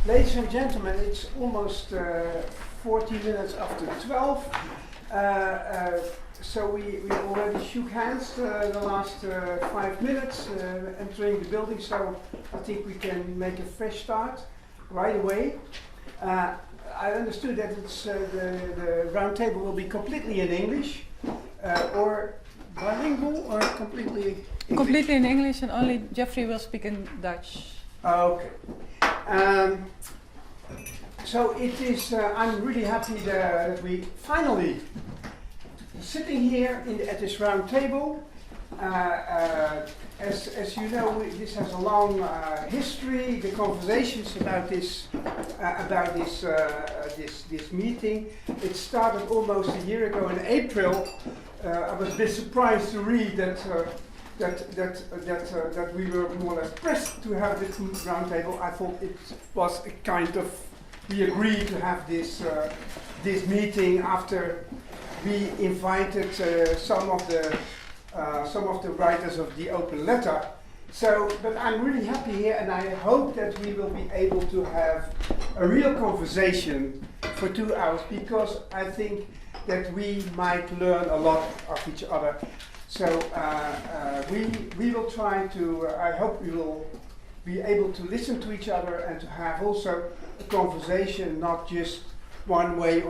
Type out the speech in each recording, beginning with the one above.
Ladies and gentlemen, it's almost 40 minutes after 12. So we already shook hands the last 5 minutes entering the building, so I think we can make a fresh start right away. I understood that it's the round table will be completely in English, or bilingual, or completely English? Completely in English, and only Jeffrey will speak in Dutch. Okay. So it is. I'm really happy that we finally sitting here at this round table. As you know, this has a long history. The conversations about this meeting. It started almost a year ago in April. I was a bit surprised to read that we were more or less pressed to have this roundtable. I thought it was a kind of, we agreed to have this meeting after we invited some of the writers of the open letter. So, but I'm really happy here, and I hope that we will be able to have a real conversation for 2 hours, because I think that we might learn a lot of each other. So we will try to, I hope we will be able to listen to each other and to have also a conversation, not just one way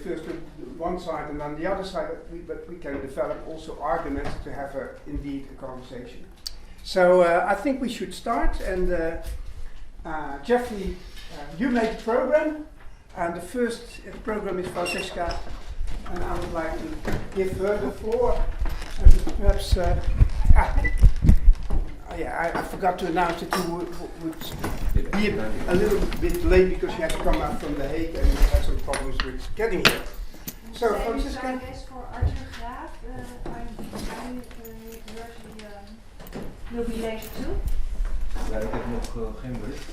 first to one side and then the other side, but we can develop also arguments to have indeed a conversation. So I think we should start, and Jeffrey, you made the program, and the first program is Francisca. And I would like to give her the floor. And perhaps, I forgot to announce that you would be a little bit late because you had to come out from The Hague and you had some problems with getting here. So, Francisca. I'm will be later too. Ja, ik heb nog geen bericht.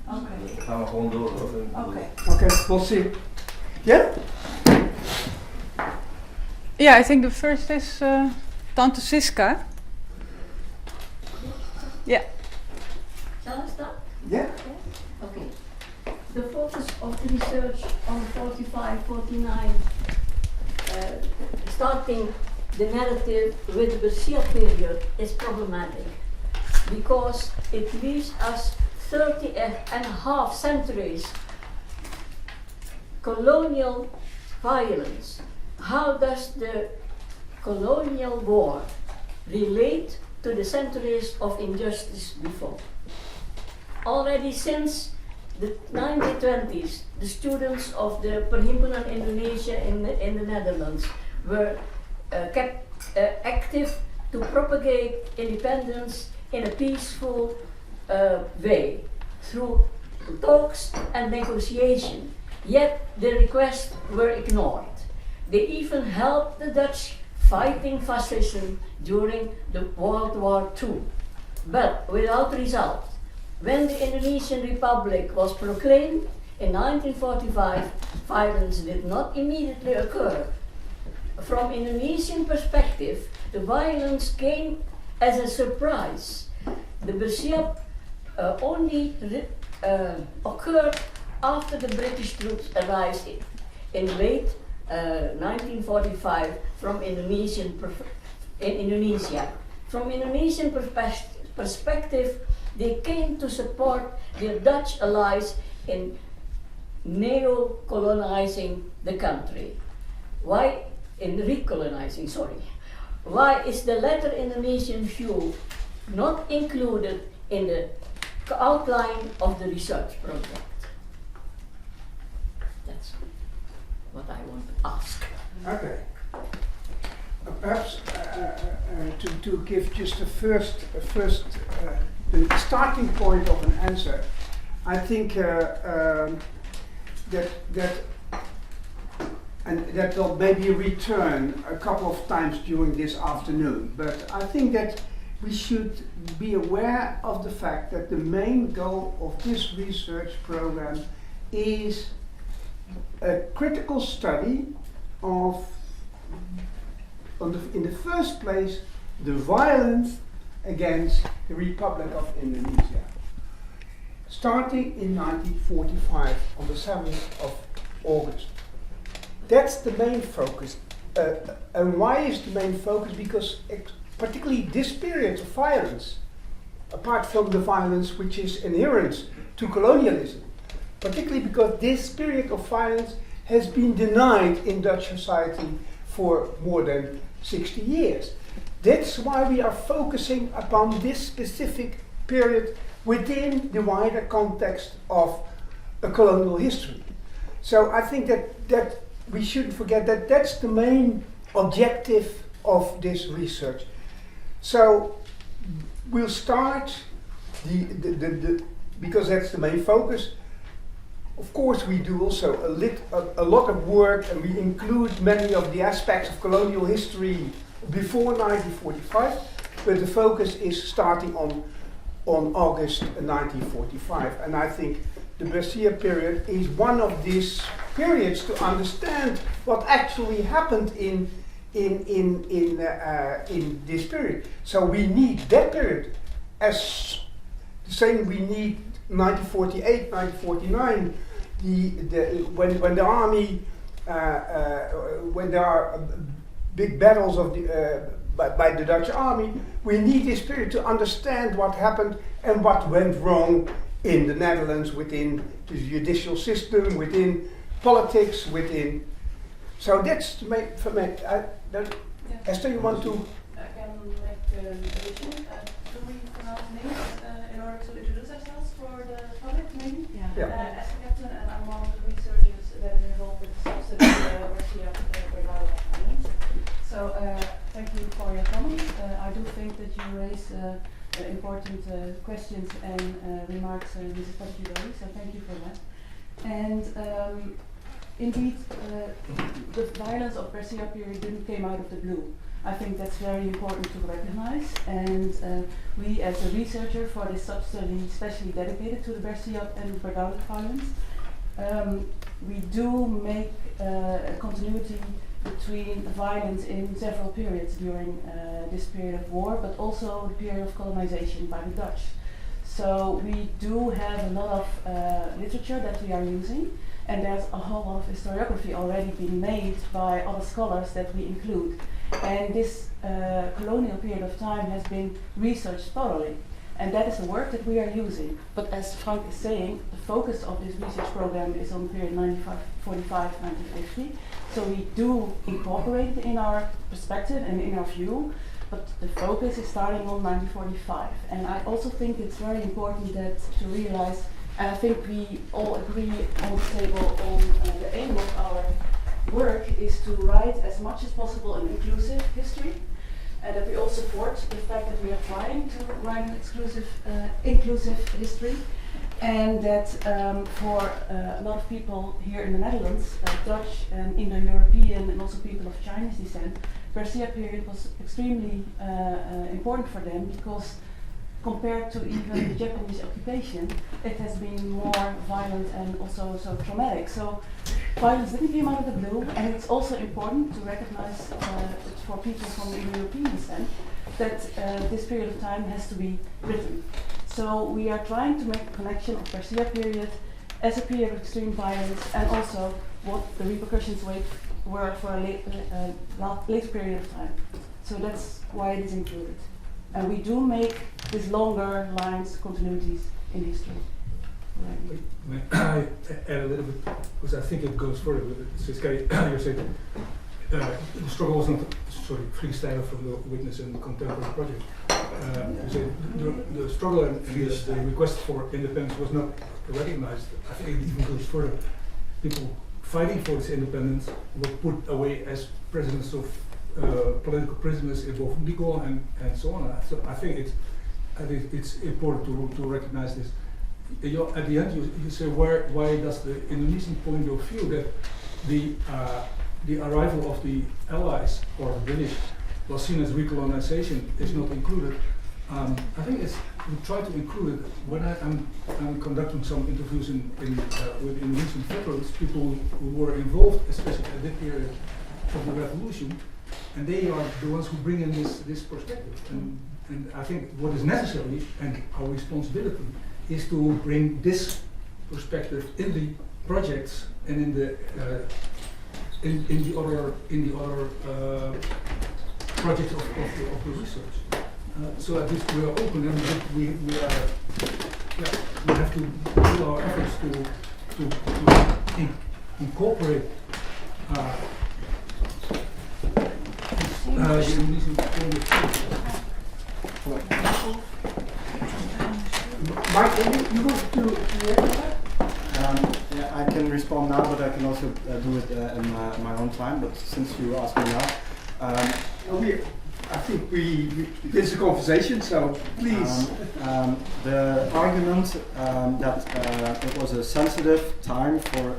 Oké. Gaan we gewoon door. Oké. Okay, we'll see. Yeah? Yeah, I think the first is Tante Siska. Yeah. Shall I start? Yeah. Okay. The focus of the research on 45, 49, starting the narrative with the Bercia period is problematic because it leaves us 30 and a half centuries colonial violence. How does the colonial war relate to the centuries of injustice before? Already since the 1920s, the students of the Perhimpunan Indonesia in the Netherlands were kept active to propagate independence in a peaceful way through talks and negotiation. Yet the requests were ignored. They even helped the Dutch fighting fascism during the World War II, but without result. When the Indonesian Republic was proclaimed in 1945, violence did not immediately occur. From Indonesian perspective, the violence came as a surprise. The Bersia only occurred after the British troops arrived in late 1945 from Indonesia. From Indonesian perspective, they came to support their Dutch allies in neo-colonizing the country. Why is the latter Indonesian view not included in the outline of the research project? That's what I want to ask. Okay. Perhaps to give just the the starting point of an answer, I think that will maybe return a couple of times during this afternoon. But I think that we should be aware of the fact that the main goal of this research program is a critical study of, in the first place, the violence against the Republic of Indonesia. starting in 1945 on the 7th of August. That's the main focus. And why is the main focus? Because particularly this period of violence, apart from the violence which is inherent to colonialism, particularly because this period of violence has been denied in Dutch society for more than 60 years. That's why we are focusing upon this specific period within the wider context of a colonial history. So I think that we shouldn't forget that that's the main objective of this research. So we'll start because that's the main focus. Of course, we do also a lot of work, and we include many of the aspects of colonial history before 1945, but the focus is starting on August 1945. And I think the Brescia period is one of these periods to understand what actually happened in this period. So we need that period as the same we need 1948, 1949, when the army, when there are big battles of by the Dutch army, we need this period to understand what happened and what went wrong in the Netherlands, within the judicial system, within politics, within. So that's the main. For me, Esther, you want to? I can make an addition. Do we pronounce names in order to introduce ourselves for the public, maybe? Yeah. As a captain, and I'm one of the researchers that is involved with the subsidy Brescia Islands. So thank you for your comments. I do think that you raised important questions and remarks, Mrs. Pattipilohy, so thank you for that. And indeed, the violence of Brescia period didn't came out of the blue. I think that's very important to recognize, and we as a researcher for this substudy especially dedicated to the Brescia and Pondaag violence, we do make a continuity between violence in several periods during this period of war, but also the period of colonization by the Dutch. So we do have a lot of literature that we are using, and there's a whole lot of historiography already been made by other scholars that we include. And this colonial period of time has been researched thoroughly, and that is the work that we are using. But as Frank is saying, the focus of this research program is on the period 1945-1950. So we do incorporate it in our perspective and in our view, but the focus is starting on 1945. And I also think it's very important that to realize, and I think we all agree on the table on the aim of our work is to write as much as possible an inclusive history, and that we all support the fact that we are trying to write an inclusive history, and that for a lot of people here in the Netherlands, Dutch and Indo-European and also people of Chinese descent, Brescia period was extremely important for them because compared to even the Japanese occupation, it has been more violent and also so traumatic. So violence didn't come out of the blue, and it's also important to recognize for people from Indo-European descent that this period of time has to be written. So we are trying to make a connection of Brescia period as a period of extreme violence, and also what the repercussions were for a later period of time. So that's why it is included. And we do make these longer lines, continuities in history. Right. May I add a little bit, because I think it goes further with it. Francisca, you said the struggle was not freestyle from the witness and the contemporary project. You said the struggle and the request for independence was not recognized. I think it even goes further. People fighting for this independence were put away as prisoners of political prisoners in both legal and so on. So I think it's important to recognize this. At the end, you say why does the Indonesian point of view that the arrival of the Allies or the British was seen as recolonization is not included? I think we try to include it. When I'm conducting some interviews with Indonesian veterans, people who were involved, especially at that period of the revolution, and they are the ones who bring in this perspective. And I think what is necessary and our responsibility is to bring this perspective in the projects and in the other projects of the research. So at least we are open, and we have to do our efforts to incorporate the Indonesian point of view. Mike, you want to react to that? Yeah, I can respond now, but I can also do it in my own time. But since you asked me now, I think this is a conversation, so please. The argument that it was a sensitive time for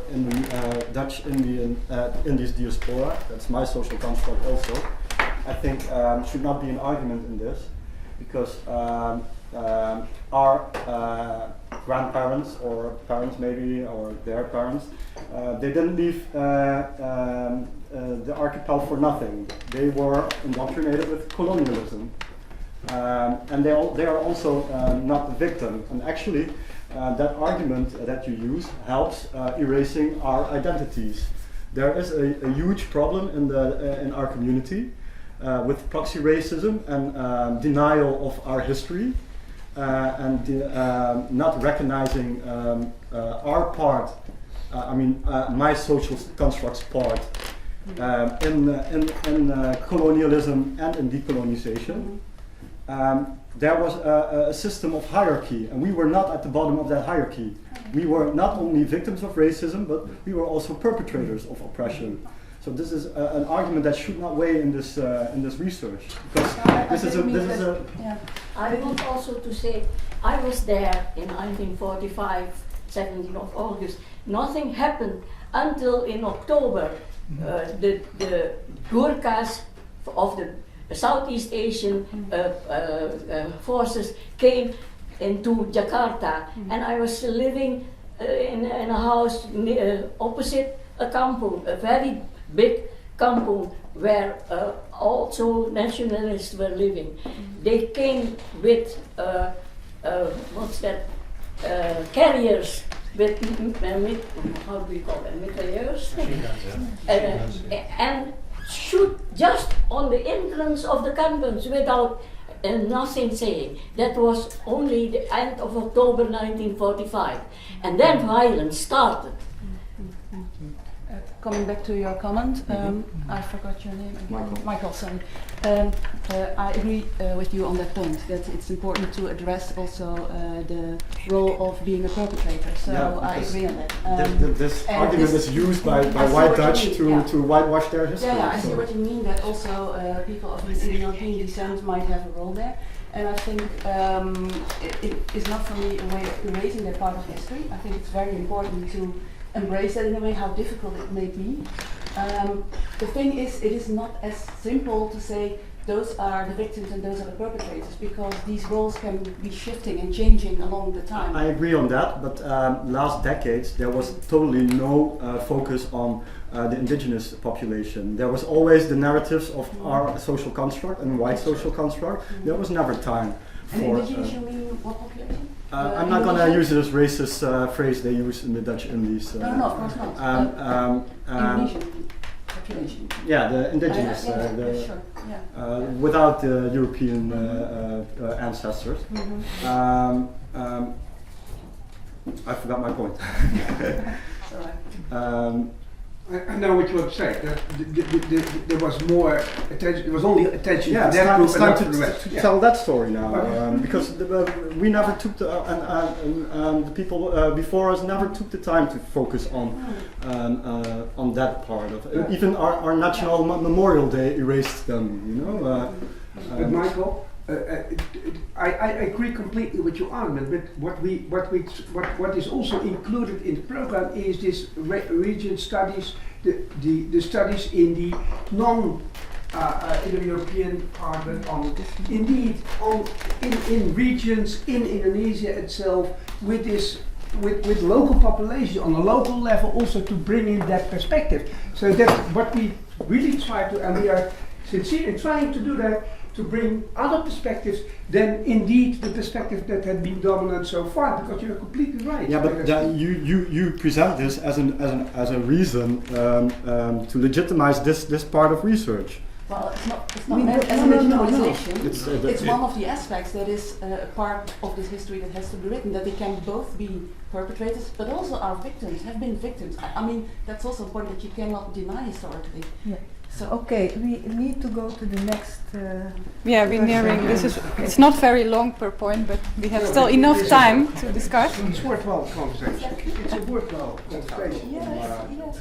Dutch Indian diaspora, that's my social construct also, I think should not be an argument in this, because our grandparents or parents maybe, or their parents, they didn't leave the archipel for nothing. They were indoctrinated with colonialism, and they are also not the victim. And actually, that argument that you use helps erasing our identities. There is a huge problem in our community with proxy racism and denial of our history, and not recognizing our part. My social construct's part in colonialism and in decolonization. There was a system of hierarchy, and we were not at the bottom of that hierarchy. We were not only victims of racism, but we were also perpetrators of oppression. So this is an argument that should not weigh in this research, because I want also to say, I was there in 1945, 17th of August. Nothing happened until in October. The Gurkhas of the Southeast Asian forces came into Jakarta, and I was living in a house opposite a kampung, a very big kampung, where also nationalists were living. They came with carriers with how do we call them, mitrailleurs, and shoot just on the entrance of the convents without nothing saying. That was only the end of October 1945, and then violence started. Coming back to your comment, I forgot your name again. Michael, sorry. I agree with you on that point, that it's important to address also the role of being a perpetrator. So yeah, I agree on that. This argument is used by white Dutch to whitewash their history. Yeah, I see what you mean, that also people of European descent might have a role there. And I think it is not for me a way of erasing that part of history. I think it's very important to embrace that in a way, how difficult it may be. The thing is, it is not as simple to say those are the victims and those are the perpetrators, because these roles can be shifting and changing along the time. I agree on that, but last decades there was totally no focus on the indigenous population. There was always the narratives of our social construct and white social construct. There was never time for... Indigenous, you mean what population? I'm not going to use this racist phrase they use in the Dutch Indies. No, of course not. Indonesian population. Yeah, the indigenous, sure. without the European ancestors. I forgot my point. I know what you want to say. There was more attention. There was only attention to that group and not to the rest. Tell that story now, because we never took the people before us never took the time to focus on that part of it. Even our National Memorial Day erased them. You know. But Michael, I agree completely with your argument. But what is also included in the program is this region studies, the studies in the Indo-European part, but in regions in Indonesia itself, with local population on a local level, also to bring in that perspective. So that's what we really try to, and we are sincere in trying to do that, to bring other perspectives than indeed the perspective that had been dominant so far, because you're completely right. Yeah, but you present this as a reason to legitimize this part of research. Well, it's not No, meant as a no, legitimization. It's It's one of the aspects that is a part of this history that has to be written, that they can both be perpetrators, but also are victims, have been victims. I mean, that's also a point that you cannot deny historically. Yeah. So, Okay, we need to go to the next. Yeah, we're nearing. It's not very long per point, but we have still enough time to discuss. It's worthwhile conversation. It's a worthwhile conversation. Yes,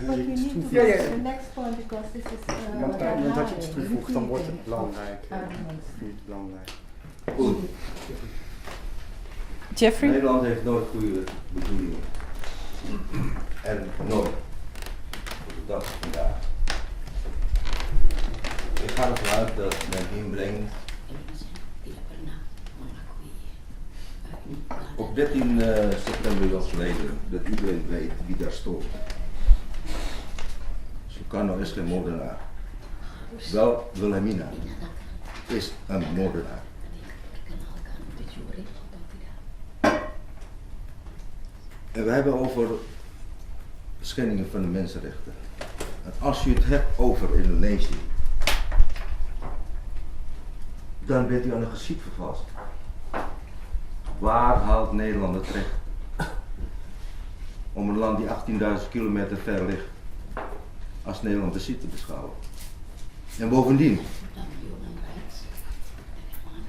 but we need to Ja, go ja. to the next point because this is. Want dat je iets toevoegt, dan wordt het belangrijk. Arguments. Niet belangrijk. Goed. Jeffrey? Nederland heeft nooit goede bedoelingen. En nooit. Dat is vandaag. Ik ga ervan uit dat men inbrengt. Op 13 september jongstleden dat iedereen weet wie daar stond. Sukarno is geen moordenaar. Wel Wilhelmina is een moordenaar. En we hebben over schendingen van de mensenrechten. En als je het hebt over Indonesië, dan bent u aan een geschiedvervals. Waar haalt Nederland het recht om een land die 18.000 kilometer ver ligt als Nederland bezit te beschouwen? En bovendien,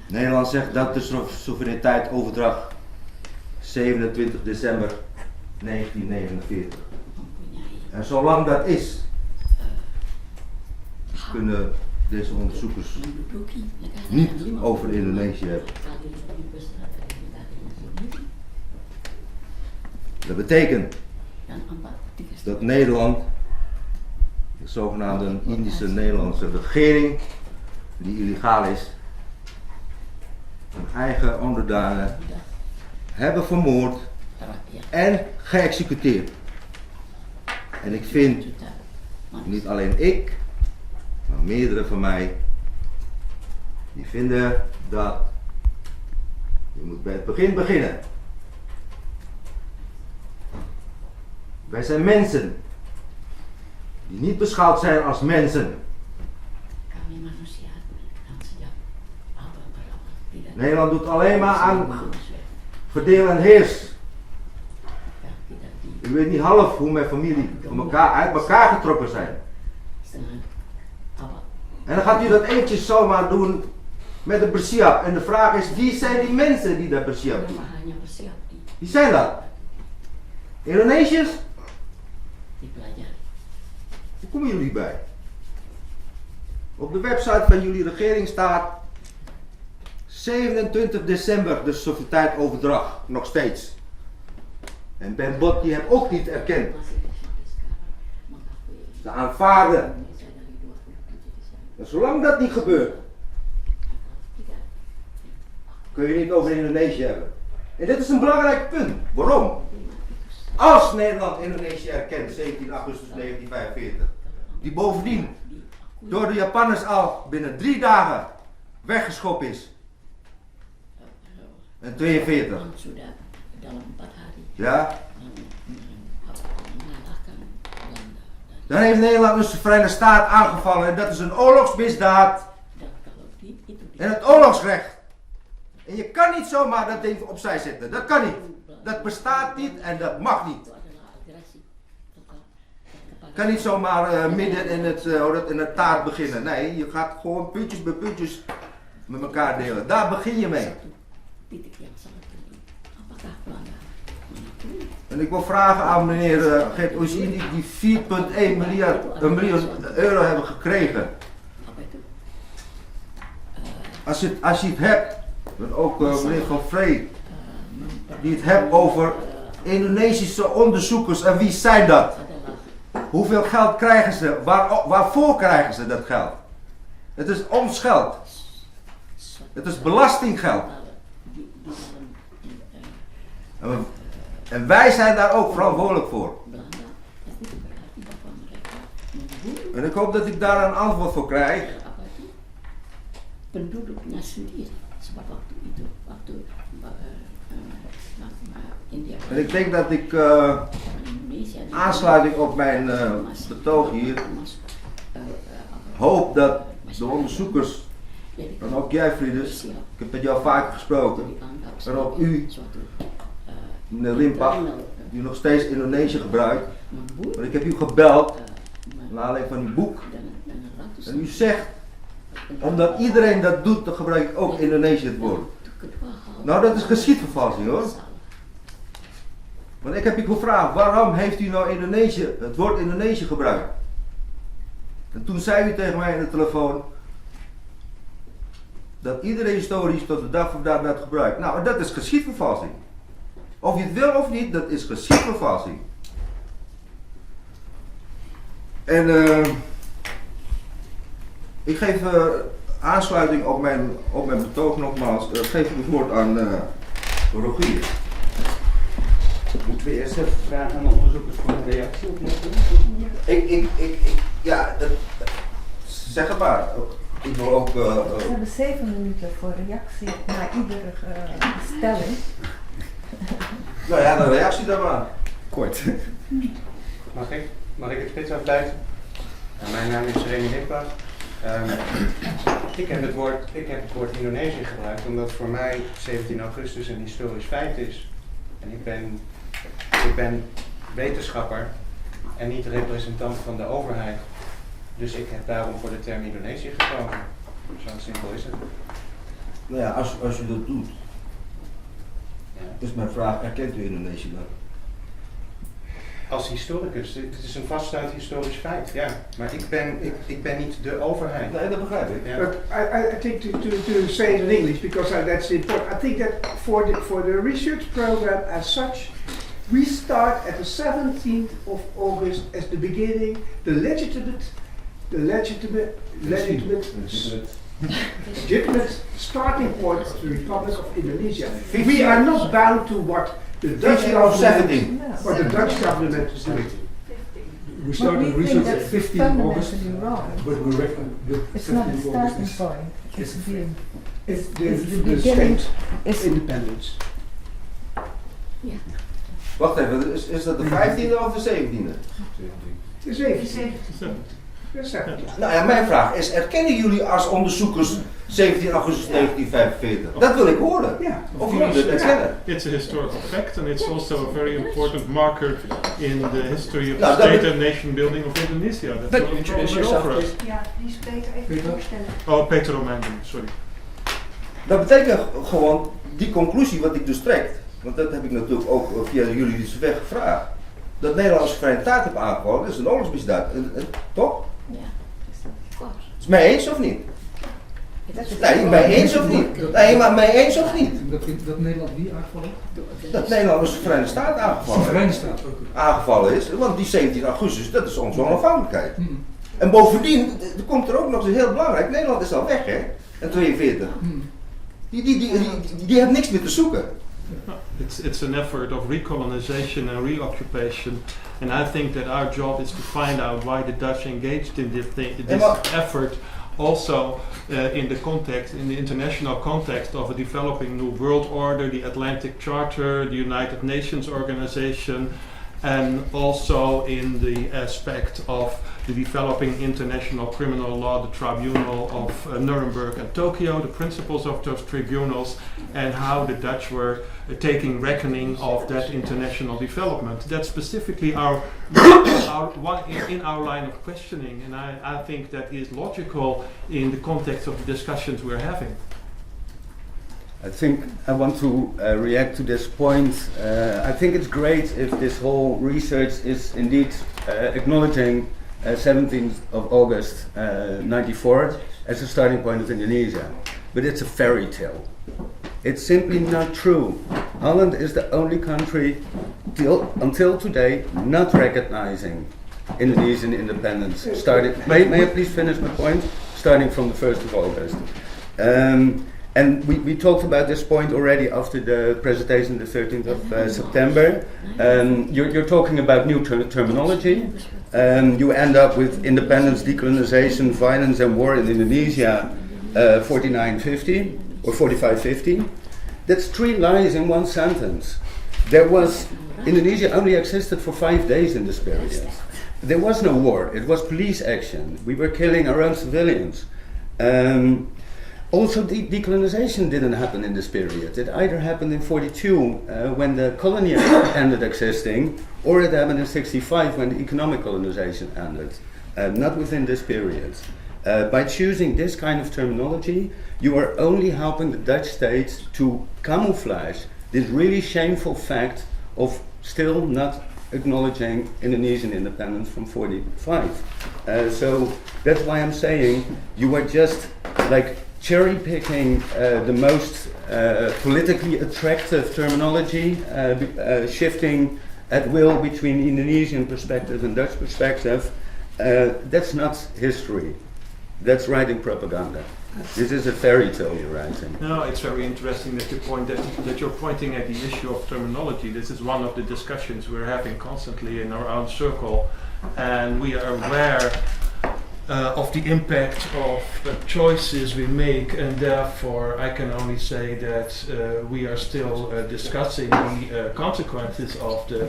Nederland zegt dat de soevereiniteitsoverdracht 27 december 1949. En zolang dat is, kunnen deze onderzoekers niet over Indonesië hebben. Dat betekent dat Nederland, de zogenaamde Indische Nederlandse regering, die illegaal is, hun eigen onderdanen hebben vermoord en geëxecuteerd. En ik vind, niet alleen ik, maar meerdere van mij, die vinden dat je moet bij het begin beginnen. Wij zijn mensen die niet beschouwd zijn als mensen. Nederland doet alleen maar aan verdeel en heers. U weet niet half hoe mijn familie uit elkaar getrokken zijn. En dan gaat u dat eventjes zomaar doen met een bersiap. En de vraag is, wie zijn die mensen die dat bersiap doen? Wie zijn dat? Indonesiërs? Hoe komen jullie bij? Op de website van jullie regering staat 27 december de soevereiniteitsoverdracht, nog steeds. En Ben Bot die heeft ook niet erkend. Ze aanvaarden. En zolang dat niet gebeurt, kun je niet over Indonesië hebben. En dit is een belangrijk punt. Waarom? Als Nederland Indonesië erkent, 17 augustus 1945, die bovendien door de Japanners al binnen 3 dagen weggeschopt is. En 42. Ja? Dan heeft Nederland een soevereine staat aangevallen en dat is een oorlogsmisdaad. En het oorlogsrecht. En je kan niet zomaar dat ding opzij zetten. Dat kan niet. Dat bestaat niet en dat mag niet. Je kan niet zomaar midden in het taart beginnen. Nee, je gaat gewoon puntjes bij puntjes met elkaar delen. Daar begin je mee. En ik wil vragen aan meneer Gert Oezien die 4,1 miljoen euro hebben gekregen. Als je het hebt, en ook meneer Van Vree, die het hebt over Indonesische onderzoekers en wie zijn dat? Hoeveel geld krijgen ze? Waarvoor krijgen ze dat geld? Het is ons geld. Het is belastinggeld. En wij zijn daar ook verantwoordelijk voor. En ik hoop dat ik daar een antwoord voor krijg. penduduknya sendiri. Sebab waktu itu, India. En ik denk dat ik aansluiting op mijn betoog hier hoop dat de onderzoekers, en ook Jeffry dus, ik heb met jou vaak gesproken, en ook u, meneer Limpak, die nog steeds Indonesië gebruikt, maar ik heb u gebeld, naar aanleiding van uw boek, en u zegt, omdat iedereen dat doet, dan gebruik ik ook Indonesië het woord. Nou, dat is geschiedvervalsing hoor. Want ik heb u gevraagd, waarom heeft u nou het woord Indonesië gebruikt? En toen zei u tegen mij in de telefoon, dat iedere historisch tot de dag van vandaag dat gebruikt. Nou, dat is geschiedvervalsing. Of je het wil of niet, dat is geschiedvervalsing. En ik geef aansluiting op mijn betoog nogmaals. Geef ik het woord aan Rogier. Moeten we eerst even vragen aan de onderzoekers voor een reactie op Zeg het maar. Ik wil ook... We hebben 7 minuten voor reactie na iedere stelling. Nou ja, een reactie dan maar. Kort. Mag ik het spits afluiten? Mijn naam is Remy Lippach. Ik heb het woord Indonesië gebruikt omdat voor mij 17 augustus een historisch feit is. En ik ben wetenschapper en niet representant van de overheid. Dus ik heb daarom voor de term Indonesië gekozen. Zo simpel is het. Nou ja, als u dat doet, is mijn vraag, erkent u Indonesië dan? Als historicus, het is een vaststaand historisch feit, ja. Maar ik ben niet de overheid. Nee, dat begrijp ik. Ja. But I think to say it in English, because that's important. I think that for the research program as such, we start at the 17th of August as the beginning, the legitimate starting point of the Republic of Indonesia. We are not bound to what the Dutch government or the Dutch government is doing. We started research at 15 August, wrong. but we reckon that It's not a 15 August starting is point. It's the the beginning. state independence. Wacht even, is dat de 15e of de 17e? The 17th. Nou ja, mijn vraag is, erkennen jullie als onderzoekers 17 augustus 1945? Dat wil ik horen. Yeah. Of jullie dat erkennen? It's a historical fact, and it's also a very important marker in the history of Nou, the state and nation building of Indonesia. That's what it's all over for us. Ja, die is Peter even voorstellen. Oh, Peter Romijn, sorry. Dat betekent gewoon die conclusie wat ik dus trek, want dat heb ik natuurlijk ook via de juridische weg gevraagd, dat Nederland als Verenigde Staten heeft aangevallen, dat is een oorlogsmisdaad, toch? Ja, Is het mee eens of niet? Nee, mee eens of niet? Nee, maar mee eens of niet? Dat Nederland wie aangevallen? Dat Nederland als Verenigde Staten aangevallen is, want die 17 augustus, dat is onze onafhankelijkheid. En bovendien, er komt er ook nog eens heel belangrijk, Nederland is al weg hè, in 42. Die hebben niks meer te zoeken. It's an effort of recolonization and reoccupation, and I think that our job is to find out why the Dutch engaged in this effort, also in the international context of a developing new world order, the Atlantic Charter, the United Nations Organization, and also in the aspect of the developing international criminal law, the Tribunal of Nuremberg and Tokyo, the principles of those tribunals, and how the Dutch were taking reckoning of that international development. That's specifically in our line of questioning, and I think that is logical in the context of the discussions we're having. I think I want to react to this point. I think it's great if this whole research is indeed acknowledging 17th of August 94 as a starting point of Indonesia. But it's a fairy tale. It's simply not true. Holland is the only country until today not recognizing Indonesian independence. May I please finish my point? Starting from the 1st of August. And we talked about this point already after the presentation the 13th of September. You're talking about new terminology. You end up with independence, decolonization, violence and war in Indonesia. 4950 or 4550. That's 3 lies in one sentence. Indonesia only existed for 5 days in this period. There was no war, it was police action. We were killing our own civilians. Also, decolonization didn't happen in this period. It either happened in 42 when the Colonial ended existing, or it happened in 65 when the economic colonization ended. Not within this period. By choosing this kind of terminology, you are only helping the Dutch state to camouflage this really shameful fact of still not acknowledging Indonesian independence from 45. So that's why I'm saying you are just like cherry picking the most politically attractive terminology, shifting at will between Indonesian perspective and Dutch perspective. That's not history. That's writing propaganda. This is a fairy tale you're writing. No, it's very interesting that you're pointing at the issue of terminology. This is one of the discussions we're having constantly in our own circle, and we are aware of the impact of the choices we make, and therefore I can only say that we are still discussing the consequences of the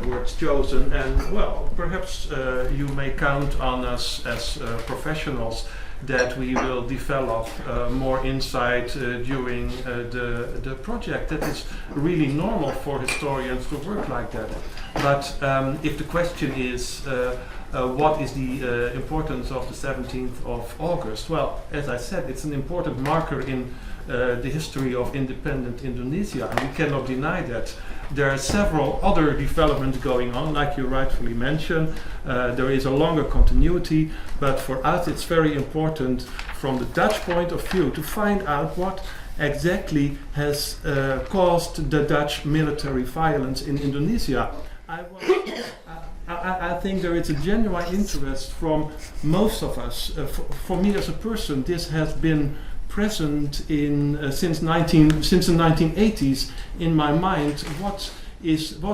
words chosen, and well, perhaps you may count on us as professionals that we will develop more insight during the project. That is really normal for historians to work like that. But if the question is what is the importance of the 17th of August? Well, as I said, it's an important marker in the history of independent Indonesia, and we cannot deny that. There are several other developments going on, like you rightfully mentioned. There is a longer continuity, but for us it's very important from the Dutch point of view to find out what exactly has caused the Dutch military violence in Indonesia. I think there is a genuine interest from most of us. For me as a person, this has been present since the 1980s in my mind. What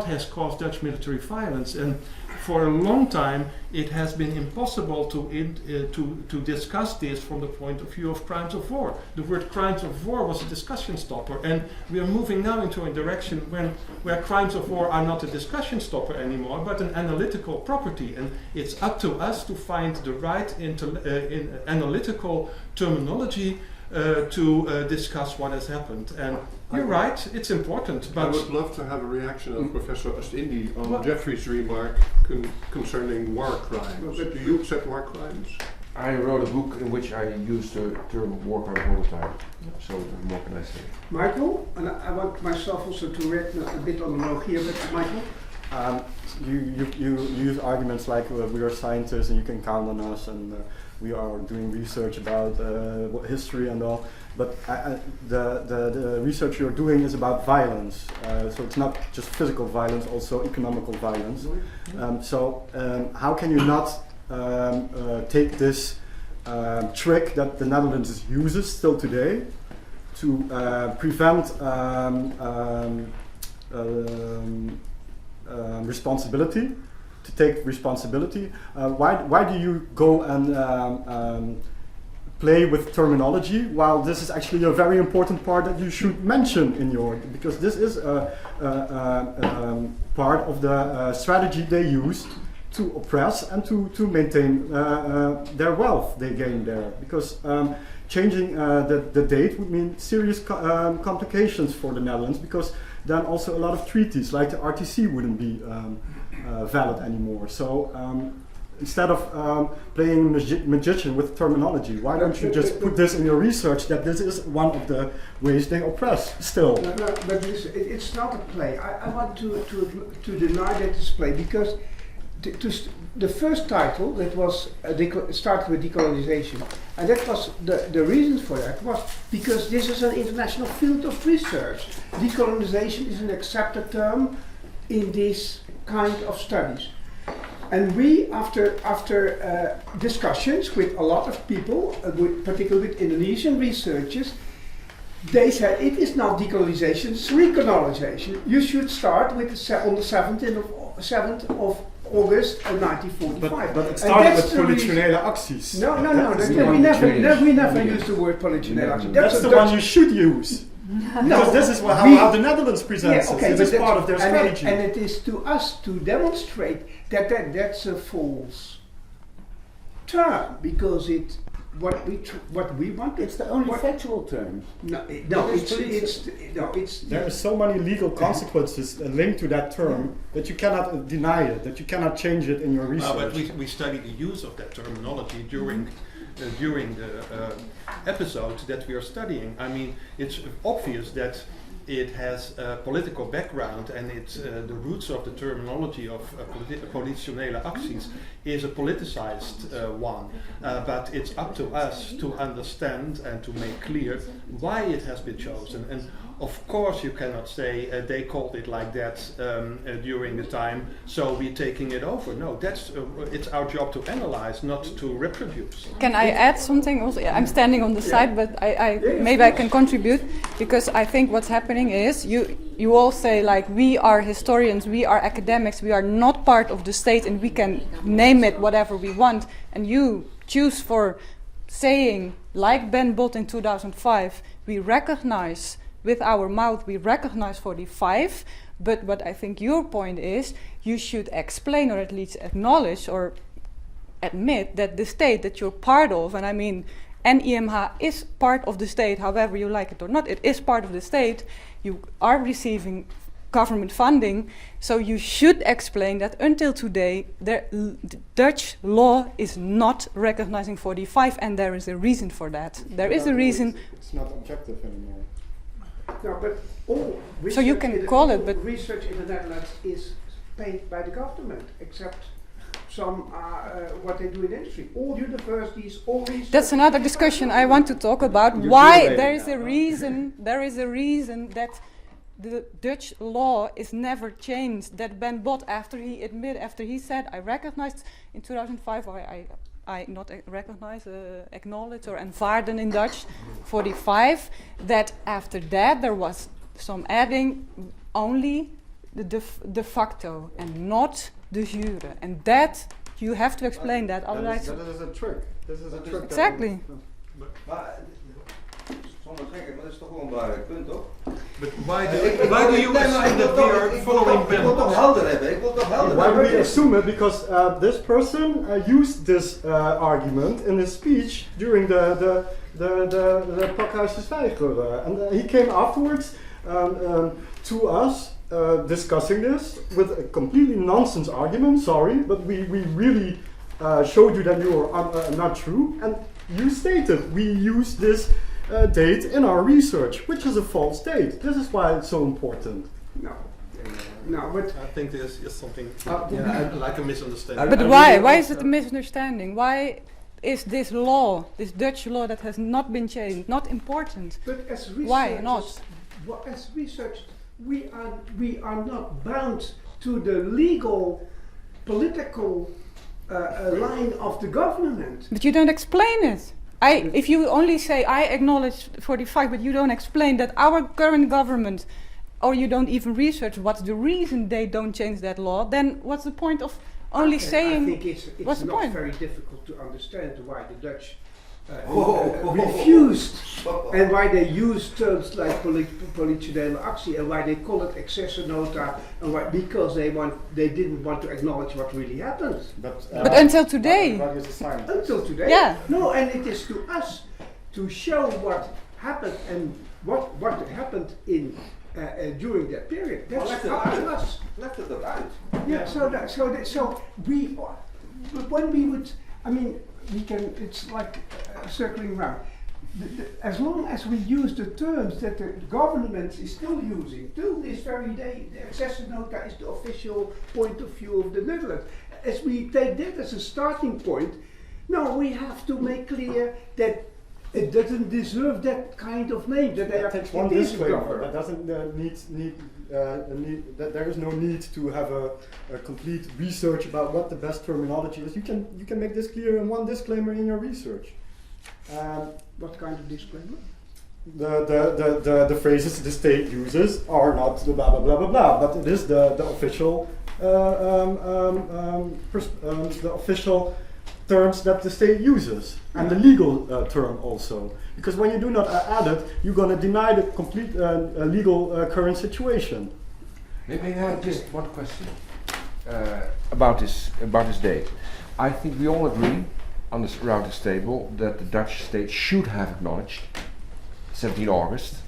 has caused Dutch military violence? And for a long time it has been impossible to discuss this from the point of view of crimes of war. The word crimes of war was a discussion stopper, and we are moving now into a direction where crimes of war are not a discussion stopper anymore, but an analytical property, and it's up to us to find the right analytical terminology to discuss what has happened. And you're right, it's important. But I would love to have a reaction of Professor Ostindi on Jeffrey's remark concerning war crimes. Do you accept war crimes? I wrote a book in which I used the term war crime all the time. So what more can I say? Michael, and I want myself also to read a bit on the log here, but Michael? You use arguments like we are scientists and you can count on us, and we are doing research about history and all. But the research you're doing is about violence. So it's not just physical violence, also economical violence. How can you not take this trick that the Netherlands uses still today to prevent responsibility, to take responsibility? Why do you go and play with terminology while this is actually a very important part that you should mention in your, because this is a part of the strategy they use to oppress and to maintain their wealth they gain there, because changing the date would mean serious complications for the Netherlands, because then also a lot of treaties like the RTC wouldn't be valid anymore. So instead of playing magician with terminology, why don't you just put this in your research that this is one of the ways they oppress still? No, but listen, it's not a play. I want to deny that it's play, because the first title that was started with decolonization, and that was the reason for that was because this is an international field of research. Decolonization is an accepted term in this kind of studies, and we after discussions with a lot of people, particularly with Indonesian researchers, they said it is not decolonization, it's recolonization. You should start with on the 7th of August 1945. But it And started that's with the reason- politionele acties. No, That is the we one never, you we never used the word politionele actie. That's the one you should use. Because this is how the Netherlands presents it. It is but part of their that's- strategy. And it is to us to demonstrate that that's a false term, because what we want. It's the only factual term. There are so many legal consequences linked to that term that you cannot deny it, that you cannot change it in your research. But we studied the use of that terminology during the episode that we are studying. I mean, it's obvious that it has a political background, and it's the roots of the terminology of politionele acties is a politicized one. But it's up to us to understand and to make clear why it has been chosen. And of course, you cannot say they called it like that during the time, so we're taking it over. No, it's our job to analyze, not to reproduce. Can I add something also? Yeah, I'm standing on the side, but maybe I can contribute, because I think what's happening is you all say, like, we are historians, we are academics, we are not part of the state, and we can name it whatever we want, and you choose for saying, like Ben Bot in 2005, we recognize with our mouth, we recognize 45, but what I think your point is, you should explain or at least acknowledge or admit that the state that you're part of, and I mean NIMH is part of the state, however you like it or not, it is part of the state, you are receiving government funding, so you should explain that until today, the Dutch law is not recognizing 45, and there is a reason for that. There is a reason. It's not objective anymore. No, but all so you can call it, but research in the Netherlands is paid by the government, except some what they do in industry. All universities, all research. That's another discussion I want to talk about. Why there is a reason. There is a reason that the Dutch law is never changed. That Ben Bot, after he said, I recognized in 2005, or I not recognize, acknowledge or aanvaarden in Dutch, 45, that after that there was some adding only the de facto and not de jure. And that, you have to explain that, otherwise... That is a trick. This is a trick. Exactly. Zonder gekken, maar dat is toch gewoon een belangrijk punt, toch? But why do you assume that we are following Ben? Ik wil toch helder hebben, Why do we assume it? Because this person used this argument in his speech during the Pakhuis de Zwijger. And he came afterwards to us discussing this with a completely nonsense argument, sorry, but we really showed you that you were not true. And you stated, we use this date in our research, which is a false date. This is why it's so important. No, but I think there's something like a misunderstanding. But why? Why is it a misunderstanding? Why is this law, this Dutch law that has not been changed, not important? But as researchers, why not? As researchers, we are not bound to the legal, political line of the government. But you don't explain it. If you only say, I acknowledge 45, but you don't explain that our current government, or you don't even research what's the reason they don't change that law, then what's the point of only saying... I think it's what's the not point? very difficult to understand why the Dutch refused and why they use terms like politionele actie and why they call it excessennota, and why, because they didn't want to acknowledge what really happened. But until today. Until today. Yeah. No, and it is to us to show what happened and what happened in during that period. That's up to us. Left it eruit. Yeah. So we, when we would, I mean, we can. It's like circling around. As long as we use the terms that the government is still using till this very day, the excessennota is the official point of view of the Netherlands. As we take that as a starting point, no, we have to make clear that it doesn't deserve that kind of name. That they takes one disclaimer. That doesn't that there is no need to have a complete research about what the best terminology is. You can make this clear in one disclaimer in your research. What kind of disclaimer? The phrases the state uses are not the blah blah blah blah blah, but it is the official the official terms that the state uses, and the legal term also. Because when you do not add it, you're going to deny the complete legal current situation. Maybe I have just one question about this date. I think we all agree around this table that the Dutch state should have acknowledged 17 August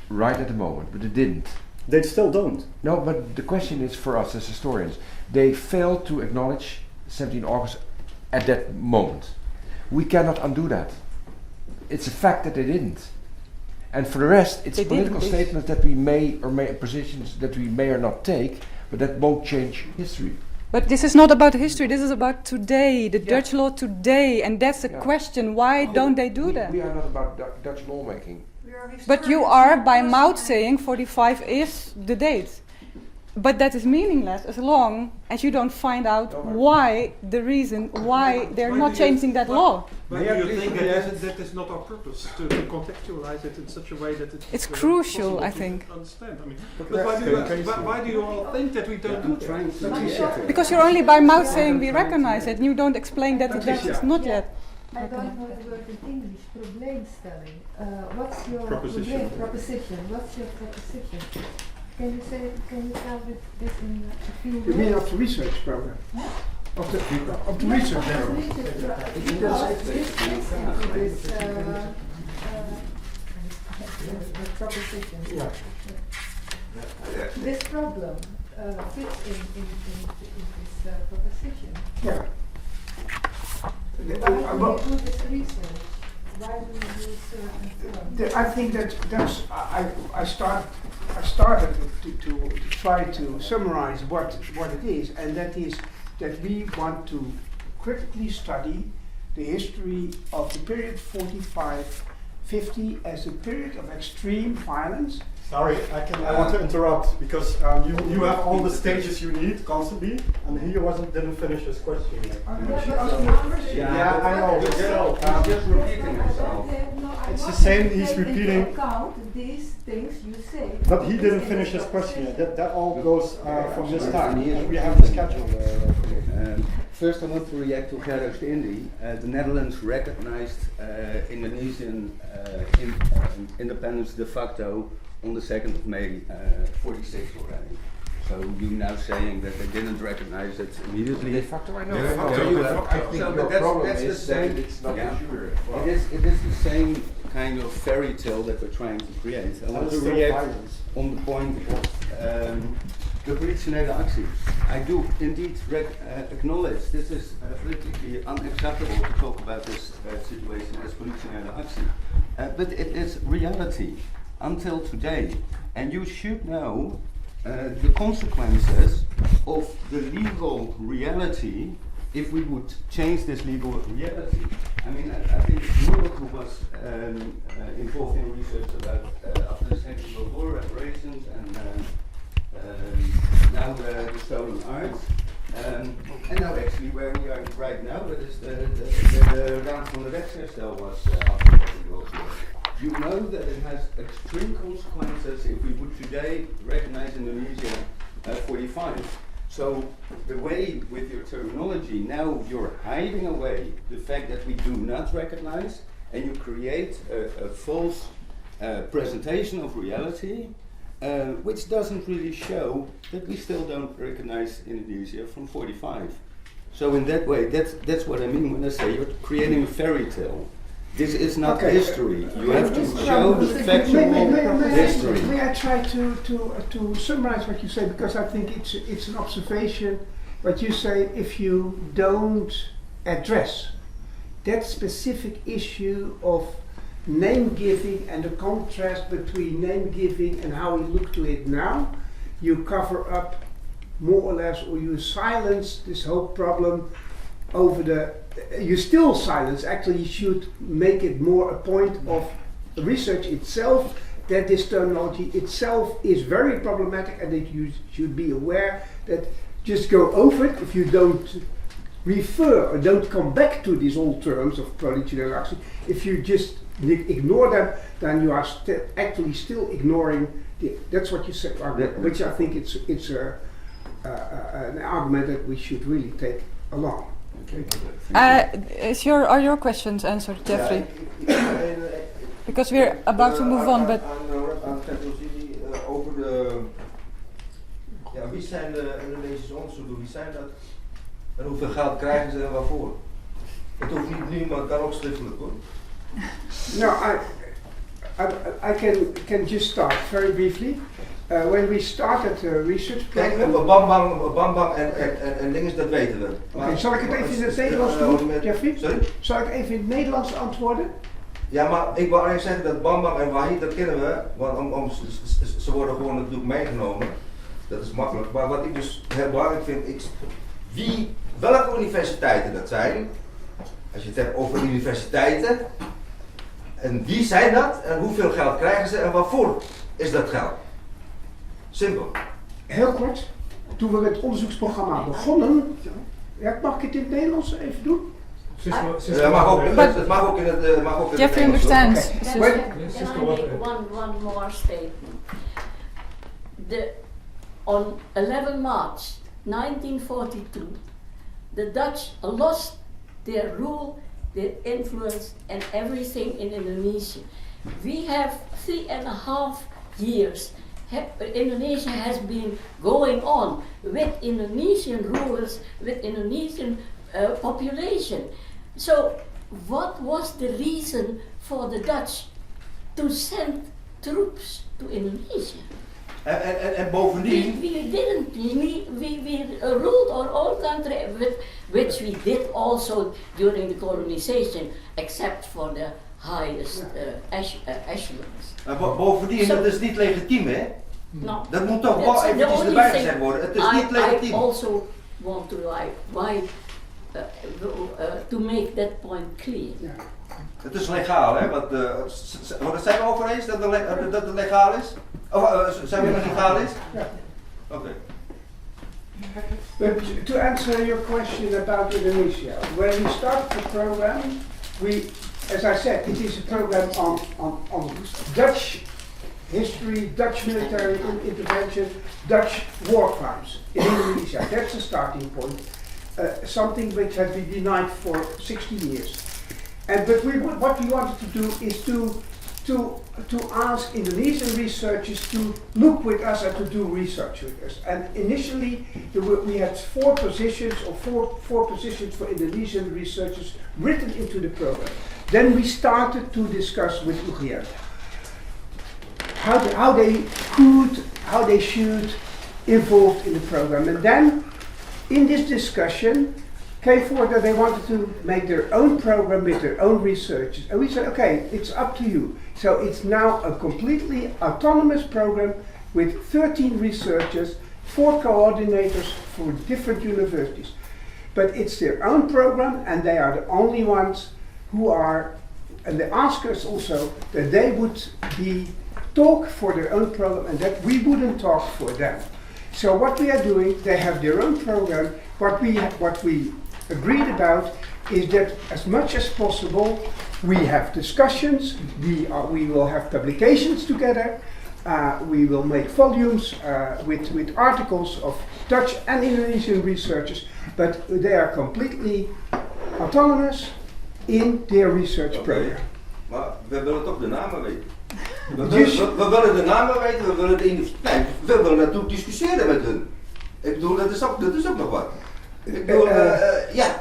right at the moment, but it didn't. They still don't. No, but the question is for us as historians, they failed to acknowledge 17 August at that moment. We cannot undo that. It's a fact that they didn't. And for the rest, it's political statements that we may or may, positions that we may or not take, but that won't change history. But this is not about history, this is about today, the Dutch law today, and that's the question, why don't they do that? We are not about Dutch lawmaking. But you are, by mouth saying 45 is the date. But that is meaningless as long as you don't find out why, the reason why they're not changing that law. Why do you think that is not our purpose, to contextualize it in such a way that it's crucial, I think. Understand. I mean, but why do you all think that we don't do that? Because you're only by mouth saying we recognize it, and you don't explain that it's not yet. I don't know the word in English, probleemstelling. What's your proposition? Proposition. What's your proposition? Can you tell this in a few words? You mean of the research program? Of the research program. Proposition. Yeah. This problem fits in this proposition. Yeah. Why do you do this research? Why do you do certain terms? I think that's I started to try to summarize what it is, and that is that we want to critically study the history of the period 45-50 as a period of extreme violence. Sorry, I want to interrupt because you have all the stages you need constantly, and he didn't finish his question yet. Yeah, I know. So, just repeating himself. It's the same. He's repeating. Count these things you say. But he didn't finish his question yet. That all goes from this time. We have the schedule. First, I want to react to Gerard Indy. The Netherlands recognized Indonesian independence de facto on the 2nd of May 46 already. So you now saying that they didn't recognize it immediately. De facto, I know. I think your problem is that it's not sure. It is the same kind of fairy tale that we're trying to create. I want to react on the point of the politionele actie. I do indeed acknowledge this is politically unacceptable to talk about this situation as politionele actie. But it is reality until today. And you should know the consequences of the legal reality if we would change this legal reality. I mean, I think Noor, who was involved in research about after the Second World War reparations and now the stolen arts, and now actually where we are right now, that is the Raad van de Rechtsherstel was after the Second World War. You know that it has extreme consequences if we would today recognize Indonesia 45. So the way with your terminology, now you're hiding away the fact that we do not recognize, and you create a false presentation of reality, which doesn't really show that we still don't recognize Indonesia from 45. So in that way, that's what I mean when I say you're creating a fairy tale. This is not history. You have to show the factual history. May I try to summarize what you say, because I think it's an observation. What you say, if you don't address that specific issue of name giving and the contrast between name giving and how we look to it now, you cover up more or less, or you silence this whole problem over the. You still silence. Actually, you should make it more a point of research itself, that this terminology itself is very problematic, and that you should be aware that just go over it if you don't refer or don't come back to these old terms of politionele actie. If you just ignore them, then you are actually still ignoring. That's what you said, which I think it's an argument that we should really take along. Okay. Are your questions answered, Jeffrey? Because we're about to move on, but over de, ja, wie zijn de Indonesische onderzoekers, wie zijn dat? En hoeveel geld krijgen ze en waarvoor? Het hoeft niet nu, maar het kan ook schriftelijk hoor. No, I can just start very briefly. When we started the research program... Kijk, Bambang en dingen, dat weten we. Okay, zal ik het even in het Nederlands doen, Jeffrey? Sorry? Zal ik even in het Nederlands antwoorden? Ja, maar ik wil alleen zeggen dat Bambang en Wahid, dat kennen we, want ze worden gewoon natuurlijk meegenomen. Dat is makkelijk. Maar wat ik dus heel belangrijk vind, welke universiteiten dat zijn, als je het hebt over universiteiten, en wie zijn dat en hoeveel geld krijgen ze en waarvoor is dat geld? Simpel. Heel kort, toen we met het onderzoeksprogramma begonnen, ja, mag ik het in het Nederlands even doen? Het mag ook in het Jeffrey understands. Can I make one more statement? On 11 March 1942, the Dutch lost their rule, their influence and everything in Indonesia. We have 3.5 years. Indonesia has been going on with Indonesian rulers, with Indonesian population. So what was the reason for the Dutch to send troops to Indonesia? En bovendien... We ruled our own country, which we did also during the colonization, except for the highest echelons. Bovendien, dat is niet legitiem, hè? No. Dat moet toch wel eventjes erbij gezegd worden. Het is niet legitiem. I also want to to make that point clear. Ja. Het is legaal, hè? Wat zijn we over eens dat het legaal is? Of zijn we het legaal is? Ja. Okay. But to answer your question about Indonesia, when we started the program, as I said, it is a program on Dutch history, Dutch military intervention, Dutch war crimes in Indonesia. That's the starting point. Something which has been denied for 16 years. But what we wanted to do is to ask Indonesian researchers to look with us and to do research with us. And initially we had four positions for Indonesian researchers written into the program. Then we started to discuss with UGR how they should involved in the program. And then in this discussion came forward that they wanted to make their own program with their own researchers. And we said, okay, it's up to you. So it's now a completely autonomous program with 13 researchers, 4 coordinators for different universities. But it's their own program and they are the only ones who are, and they ask us also that they would talk for their own program and that we wouldn't talk for them. So what we are doing, they have their own program. What we agreed about is that as much as possible we have discussions, we will have publications together, we will make volumes with articles of Dutch and Indonesian researchers, but they are completely autonomous in their research program. Maar we willen toch de namen weten. We willen de namen weten, we willen de identiteit. We willen natuurlijk discussiëren met hun. Ik bedoel, dat is ook nog wat. Ik bedoel, ja,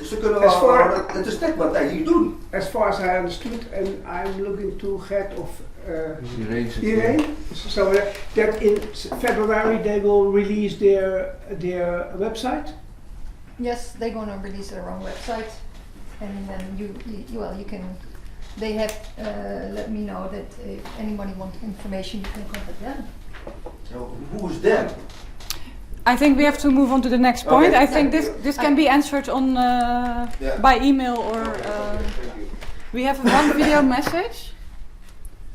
ze kunnen wel, het is net wat wij hier doen. As far as I understood, and I'm looking to head of Irene, so that in February they will release their website? Yes, they're going to release their own website, and then you can. They have let me know that if anybody wants information, you can contact them. So who's them? I think we have to move on to the next point. Okay. I think this can be answered on by email or we have one video message.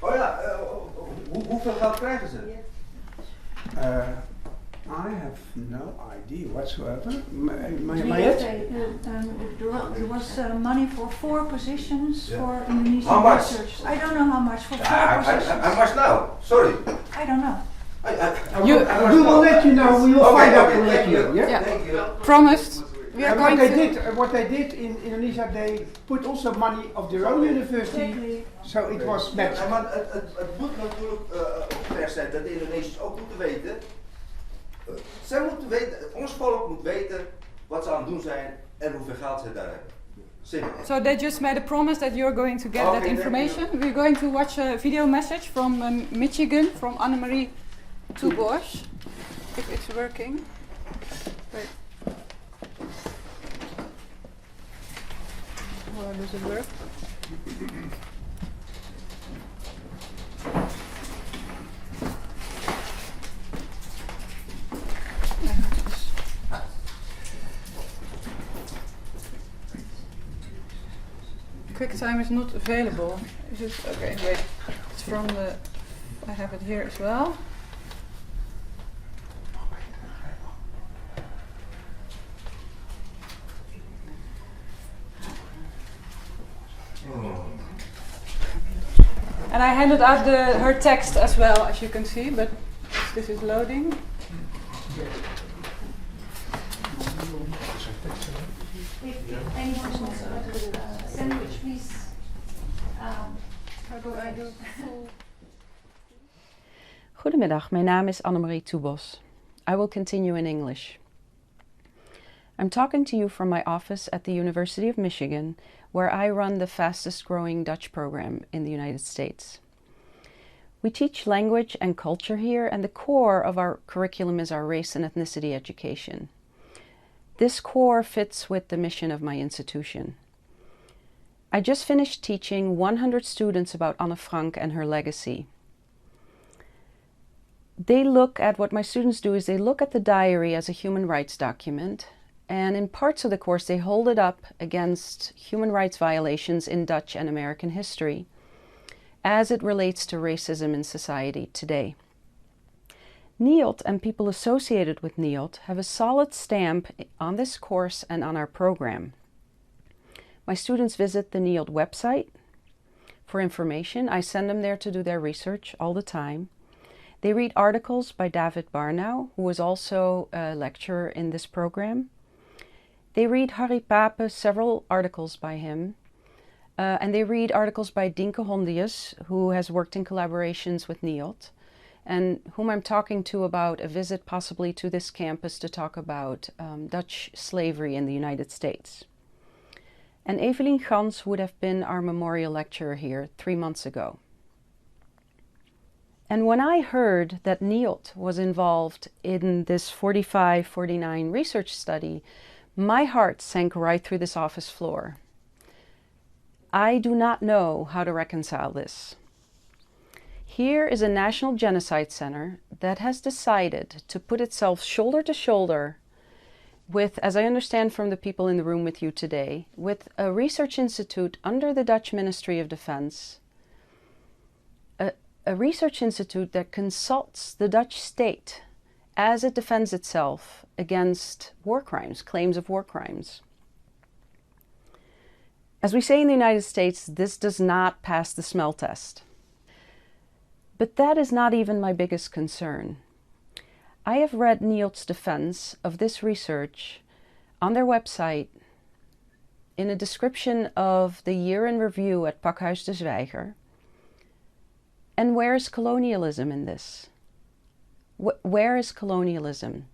Oh ja, hoeveel geld krijgen ze? I have no idea whatsoever. There was money for 4 positions for Indonesian how much? researchers. I don't know how much for 4 positions. How much now? Sorry. I don't know. We will let you know. We will find out. We'll let you know. Yeah. Thank you. Promised. We are going What they did in Indonesia, they put also money of their own university, so it was matched. Ja, maar het moet natuurlijk ver zijn dat de Indonesiërs ook moeten weten. Zij moeten weten, ons volk moet weten wat ze aan het doen zijn en hoeveel geld ze daar hebben. Simpel. So they just made a promise that you're going to get that information. We're going to watch a video message from Michigan, from Annemarie Toebosch. If it's working. Wait. How does it work? QuickTime is not available. Is it? Okay, wait. It's from the. I have it here as well. And I handed out her text as well, as you can see, but this is loading. If anyone wants a sandwich, please. How do I do full? Goedemiddag, mijn naam is Annemarie Toebosch. I will continue in English. I'm talking to you from my office at the University of Michigan, where I run the fastest growing Dutch program in the United States. We teach language and culture here, and the core of our curriculum is our race and ethnicity education. This core fits with the mission of my institution. I just finished teaching 100 students about Anne Frank and her legacy. They look at, what my students do is they look at the diary as a human rights document, and in parts of the course they hold it up against human rights violations in Dutch and American history as it relates to racism in society today. NIOD and people associated with NIOD have a solid stamp on this course and on our program. My students visit the NIOD website for information. I send them there to do their research all the time. They read articles by David Barnau, who is also a lecturer in this program. They read Harry Pape, several articles by him. And they read articles by Dinke Hondius, who has worked in collaborations with NIOD, and whom I'm talking to about a visit possibly to this campus to talk about Dutch slavery in the United States. And Evelien Gans would have been our memorial lecturer here 3 months ago. And when I heard that NIOD was involved in this 45-49 research study, my heart sank right through this office floor. I do not know how to reconcile this. Here is a National Genocide Center that has decided to put itself shoulder to shoulder with, as I understand from the people in the room with you today, with a research institute under the Dutch Ministry of Defense, a research institute that consults the Dutch state as it defends itself against war crimes, claims of war crimes. As we say in the United States, this does not pass the smell test. But that is not even my biggest concern. I have read NIOD's defense of this research on their website in a description of the year in review at Pakhuis de Zwijger. And where is colonialism in this? Where is colonialism?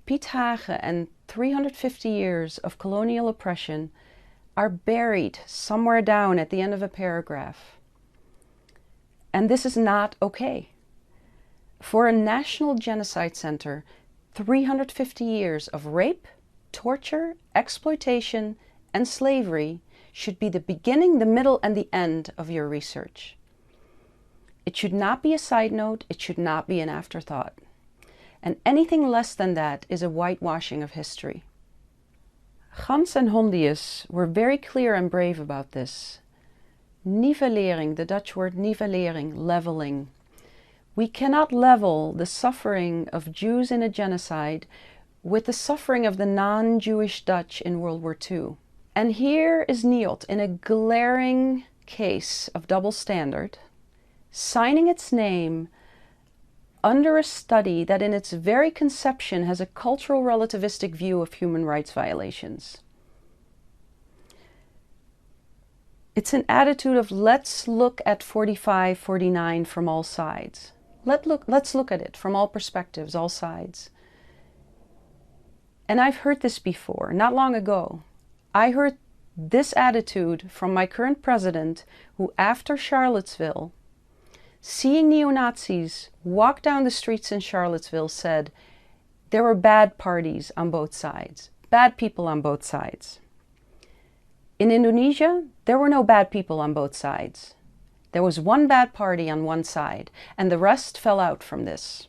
Piet Hagen and 350 years of colonial oppression are buried somewhere down at the end of a paragraph. And this is not okay. For a National Genocide Center, 350 years of rape, torture, exploitation, and slavery should be the beginning, the middle, and the end of your research. It should not be a side note, it should not be an afterthought. And anything less than that is a whitewashing of history. Gans and Hondius were very clear and brave about this. Nivellering, the Dutch word nivellering, leveling. We cannot level the suffering of Jews in a genocide with the suffering of the non-Jewish Dutch in World War II. And here is NIOD in a glaring case of double standard, signing its name under a study that in its very conception has a cultural relativistic view of human rights violations. It's an attitude of let's look at 45, 49 from all sides. Let's look at it from all perspectives, all sides. And I've heard this before, not long ago. I heard this attitude from my current president, who after Charlottesville, seeing neo-Nazis walk down the streets in Charlottesville, said there were bad parties on both sides, bad people on both sides. In Indonesia, there were no bad people on both sides. There was one bad party on one side, and the rest fell out from this.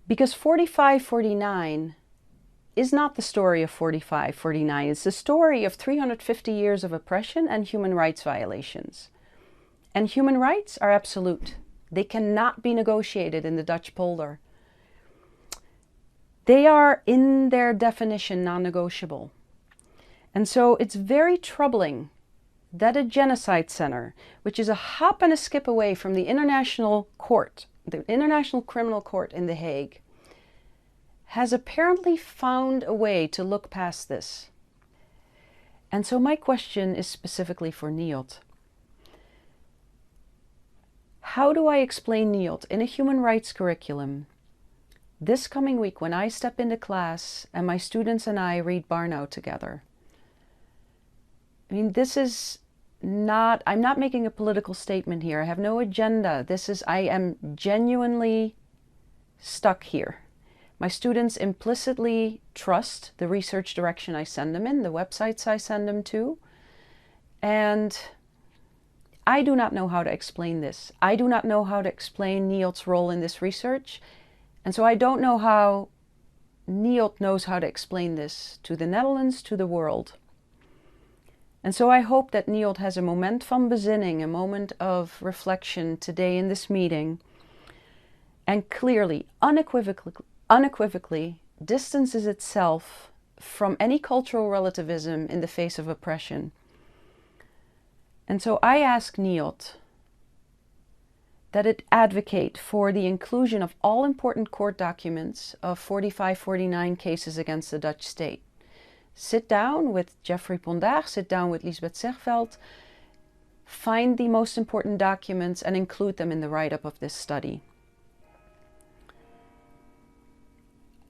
Because 45-49 is not the story of 45-49. It's the story of 350 years of oppression and human rights violations. And human rights are absolute. They cannot be negotiated in the Dutch polder. They are, in their definition, non-negotiable. And so it's very troubling that a genocide center, which is a hop and a skip away from the International Court, the International Criminal Court in The Hague, has apparently found a way to look past this. And so my question is specifically for NIOD. How do I explain NIOD in a human rights curriculum this coming week when I step into class and my students and I read Barnau together? I mean, this is not, I'm not making a political statement here. I have no agenda. I am genuinely stuck here. My students implicitly trust the research direction I send them in, the websites I send them to. And I do not know how to explain this. I do not know how to explain NIOD's role in this research. And so I don't know how NIOD knows how to explain this to the Netherlands, to the world. And so I hope that NIOD has a moment van bezinning, a moment of reflection today in this meeting, and clearly, unequivocally distances itself from any cultural relativism in the face of oppression. And so I ask NIOD that it advocate for the inclusion of all important court documents of 45-49 cases against the Dutch state. Sit down with Jeffry Pondaag, sit down with Lisbeth Zegveld, find the most important documents and include them in the write-up of this study.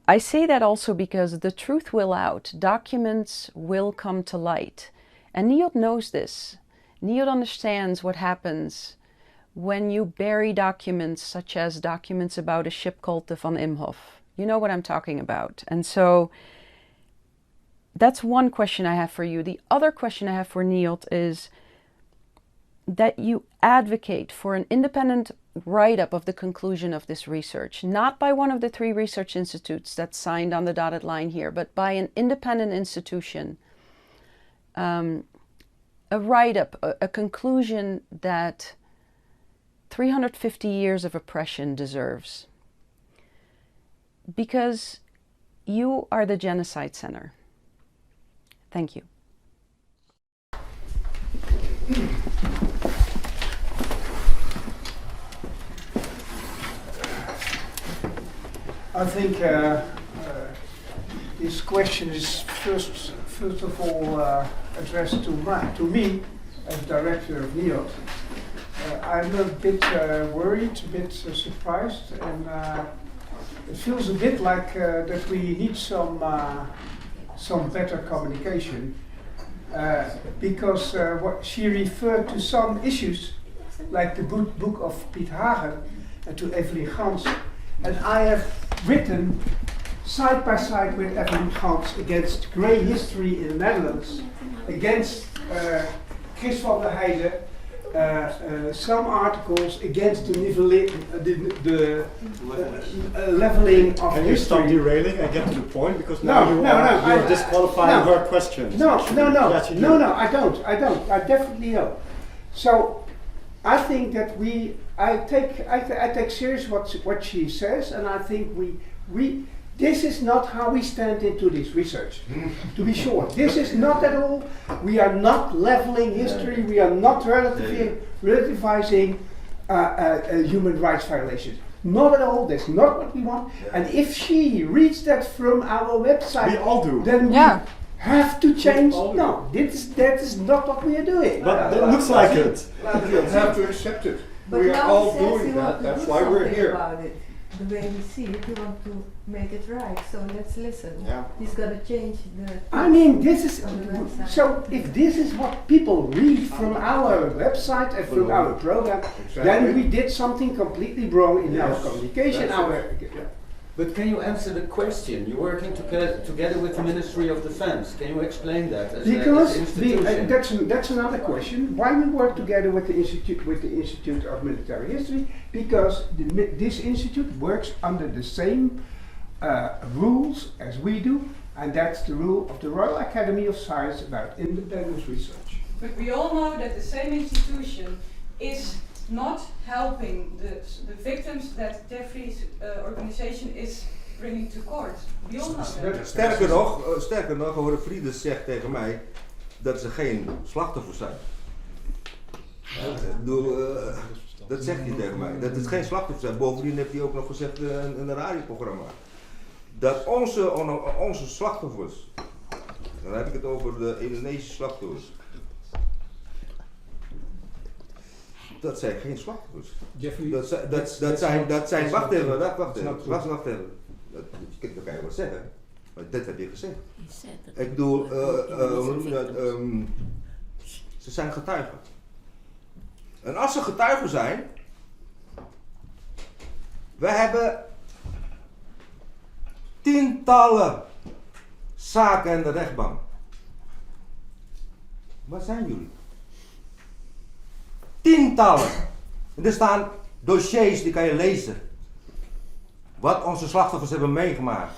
I say that also because the truth will out, documents will come to light. And NIOD knows this. NIOD understands what happens when you bury documents such as documents about a ship called the Van Imhoff. You know what I'm talking about. And so that's one question I have for you. The other question I have for NIOD is that you advocate for an independent write-up of the conclusion of this research, not by one of the 3 research institutes that's signed on the dotted line here, but by an independent institution. A write-up, a conclusion that 350 years of oppression deserves. Because you are the genocide center. Thank you. I think this question is first of all addressed to me as director of NIOD. I'm a bit worried, a bit surprised, and it feels a bit like that we need some better communication, because what she referred to some issues, like the book of Piet Hagen and to Evelyn Gans, and I have written side by side with Evelyn Gans against grey history in the Netherlands, against Chris van der Heijden, some articles against the leveling of Can you history. stop derailing and get to the point? Because now you're disqualifying her questions. No, Yes, you do. no, I don't. I definitely don't. So I think that I take serious what she says, and I think we this is not how we stand into this research. To be sure, this is not at all. We are not leveling history. We are not relativizing human rights violations. not at all. That's not what we want. And if she reads that from our website, We all do. then we have to change. No, that is not what we are doing. But it looks like it. You have to accept it. But We are now all he says doing he that. wants to That's do why we're something here. about it. The way we see it, we want to make it right. So let's listen. Yeah. He's got to change the. I mean, this is on the website. so. If this is what people read from our website and from our program, then we did something completely wrong in our Yes, communication. that's it. But can you answer the question? You're working together with the Ministry of Defense. Can you explain that as Because an institution? that's another question. Why we work together with the Institute of Military History? Because this institute works under the same rules as we do, and that's the rule of the Royal Academy of Science about independent research. But we all know that the same institution is not helping the victims that Jeffrey's organization is bringing to court. We all know that. Sterker nog, hoor Friede zegt tegen mij dat ze geen slachtoffers zijn. Ik bedoel, dat zegt hij tegen mij, dat het geen slachtoffers zijn. Bovendien heeft hij ook nog gezegd in een radioprogramma. Dat onze slachtoffers, dan heb ik het over de Indonesische slachtoffers. Dat zijn geen slachtoffers. Jeffrey, Dat zijn, wacht even. Dat kan je wel zeggen, maar dit heb je gezegd. Ik bedoel, ze zijn getuigen. En als ze getuigen zijn, we hebben tientallen zaken in de rechtbank. Waar zijn jullie? Tientallen. En er staan dossiers, die kan je lezen. Wat onze slachtoffers hebben meegemaakt.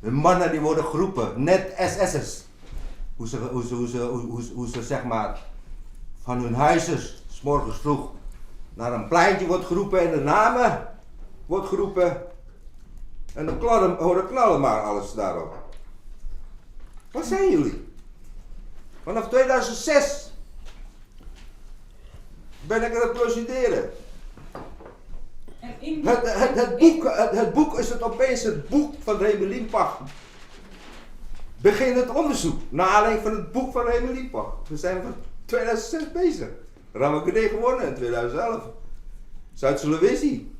De mannen die worden geroepen, net SS'ers. Hoe ze zeg maar van hun huizen, 's morgens vroeg, naar een pleintje wordt geroepen en de namen wordt geroepen. En dan knallen maar alles daarop. Wat zijn jullie? Vanaf 2006 ben ik aan het procederen. Het boek is het opeens het boek van Remy Limpach. Begin het onderzoek naar aanleiding van het boek van Remy Limpach. We zijn van 2006 bezig. Ramakree gewonnen in 2011. Zuid-Sulawesi.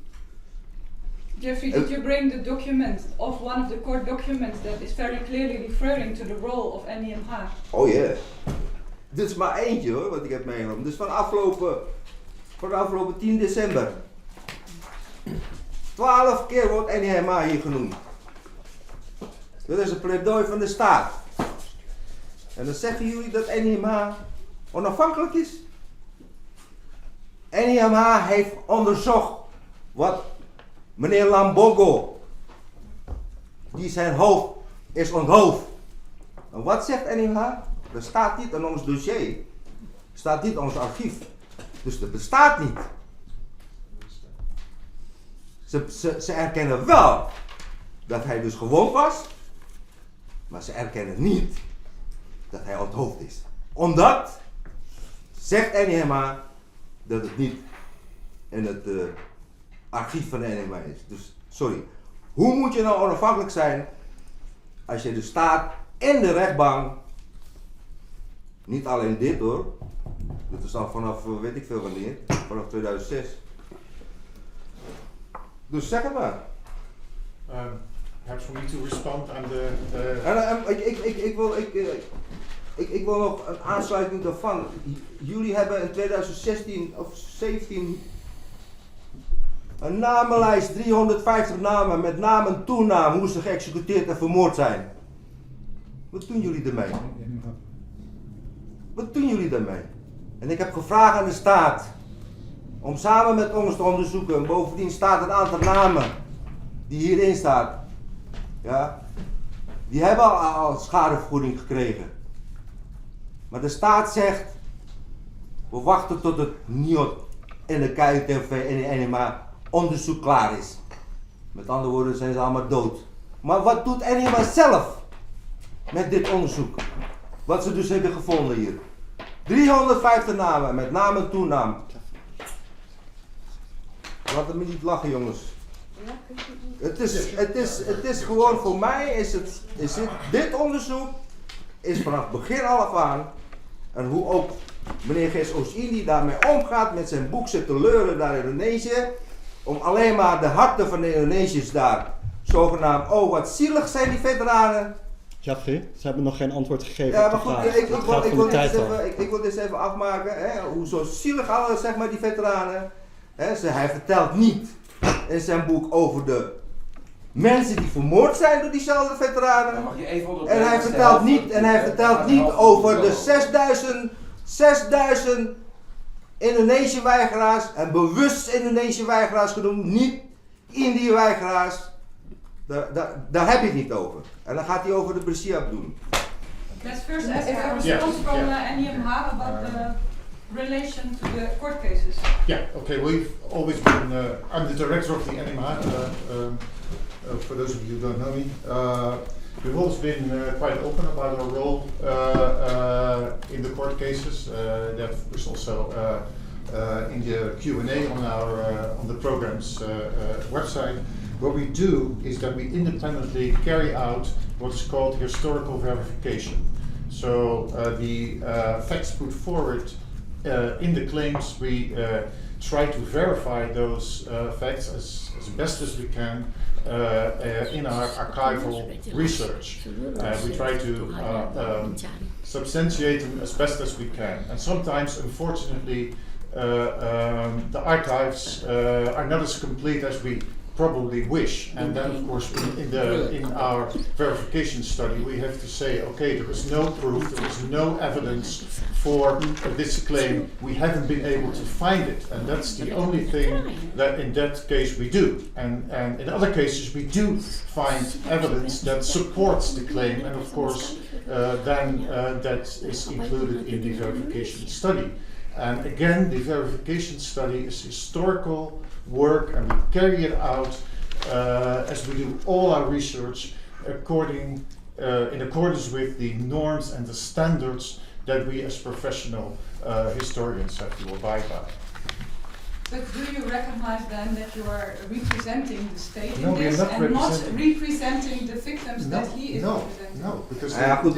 Jeffrey, did you bring the document of one of the court documents that is very clearly referring to the role of NIMH? Oh ja. Yeah. Dit is maar eentje hoor, wat ik heb meegenomen. Dus van afgelopen 10 december. 12 keer wordt NIMH hier genoemd. Dat is een pleidooi van de staat. En dan zeggen jullie dat NIMH onafhankelijk is. NIMH heeft onderzocht wat meneer Lambogo, die zijn hoofd is onthoofd. En wat zegt NIMH? Dat staat niet in ons dossier. Staat niet in ons archief. Dus dat bestaat niet. Ze erkennen wel dat hij dus gewond was, maar ze erkennen niet dat hij onthoofd is. Omdat, zegt NIMH, dat het niet in het archief van de NIMH is. Dus, sorry. Hoe moet je nou onafhankelijk zijn als je dus staat in de rechtbank, niet alleen dit hoor, dat is al vanaf weet ik veel wanneer, vanaf 2006. Dus zeg het maar. Perhaps for me to respond on the. Ik wil nog een aansluiting daarvan. Jullie hebben in 2016 of 17 een namenlijst, 350 namen met naam en toenaam, hoe ze geëxecuteerd en vermoord zijn. Wat doen jullie ermee? Wat doen jullie daarmee? En ik heb gevraagd aan de staat om samen met ons te onderzoeken. En bovendien staat een aantal namen die hierin staan. Ja, die hebben al schadevergoeding gekregen. Maar de staat zegt, we wachten tot het NIOD en de KITLV en de NIMH onderzoek klaar is. Met andere woorden zijn ze allemaal dood. Maar wat doet NIMH zelf met dit onderzoek? Wat ze dus hebben gevonden hier. 350 namen met naam en toenaam. Laat me niet lachen jongens. Het is gewoon voor mij dit onderzoek is vanaf het begin af aan, en hoe ook meneer Gees Oost-Indie daarmee omgaat met zijn boek zit te leuren daar in Indonesië, om alleen maar de harten van de Indonesiërs daar zogenaamd, oh wat zielig zijn die veteranen. Jeffry, ze hebben nog geen antwoord gegeven Ja, op de maar goed, vraag. ik wil dit even afmaken, hè, hoe zo zielig alle, zeg maar, die veteranen. Hè, hij vertelt niet in zijn boek over de mensen die vermoord zijn door diezelfde veteranen. En hij vertelt niet over de 6000 Indonesië-weigeraars, en bewust Indonesië-weigeraars genoemd, niet Indië-weigeraars. Daar heb je het niet over. En dan gaat hij over de Bersiap doen. Let's first ask a response from NIMH about the relation to the court cases. Yeah, okay, we've always been, I'm the director of the NIMH, for those of you who don't know me. We've always been quite open about our role in the court cases. That was also in the Q&A on the program's website. What we do is that we independently carry out what is called historical verification. So the facts put forward in the claims, we try to verify those facts as best as we can in our archival research. We try to substantiate them as best as we can. And sometimes, unfortunately, the archives are not as complete as we probably wish, and then of course in our verification study we have to say, okay, there is no proof, there is no evidence for this claim, we haven't been able to find it, and that's the only thing that in that case we do. And in other cases we do find evidence that supports the claim, and of course then that is included in the verification study. And again, the verification study is historical work, and we carry it out as we do all our research in accordance with the norms and the standards that we as professional historians have to abide by. But do you recognize then that you are representing the state No, in we are this not and not representing- representing the victims that he is representing? No, because Ja, goed,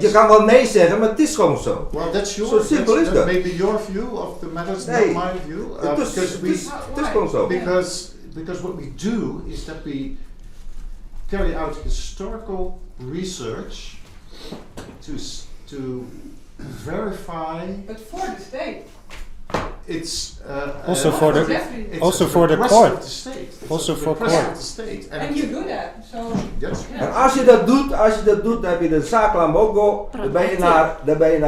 je kan wel nee zeggen, maar het is gewoon zo. Well, that's Zo simpel is that dat. may be your view of the matters, Nee, not my view. het is gewoon zo. Because what we do is that we carry out historical research to verify. But for the state. It's Also for the it's also a for the request court. of the state. It's Also a for request court. of the state. And you do that, so. Yes. En als je dat doet, dan heb je de zaak Lambogo, dan ben je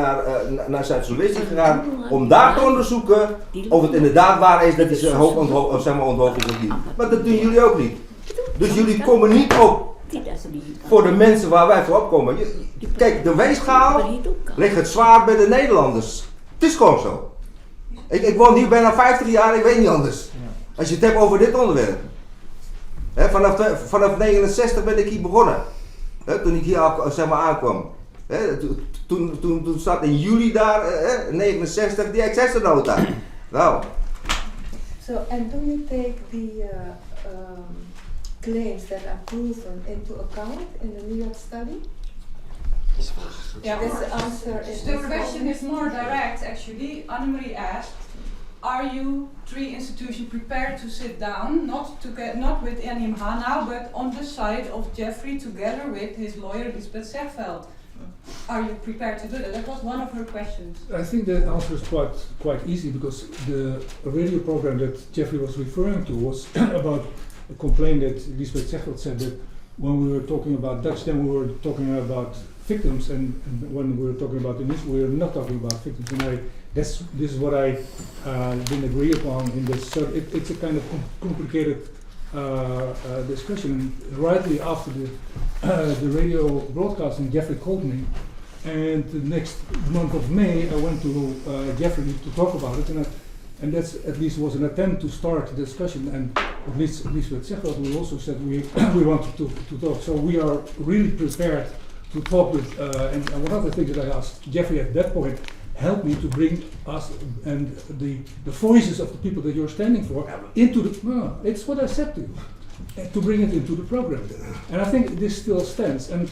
naar Zuid-Sulawesi gegaan om daar te onderzoeken of het inderdaad waar is dat hij zijn hoofd onthoofd is of niet. Maar dat doen jullie ook niet. Dus jullie komen niet op voor de mensen waar wij voor opkomen. Kijk, de weegschaal ligt het zwaar bij de Nederlanders. Het is gewoon zo. Ik woon hier bijna 50 jaar, ik weet niet anders. Als je het hebt over dit onderwerp. He, vanaf 69 ben ik hier begonnen. He, toen ik hier aankwam. He, toen zat in juli daar, 69, die accessnota. Nou. So, and do you take the claims that are proven into account in the NIOD study? Yeah, That's the answer. the question is more direct actually. Annemarie asked, are you three institutions prepared to sit down, not with NIMH now, but on the side of Jeffry together with his lawyer Lisbeth Zegveld? Are you prepared to do that? That was one of her questions. I think the answer is quite easy, because the radio program that Jeffrey was referring to was about a complaint that Lisbeth Zegveld said that when we were talking about Dutch, then we were talking about victims, and when we were talking about Indonesia, we were not talking about victims. And this is what I didn't agree upon in this. So it's a kind of complicated discussion. Rightly after the radio broadcasting, Jeffrey called me, and the next month of May, I went to Jeffrey to talk about it, and that's at least was an attempt to start the discussion. And at least with Zegveld, we also said we wanted to talk. So we are really prepared to talk with. And one of the things that I asked Jeffrey at that point, help me to bring us and the voices of the people that you're standing for into the. No, it's what I said to you, to bring it into the program, and I think this still stands. And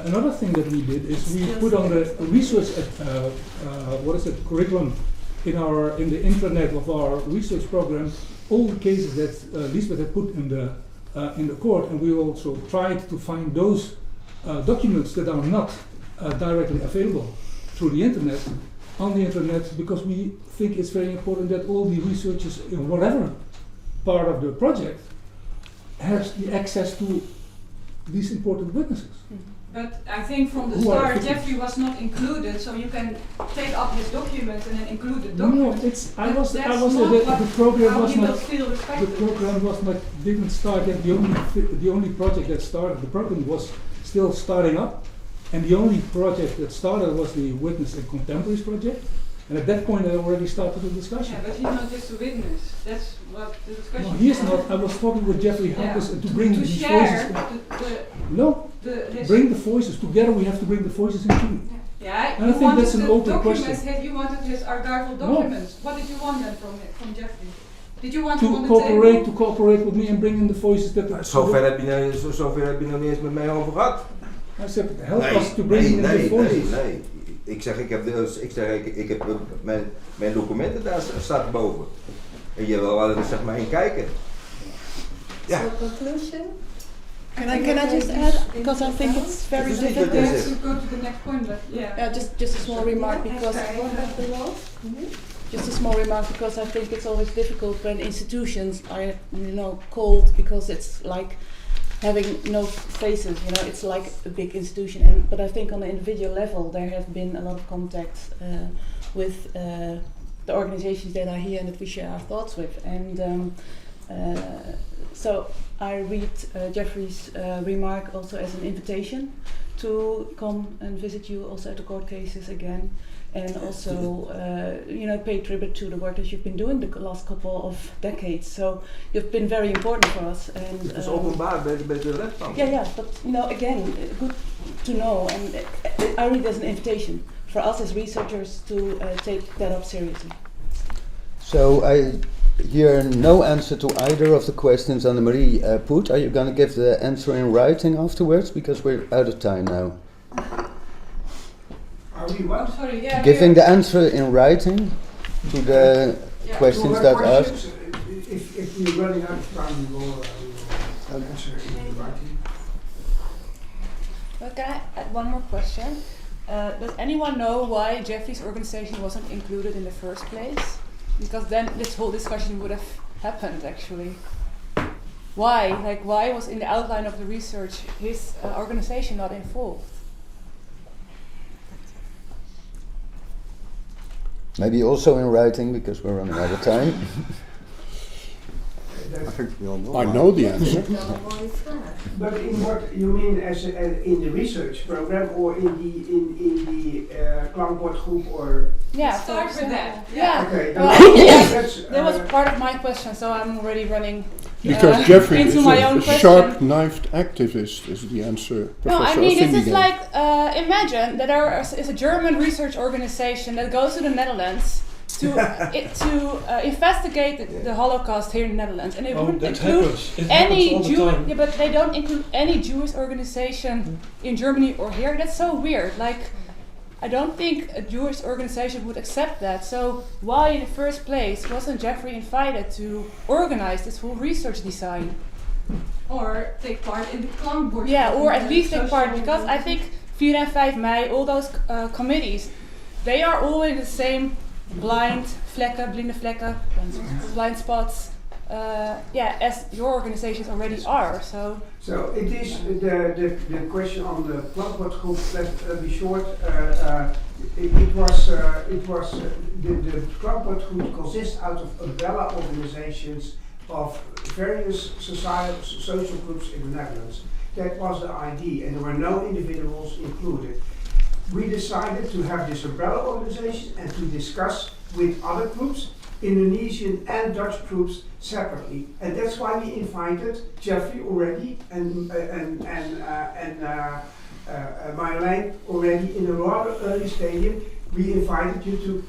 another thing that we did is we put on the research curriculum in the intranet of our research program all the cases that Lisbeth had put in the court, and we also tried to find those documents that are not directly available through the internet, on the internet, because we think it's very important that all the researchers in whatever part of the project have the access to these important witnesses. But I think from the start, Jeffry was not included, so you can take up his documents and then include the documents. No, the program didn't start yet. The only project that started, the program was still starting up, and the only project that started was the Witness and Contemporaries project. And at that point, I already started the discussion. Yeah, but he's not just a witness. That's what the discussion. No, he is not. I was talking with Jeffrey Hackers to bring to these share voices. Bring the voices together. We have to bring the voices into. Yeah, and I think that's an open question. You wanted his archival documents. What did you want then from Jeffrey? Did you want to cooperate with me and bring in the voices that. Zover heb je nog niet eens met mij over gehad. I said, help us to bring in the voices. Nee. Ik heb mijn documenten, daar staat boven. En je wil er zeg maar in kijken. Ja. So conclusion? Can I just add, because I think it's very difficult to go to the next point, but yeah, just a small remark because just a small remark because I think it's always difficult when institutions are called, because it's like having no faces, it's like a big institution. But I think on an individual level there have been a lot of contacts with the organizations that are here and that we share our thoughts with. And so I read Jeffrey's remark also as an invitation to come and visit you also at the court cases again, and also pay tribute to the work that you've been doing the last couple of decades. So you've been very important for us. And het is openbaar bij de rechtbank. Yeah, but again, good to know, and I read it as an invitation for us as researchers to take that up seriously. So I hear no answer to either of the questions Annemarie put. Are you going to give the answer in writing afterwards? Because we're out of time now. Are we what? Sorry, yeah. Giving the answer in writing to the questions that are asked. If we're running out of time, we will answer in writing. But can I add one more question? Does anyone know why Jeffrey's organization wasn't included in the first place? Because then this whole discussion would have happened actually. Why? Like, why was in the outline of the research his organization not involved? Maybe also in writing, because we're running out of time. I think we all know. I know the answer. But in what you mean, as in the research program, or in the klankbord group, or? Yeah, start with that. Yeah. Okay. That was part of my question, so I'm already running because Jeffrey into is my own a question. sharp-knifed activist, is the answer. No, I Professor mean, this is Oostindien. like, imagine that there is a German research organization that goes to the Netherlands to investigate the Holocaust here in the Netherlands, and they wouldn't include any Jewish. Yeah, but they don't include any Jewish organization in Germany or here. That's so weird. Like, I don't think a Jewish organization would accept that. So why, in the first place, wasn't Jeffrey invited to organize this whole research design? Or take part in the klankbord. Yeah, or at least take part, because I think 4 and 5 Mei, all those committees, they are all in the same blinde vlekken, blind spots, as your organizations already are. So it is the question on the klankbord group. Let's be short. It was the klankbord group consists out of umbrella organizations of various social groups in the Netherlands. That was the idea, and there were no individuals included. We decided to have this umbrella organization and to discuss with other groups, Indonesian and Dutch groups, separately. And that's why we invited Jeffrey already and Marjolein already in a rather early stadium we invited you to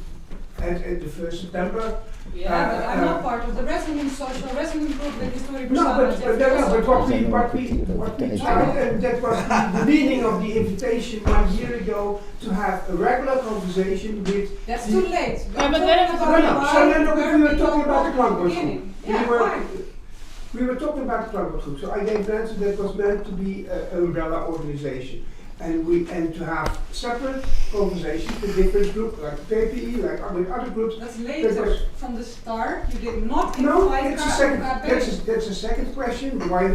at the 1st September. Yeah, but I'm not part of the resonance, social resonance group that is doing No, but what we tried, and that was the meaning of the invitation 1 year ago, to have a regular conversation with. That's too late. We were talking about the Klankbord group. We were talking about the Klankbord group, so I gave an answer that was meant to be an umbrella organization. And to have separate conversations with different groups, like PPE, like with other groups. That's later. From the start, you did not invite that's a second question. Why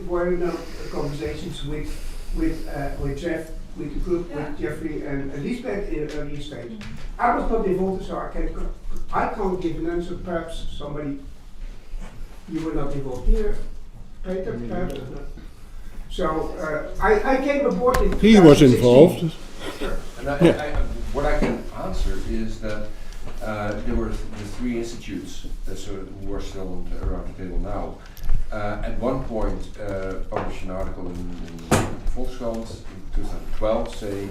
no conversations with Jeff, with the group, with Jeffrey and Lisbeth in an earlier stage? I was not involved, so I can't give an answer. Perhaps somebody, you were not involved here. Peter, perhaps not. So I came aboard in 2016. He was involved. Sure. And what I can answer is that there were the 3 institutes who are still around the table now. At one point, published an article in Volkskrant in 2012 saying,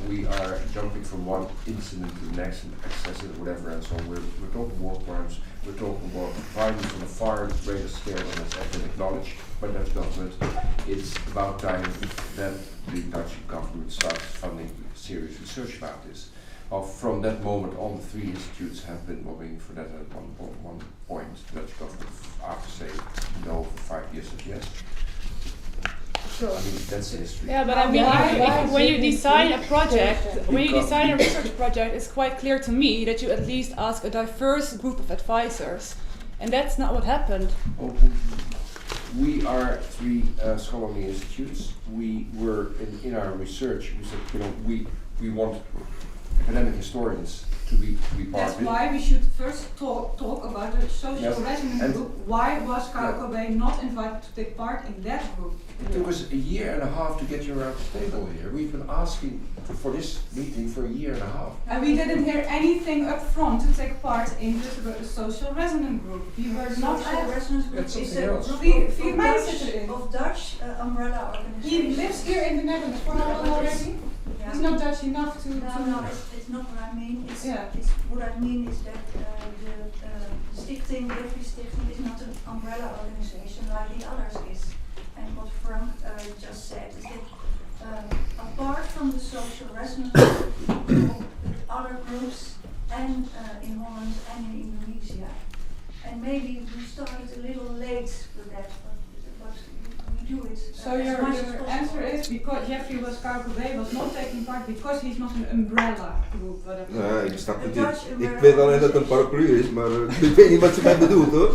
we are jumping from one incident to the next and excessive whatever and so on. We're talking war crimes, we're talking about violence on a far greater scale than has been acknowledged by Dutch government. It's about time that the Dutch government starts funding serious research about this. From that moment on, the 3 institutes have been lobbying for that at one point. The Dutch government, after saying no for 5 years, said yes. So I mean, that's the history. Yeah, but I mean, when you design a project, when you design a research project, it's quite clear to me that you at least ask a diverse group of advisors, and that's not what happened. We are 3 scholarly institutes. We were in our research. We said, we want academic historians to be part That's of it. why we should first talk about the social resonance group. Why was KITLV not invited to take part in that group? It took us 1.5 years to get you around the table here. We've been asking for this meeting for 1.5 years. And we didn't hear anything up front to take part in the social resonance group. We were not Social resonance group That's is something a else. group of Dutch umbrella organizations. He lives here in the Netherlands for how long already? Yeah. He's not Dutch enough to. No, it's not what I mean. It's what I mean is that the Stichting, Jeffry Stichting, is not an umbrella organization like the others is. And what Frank just said is that apart from the social resonance group, other groups and in Holland and in Indonesia, and maybe we started a little late with that, but we do it. So your answer is because Jeffrey KITLV was not taking part because he's not an umbrella group. Nee, ik snap het niet. Ik weet alleen dat het een paraplu is, maar ik weet niet wat ze mij bedoelt hoor.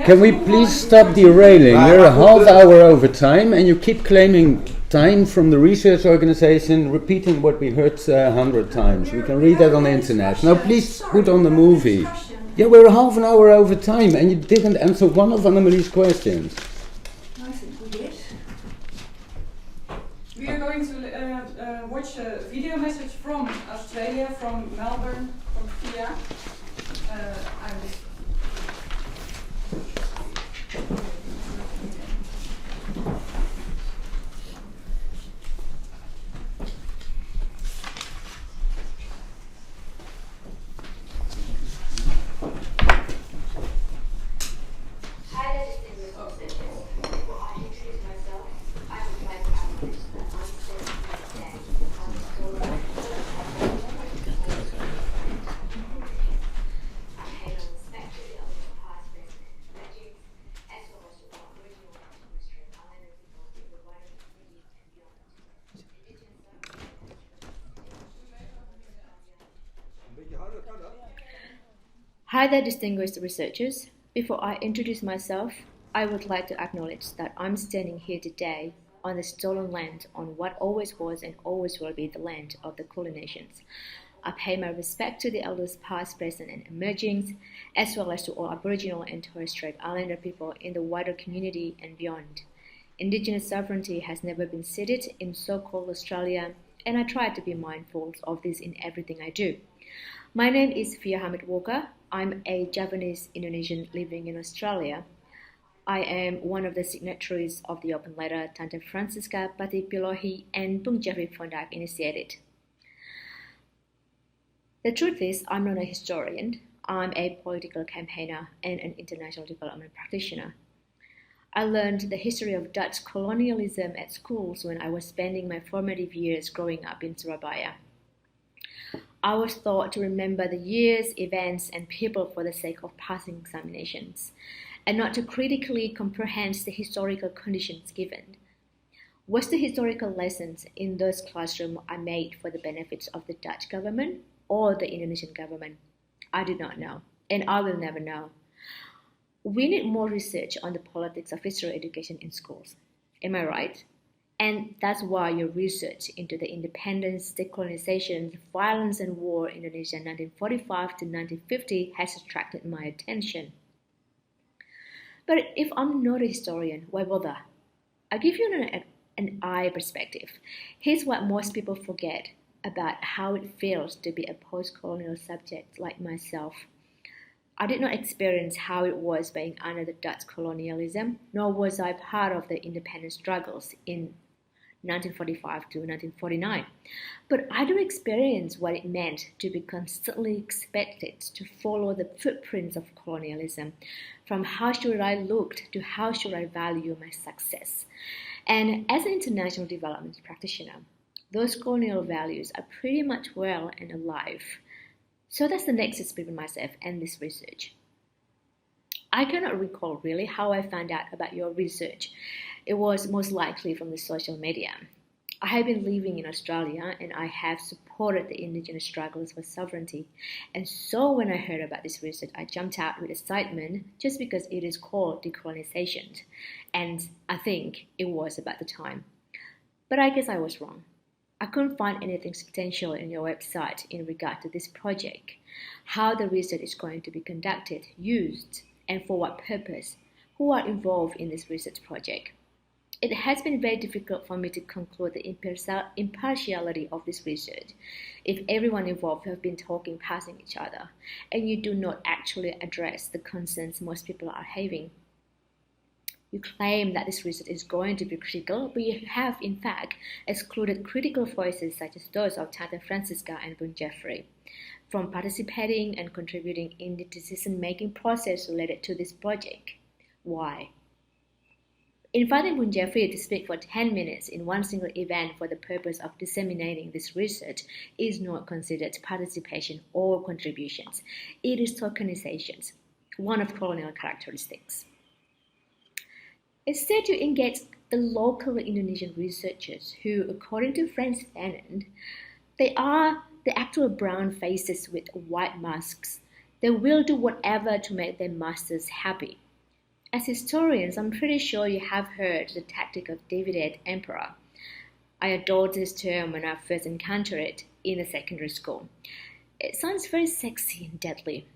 Can we please stop derailing? We're a half hour over time and you keep claiming time from the research organization, repeating what we heard 100 times. We can read that on the internet. Now please put on the movie. Yeah, we're a half an hour over time and you didn't answer one of Annemarie's questions. I think we did. We are going to watch a video message from Australia, from Melbourne, from Pia. Hi there, distinguished researchers. Before I introduce myself, I would like to acknowledge that I'm standing here today on the stolen land on what always was and always will be the land of the Colonial nations. I pay my respect to the elders past, present and emerging, as well as to all Aboriginal and Torres Strait Islander people in the wider community and beyond. Indigenous sovereignty has never been ceded in so-called Australia, and I try to be mindful of this in everything I do. My name is Fia Hamid Walker. I'm a Japanese Indonesian living in Australia. I am one of the signatories of the open letter Tante Francisca, Pattipilohy and Bung Jeffry Pondaag initiated. The truth is, I'm not a historian. I'm a political campaigner and an international development practitioner. I learned the history of Dutch colonialism at schools when I was spending my formative years growing up in Surabaya. I was taught to remember the years, events, and people for the sake of passing examinations, and not to critically comprehend the historical conditions given. Was the historical lessons in those classrooms are made for the benefits of the Dutch government or the Indonesian government? I do not know, and I will never know. We need more research on the politics of history education in schools. Am I right? And that's why your research into the independence, decolonization, violence and war in Indonesia 1945 to 1950 has attracted my attention. But if I'm not a historian, why bother? I'll give you an eye perspective. Here's what most people forget about how it feels to be a post-colonial subject like myself. I did not experience how it was being under the Dutch colonialism, nor was I part of the independence struggles in 1945 to 1949. But I do experience what it meant to be constantly expected to follow the footprints of colonialism, from how should I look to how should I value my success. And as an international development practitioner, those colonial values are pretty much well and alive. So that's the nexus between myself and this research. I cannot recall really how I found out about your research. It was most likely from the social media. I have been living in Australia and I have supported the indigenous struggles for sovereignty. And so when I heard about this research, I jumped out with excitement just because it is called decolonization. And I think it was about the time. But I guess I was wrong. I couldn't find anything substantial in your website in regard to this project, how the research is going to be conducted, used, and for what purpose, who are involved in this research project. It has been very difficult for me to conclude the impartiality of this research if everyone involved have been talking past each other and you do not actually address the concerns most people are having. You claim that this research is going to be critical, but you have in fact excluded critical voices such as those of Tante Francisca and Jeffry from participating and contributing in the decision-making process related to this project. Why? Inviting Jeffry to speak for 10 minutes in one single event for the purpose of disseminating this research is not considered participation or contributions. It is tokenizations, one of colonial characteristics. Instead, you engage the local Indonesian researchers who, according to Franz Fanon, they are the actual brown faces with white masks. They will do whatever to make their masters happy. As historians, I'm pretty sure you have heard the tactic of divided emperor. I adored this term when I first encountered it in a secondary school. It sounds very sexy and deadly.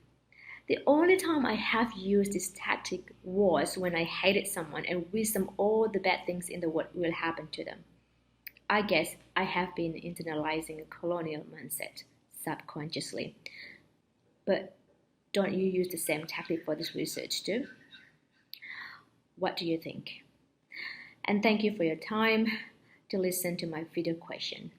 The only time I have used this tactic was when I hated someone and wished them all the bad things in the world will happen to them. I guess I have been internalizing a colonial mindset subconsciously. But don't you use the same tactic for this research too? What do you think? And thank you for your time to listen to my video question.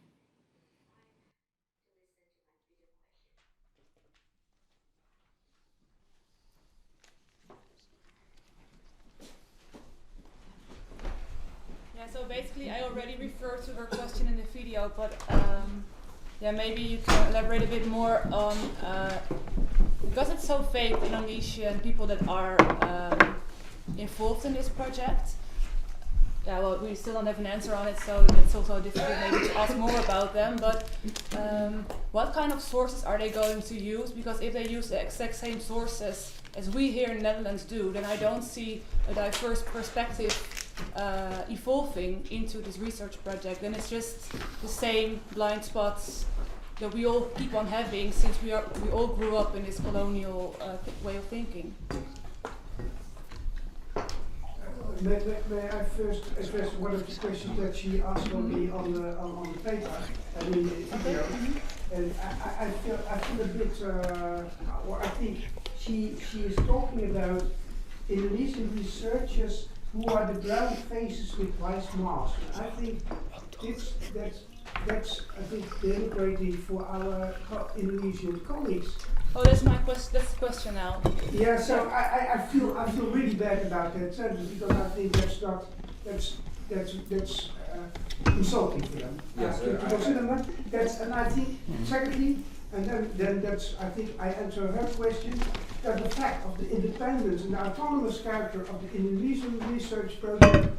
Yeah, so basically I already referred to her question in the video, but yeah, maybe you can elaborate a bit more on, because it's so vague, Indonesian people that are involved in this project. Yeah, well, we still don't have an answer on it, so it's also difficult maybe to ask more about them, but what kind of sources are they going to use? Because if they use the exact same sources as we here in the Netherlands do, then I don't see a diverse perspective evolving into this research project. Then it's just the same blind spots that we all keep on having since we all grew up in this colonial way of thinking. May I first address one of the questions that she asked on the paper? I mean, video. And I feel a bit, or I think she is talking about Indonesian researchers who are the brown faces with white masks. I think that's that's I think denigrating for our Indonesian colleagues. Oh, that's my question. That's the question now. Yeah, so I feel really bad about that sentence because I think that's insulting for them. Yes, to consider that. That's and I think secondly, and then that's I think I answer her question that the fact of the independence and the autonomous character of the Indonesian research program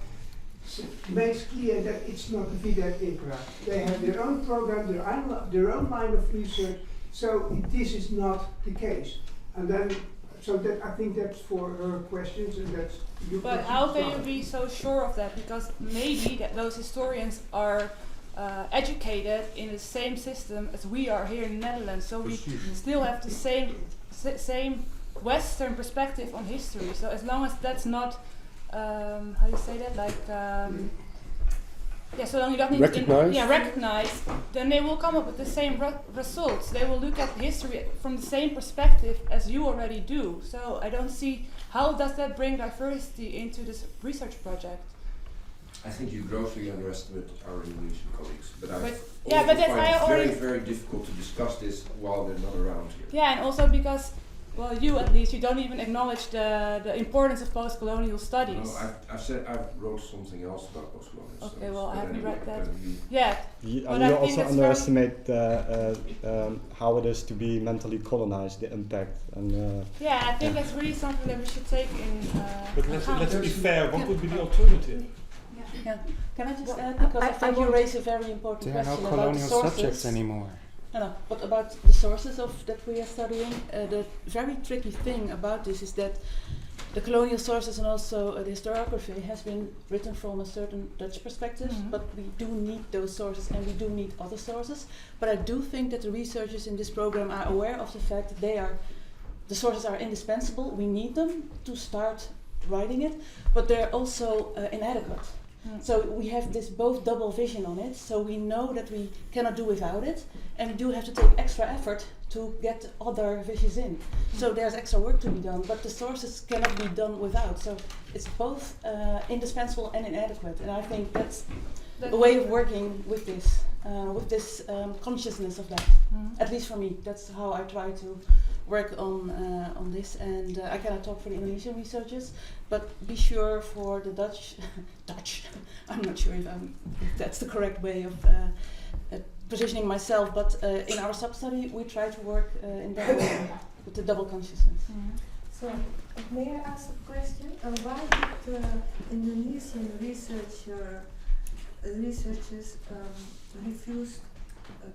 makes clear that it's not a vida impera. They have their own program, their own line of research. So this is not the case, and then so that I think that's for her questions, and that's. But how can you be so sure of that? Because maybe that those historians are educated in the same system as we are here in the Netherlands, so we still have the same Western perspective on history. So as long as that's not, how do you say that, like. Yeah, so long you don't need recognize, then they will come up with the same results. They will look at history from the same perspective as you already do. So I don't see how does that bring diversity into this research project. I think you grossly underestimate our Indonesian colleagues, but I find it very difficult to discuss this while they're not around here. Yeah, and also because, well, you at least, you don't even acknowledge the importance of post-colonial studies. No, I wrote something else about post-colonial studies. Okay, well, I haven't read that. And you also underestimate how it is to be mentally colonized, the impact. And yeah, I think that's really something that we should take in But let's be fair, what would be the alternative? Yeah. Can I just add, because I think you raise a very important question about the sources. There are no colonial subjects anymore. No, but about the sources of that we are studying, the very tricky thing about this is that the colonial sources and also the historiography has been written from a certain Dutch perspective, but we do need those sources and we do need other sources. But I do think that the researchers in this program are aware of the fact that the sources are indispensable. We need them to start writing it, but they're also inadequate. So we have this both double vision on it, so we know that we cannot do without it, and we do have to take extra effort to get other visions in. So there's extra work to be done, but the sources cannot be done without. So it's both indispensable and inadequate, and I think that's a way of working with this consciousness of that. At least for me, that's how I try to work on this, and I cannot talk for the Indonesian researchers, but be sure for the Dutch, I'm not sure if that's the correct way of positioning myself, but in our sub-study we try to work in that way with the double consciousness. So, may I ask a question? Why did Indonesian researchers refuse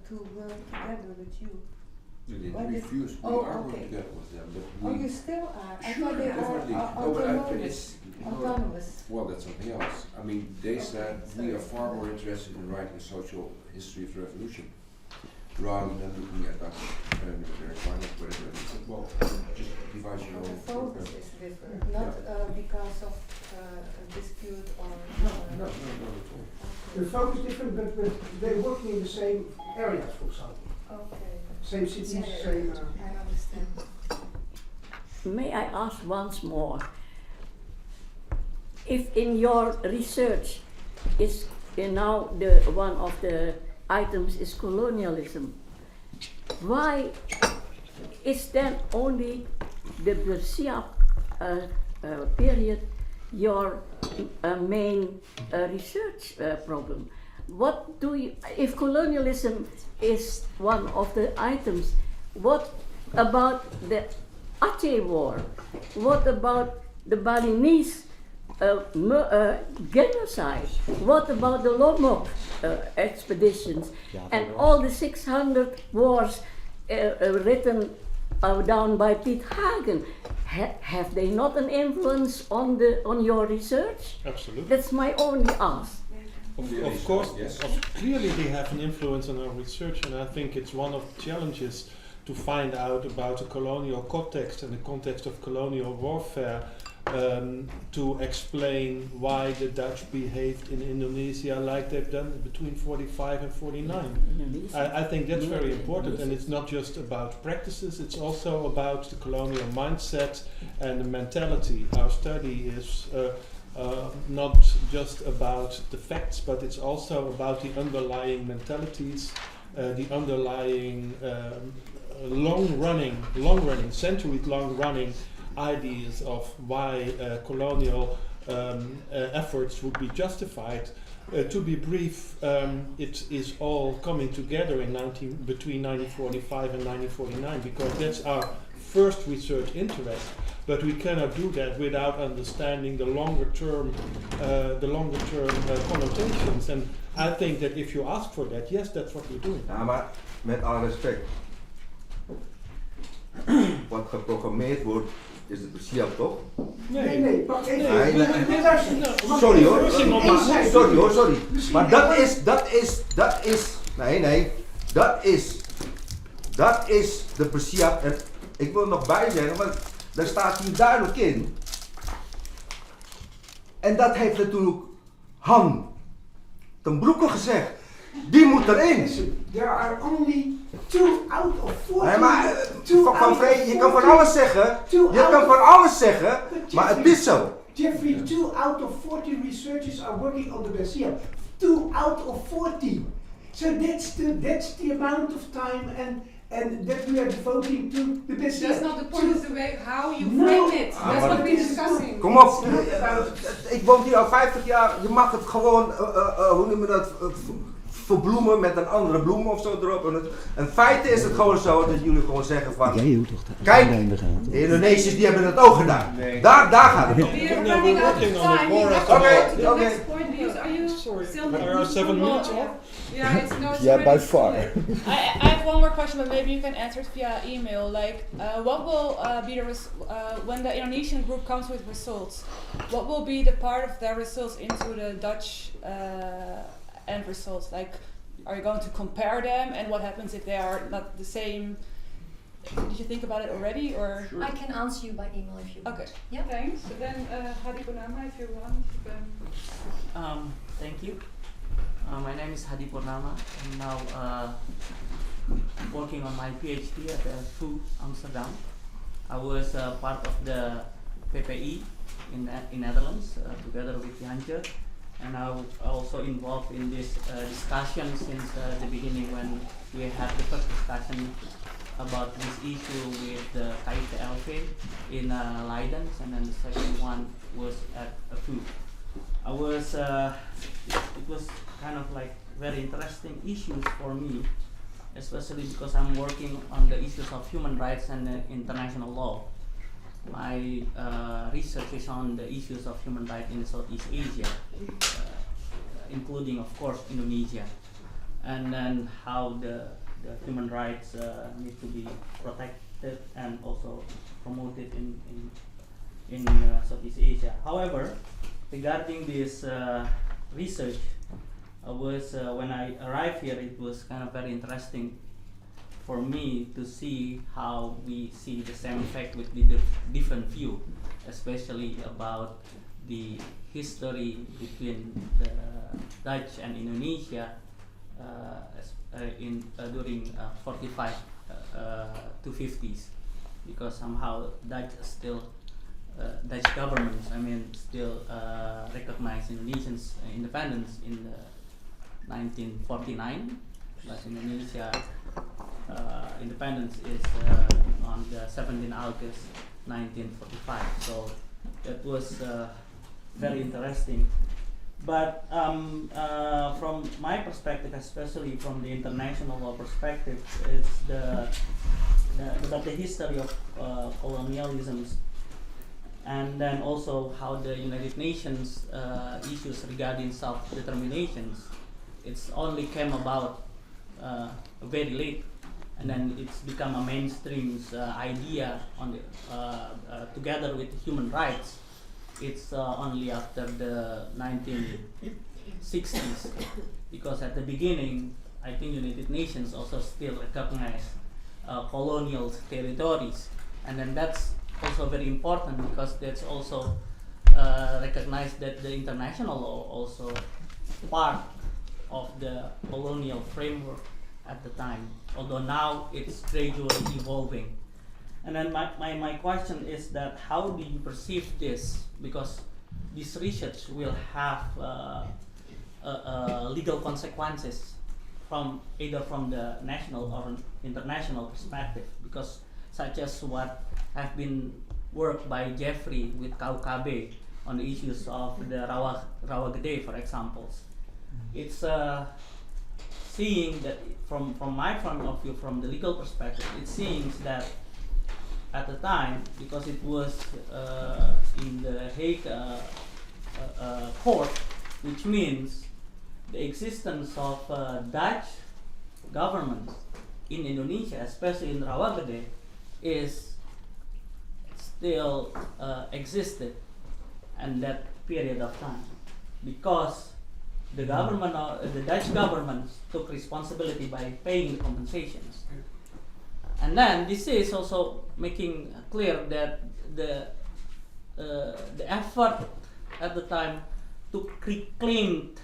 to work together with you? We didn't refuse, we are working together with them. But you still are? I sure, thought they definitely. are autonomous. Well, that's something else. I mean, they said we are far more interested in writing a social history of the revolution rather than looking at that military climate, whatever. And they said, well, just devise your own program. The focus is different, not because of a dispute or... No, not at all. The focus is different, but they're working in the same areas, for example. Okay. Same cities, same... I understand. May I ask once more, if in your research is now one of the items is colonialism, why is then only the Bersia period your main research problem? What do you, if colonialism is one of the items, what about the Aceh War? What about the Balinese genocide? What about the Lombok expeditions? And all the 600 wars written down by Piet Hagen? Have they not an influence on your research? Absolutely. That's my only ask. Of course, yes. Clearly they have an influence on our research, and I think it's one of the challenges to find out about the colonial context and the context of colonial warfare, to explain why the Dutch behaved in Indonesia like they've done between 45 and 49. I think that's very important, and it's not just about practices, it's also about the colonial mindset and the mentality. Our study is not just about the facts, but it's also about the underlying mentalities, the underlying long-running, centuries-long running ideas of why colonial efforts would be justified. To be brief, it is all coming together between 1945 and 1949, because that's our first research interest. But we cannot do that without understanding the longer term connotations. And I think that if you ask for that, yes, that's what we're doing. Ja, maar met alle respect. Wat geprogrammeerd wordt, is het precies toch? Nee, pak even. Sorry hoor, sorry. Maar dat is de Persiap. En ik wil er nog bij zeggen, want daar staat hier duidelijk in. En dat heeft natuurlijk Han ten Broeke gezegd. Die moet erin. There are only 2 out of 40. Nee, maar je kan van alles zeggen. Maar het is zo. Jeffrey, 2 out of 40 researchers are working on the Persiap. 2 out of 40. So that's the amount of time and that we are devoting to the Persiap. That's not the point, it's the way how you frame it. That's what we're discussing. Kom op, ik woon hier al 50 jaar. Je mag het gewoon, hoe noem je dat, verbloemen met een andere bloem of zo erop. En feite is het gewoon zo dat jullie gewoon zeggen van... Kijk, de Indonesiërs die hebben het ook gedaan. Nee. Daar gaat het om. We're running out of time. The next point, because are you still There are 7 minutes off. Yeah, it's no. Yeah, by far. I have one more question, but maybe you can answer it via email. Like, what will be the when the Indonesian group comes with results? What will be the part of their results into the Dutch end results? Like, are you going to compare them, and what happens if they are not the same? Did you think about it already, or? I can answer you by email if you want. Okay. Yeah. Thanks. Then Pattipilohy, if you want, you can. Thank you. My name is Hadi Purnama. I'm now working on my PhD at the VU Amsterdam. I was part of the PPI in Netherlands together with Jantje, and I was also involved in this discussion since the beginning when we had the first discussion about this issue with the KITLV in Leiden, and then the second one was at VU. It was kind of like very interesting issues for me, especially because I'm working on the issues of human rights and international law. My research is on the issues of human rights in Southeast Asia, including, of course, Indonesia, and then how the human rights need to be protected and also promoted in Southeast Asia. However, regarding this research, when I arrived here, it was kind of very interesting for me to see how we see the same effect with the different view, especially about the history between the Dutch and Indonesia during 45 to 50s, because somehow Dutch governments, still recognize Indonesians' independence in 1949, but Indonesia independence is on the 17th August 1945. So that was very interesting. But from my perspective, especially from the international law perspective, it's about the history of colonialism, and then also how the United Nations issues regarding self-determinations. It's only came about very late, and then it's become a mainstream idea on the together with human rights. It's only after the 1960s, because at the beginning, I think United Nations also still recognize colonial territories, and then that's also very important because that's also recognized that the international law also part of the colonial framework at the time, although now it's gradually evolving. And then my question is that how do you perceive this? Because this research will have legal consequences from either from the national or international perspective, because such as what have been worked by Jeffry with KITLV on the issues of the Rawa Gede, for example. It's seeing that from my point of view, from the legal perspective, it seems that at the time, because it was in the Hague court, which means the existence of Dutch government in Indonesia, especially in Rawa Gede, is still existed in that period of time, because the government, the Dutch government, took responsibility by paying compensations. And then this is also making clear that the effort at the time to reclaim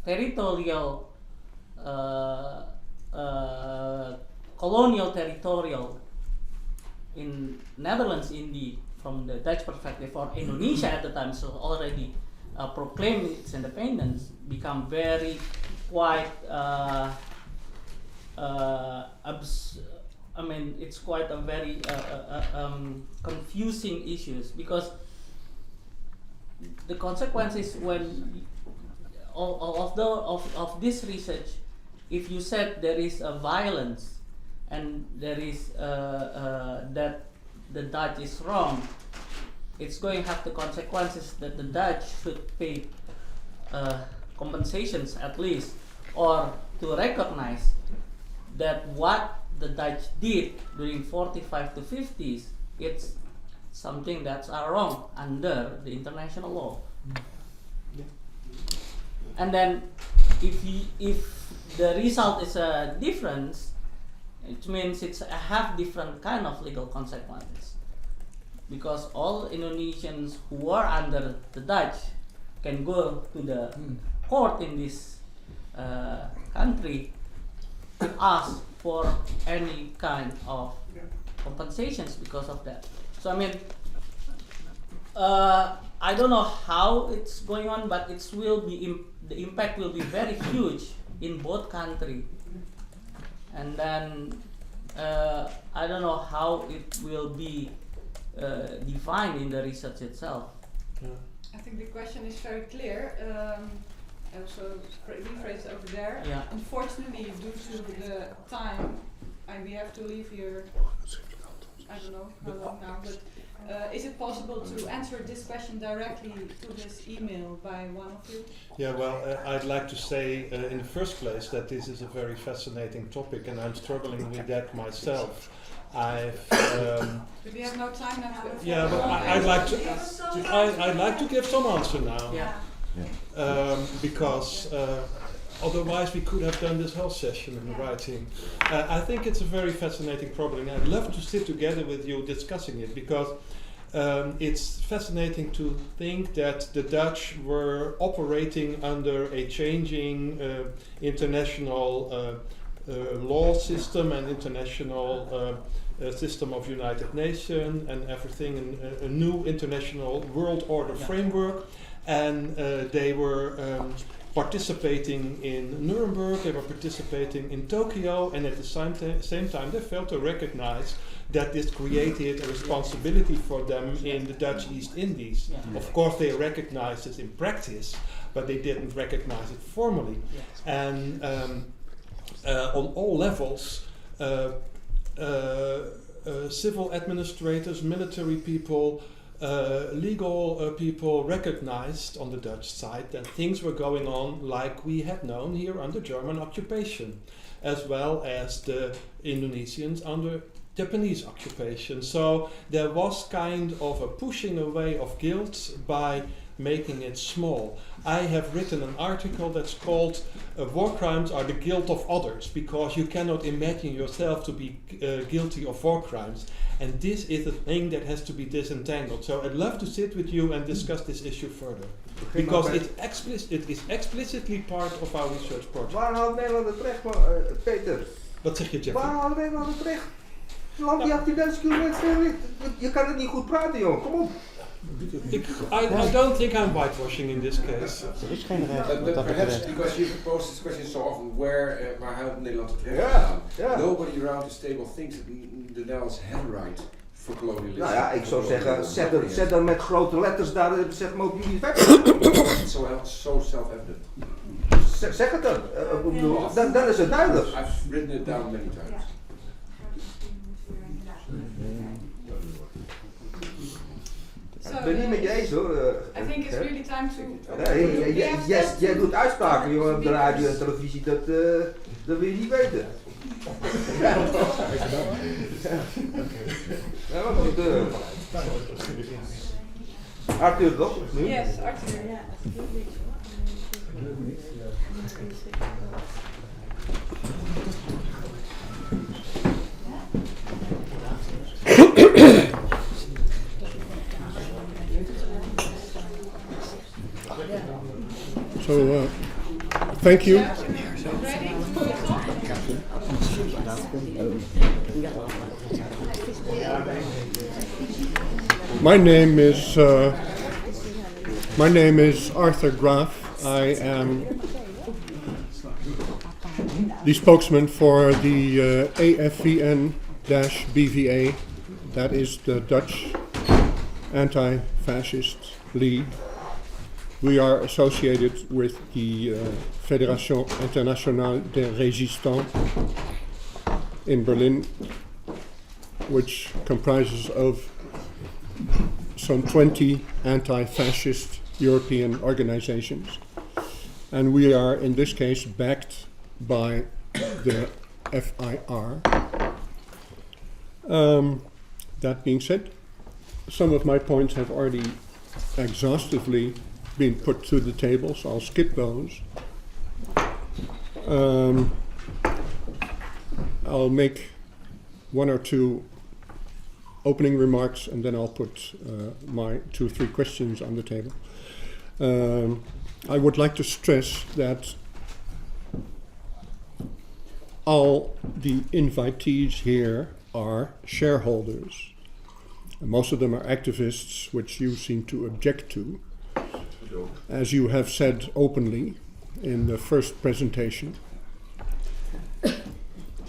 territorial, colonial territorial in Netherlands, indeed, from the Dutch perspective, or Indonesia at the time, so already proclaimed its independence, become very quite I mean, it's quite a very confusing issues, because the consequences when of this research, if you said there is a violence and there is that the Dutch is wrong, it's going to have the consequences that the Dutch should pay compensations at least, or to recognize that what the Dutch did during 45 to 50s, it's something that's wrong under the international law. Yeah. And then if the result is a difference, it means it's a half different kind of legal consequences, because all Indonesians who are under the Dutch can go to the court in this country to ask for any kind of compensations because of that. So I mean, I don't know how it's going on, but it will be the impact will be very huge in both countries. And then I don't know how it will be defined in the research itself. Yeah. I think the question is very clear. Also rephrased over there. Yeah. Unfortunately, due to the time, and we have to leave here. I don't know how long now, but is it possible to answer this question directly to this email by one of you? Yeah, well, I'd like to say in the first place that this is a very fascinating topic, and I'm struggling with that myself. But we have no time now. Yeah, but I'd like to give some answer now. Yeah. Because otherwise we could have done this whole session in writing. I think it's a very fascinating problem. I'd love to sit together with you discussing it, because it's fascinating to think that the Dutch were operating under a changing international law system and international system of United Nations and everything, and a new international world order framework. And they were participating in Nuremberg, they were participating in Tokyo, and at the same time they failed to recognize that this created a responsibility for them in the Dutch East Indies. Yeah. Of course they recognized it in practice, but they didn't recognize it formally. Yes. And on all levels, civil administrators, military people, legal people recognized on the Dutch side that things were going on like we had known here under German occupation, as well as the Indonesians under Japanese occupation. So there was kind of a pushing away of guilt by making it small. I have written an article that's called War Crimes are the Guilt of Others, because you cannot imagine yourself to be guilty of war crimes. And this is a thing that has to be disentangled. So I'd love to sit with you and discuss this issue further. Because it is explicitly part of our research project. Waar houdt Nederland het recht van, Peter? Wat zeg je, Jeffry? Waar houdt Nederland het recht? Het land die 18.000 kilometer ver ligt. Je kan het niet goed praten, joh. Kom op. I don't think I'm whitewashing in this case. But perhaps because you posed this question so often, waar houdt Nederland het recht aan? Nobody around this table thinks that the Netherlands have a right for colonialism. Nou ja, ik zou zeggen, zet dan met grote letters daar, zet hem ook niet weg. So self-evident. Zeg het dan. Dan is het duidelijk. I've written it down many times. Ik ben niet met je eens hoor. I think it's really time to... Jij doet uitspraken jongen op de radio en televisie, dat wil je niet weten. Ja, maar goed. Arthur toch? Yes, Arthur, yeah. So, thank you. My name is Arthur Graaf. I am the spokesman for the AFVN-BVA, that is the Dutch Anti-Fascist League. We are associated with the Fédération Internationale des Résistants in Berlin, which comprises of some 20 anti-fascist European organizations. And we are, in this case, backed by the FIR. That being said, some of my points have already exhaustively been put to the table, so I'll skip those. I'll make one or two opening remarks and then I'll put my 2 or 3 questions on the table. I would like to stress that all the invitees here are shareholders. And most of them are activists, which you seem to object to, as you have said openly in the first presentation.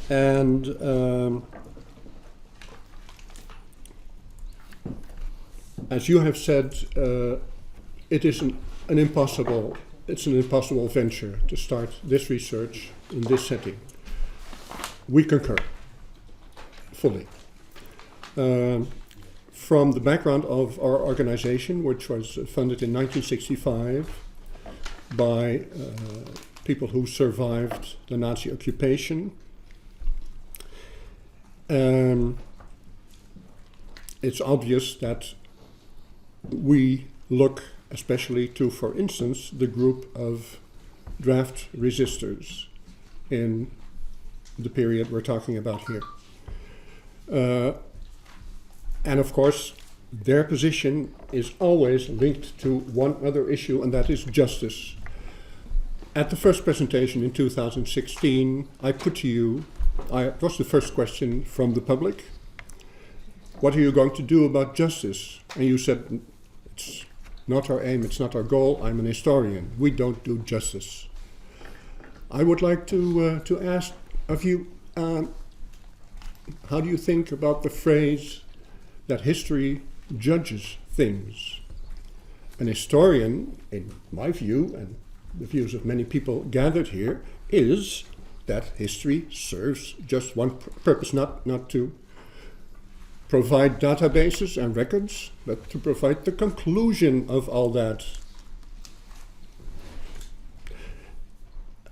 And as you have said, it is an impossible venture to start this research in this setting. We concur fully. From the background of our organization, which was funded in 1965 by people who survived the Nazi occupation, it's obvious that we look especially to, for instance, the group of draft resistors in the period we're talking about here. And of course, their position is always linked to one other issue, and that is justice. At the first presentation in 2016, I put to you, it was the first question from the public, what are you going to do about justice? And you said, it's not our aim, it's not our goal, I'm an historian, we don't do justice. I would like to ask of you, how do you think about the phrase that history judges things? An historian, in my view, and the views of many people gathered here, is that history serves just one purpose, not to provide databases and records, but to provide the conclusion of all that.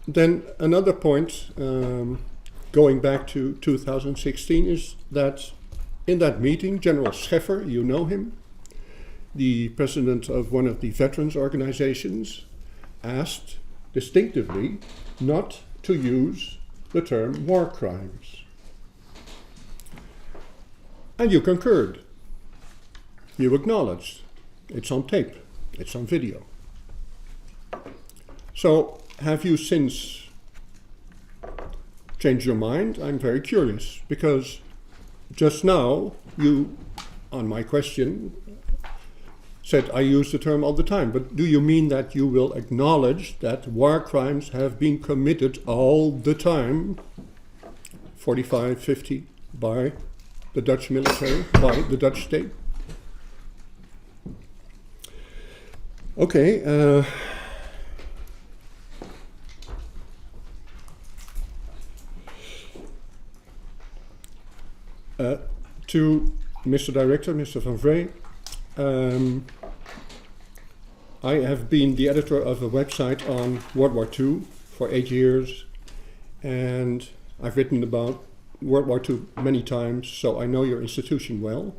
Then another point, going back to 2016, is that in that meeting, General Jeffry, you know him, the president of one of the veterans organizations, asked distinctively not to use the term war crimes. And you concurred. You acknowledged. It's on tape. It's on video. So, have you since changed your mind? I'm very curious, because just now, you, on my question, said, I use the term all the time, but do you mean that you will acknowledge that war crimes have been committed all the time, 45, 50, by the Dutch military, by the Dutch state? Okay. To Mr. Director, Mr. Van Vree, I have been the editor of a website on World War II for 8 years, and I've written about World War II many times, so I know your institution well.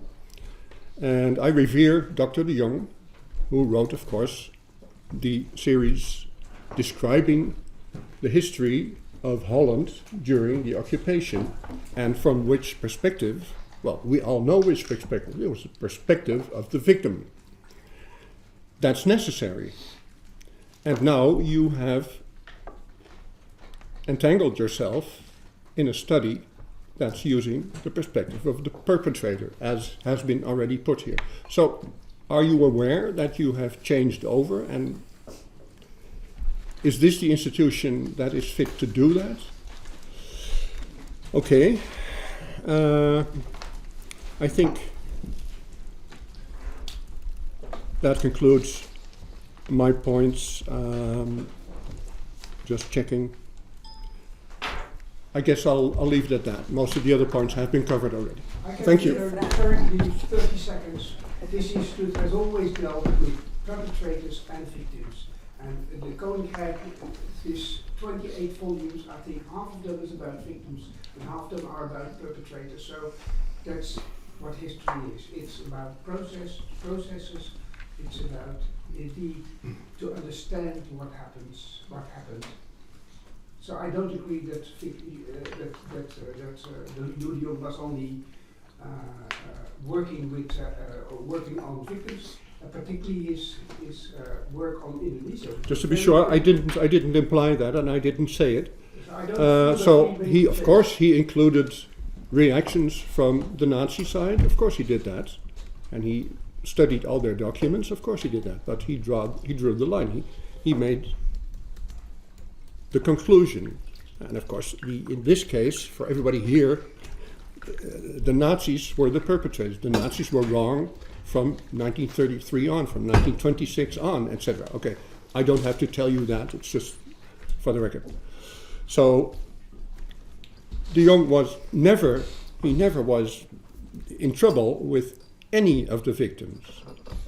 And I revere Dr. de Jong, who wrote, of course, the series describing the history of Holland during the occupation, and from which perspective, well, we all know which perspective, it was the perspective of the victim. That's necessary. And now you have entangled yourself in a study that's using the perspective of the perpetrator, as has been already put here. So, are you aware that you have changed over, and is this the institution that is fit to do that? Okay. I think that concludes my points. Just checking. I guess I'll leave it at that. Most of the other points have been covered already. Thank you. Currently, 30 seconds. This institute has always dealt with perpetrators and victims. And the Colonial is 28 volumes. I think half of them is about victims and half of them are about perpetrators. So that's what history is. It's about processes. It's about indeed to understand what happened. So I don't agree that Julio was only working on victims, particularly his work on Indonesia. Just to be sure, I didn't imply that, and I didn't say it. So he, of course, he included reactions from the Nazi side. Of course, he did that, and he studied all their documents. Of course, he did that. But he drew the line. He made the conclusion, and of course, in this case, for everybody here, the Nazis were the perpetrators. The Nazis were wrong from 1933 on, from 1926 on, etc. Okay, I don't have to tell you that. It's just for the record. So de Jong never was in trouble with any of the victims.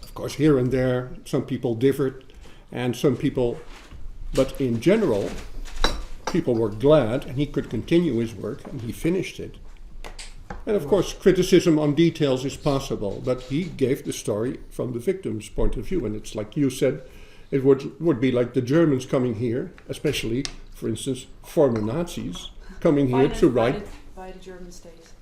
Of course, here and there, some people differed, and some people, but in general, people were glad, and he could continue his work, and he finished it. And of course, criticism on details is possible, but he gave the story from the victim's point of view, and it's like you said, it would be like the Germans coming here, especially, for instance, former Nazis, coming here to write by the German state.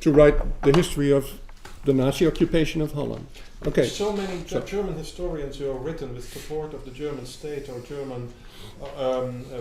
To write the history of the Nazi occupation of Holland. Okay. So many German historians who have written with support of the German state or German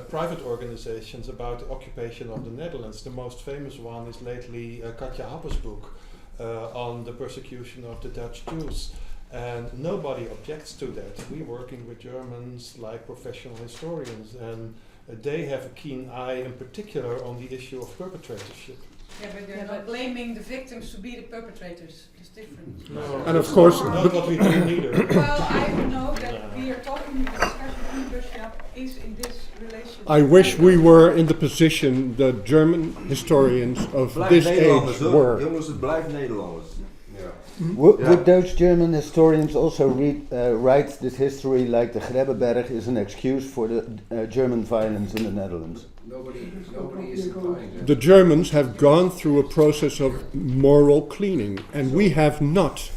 private organizations about the occupation of the Netherlands. The most famous one is lately Katja Happe's book on the persecution of the Dutch Jews. And nobody objects to that. We're working with Germans like professional historians, and they have a keen eye in particular on the issue of perpetratorship. Yeah, but they're not blaming the victims to be the perpetrators. It's different. No. And of course, not what we do either. Well, I know that we are talking because University is in this relationship. I wish we were in the position the German historians of this age were. Jongens, het blijft Nederlanders. Would those German historians also write this history like the Grebbeberg is an excuse for the German violence in the Netherlands? Nobody is implying that. The Germans have gone through a process of moral cleaning, and we have not.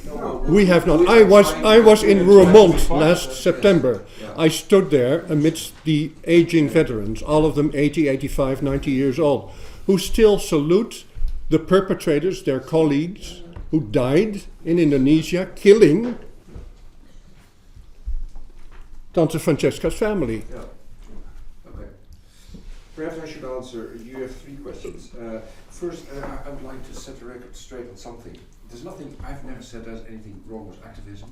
We have not. I was in Roermond last September. I stood there amidst the aging veterans, all of them 80, 85, 90 years old, who still salute the perpetrators, their colleagues, who died in Indonesia, killing Tante Francesca's family. Yeah. Okay. Perhaps I should answer. You have 3 questions. First, I would like to set the record straight on something. There's nothing. I've never said there's anything wrong with activism.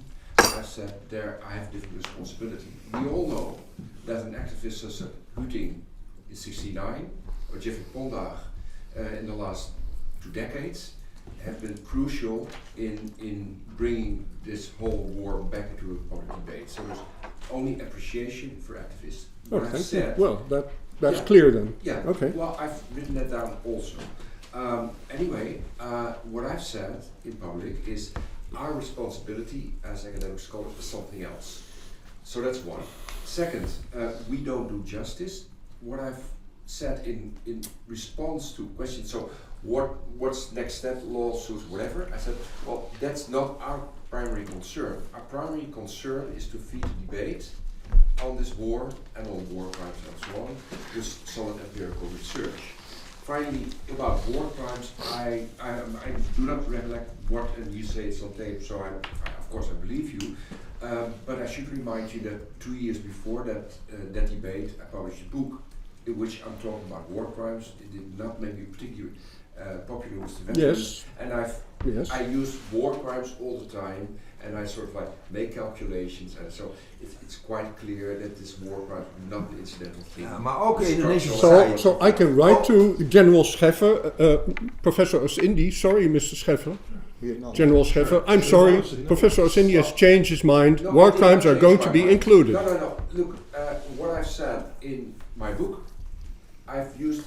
I said there I have different responsibility. We all know that an activist such as Huting in '69 or Jeffry Pondaag in the last 2 decades have been crucial in bringing this whole war back into a public debate. So there's only appreciation for activists. Oh, What I've thank you. said, Well, that's clear then. Yeah. Okay. Well, I've written that down also. Anyway, what I've said in public is our responsibility as academic scholars is something else. So that's one. Second, we don't do justice. What I've said in response to questions, so what's next step, lawsuits, whatever, I said, well, that's not our primary concern. Our primary concern is to feed the debate on this war and on war crimes and so on with solid empirical research. Finally, about war crimes, I do not recollect what, and you say it's on tape, so I of course I believe you, but I should remind you that 2 years before that debate, I published a book in which I'm talking about war crimes. It did not make me particularly popular with the veterans, and I use war crimes all the time, and I sort of like make calculations, and so it's quite clear that this war crime is not an incidental thing. Maar ook in Indonesia. So I can write to General Scheffer, Professor Osindi, sorry Mr. Scheffer, General Scheffer, I'm sorry, Professor Osindi has changed his mind, war crimes are going to be included. No, look, what I've said in my book, I've used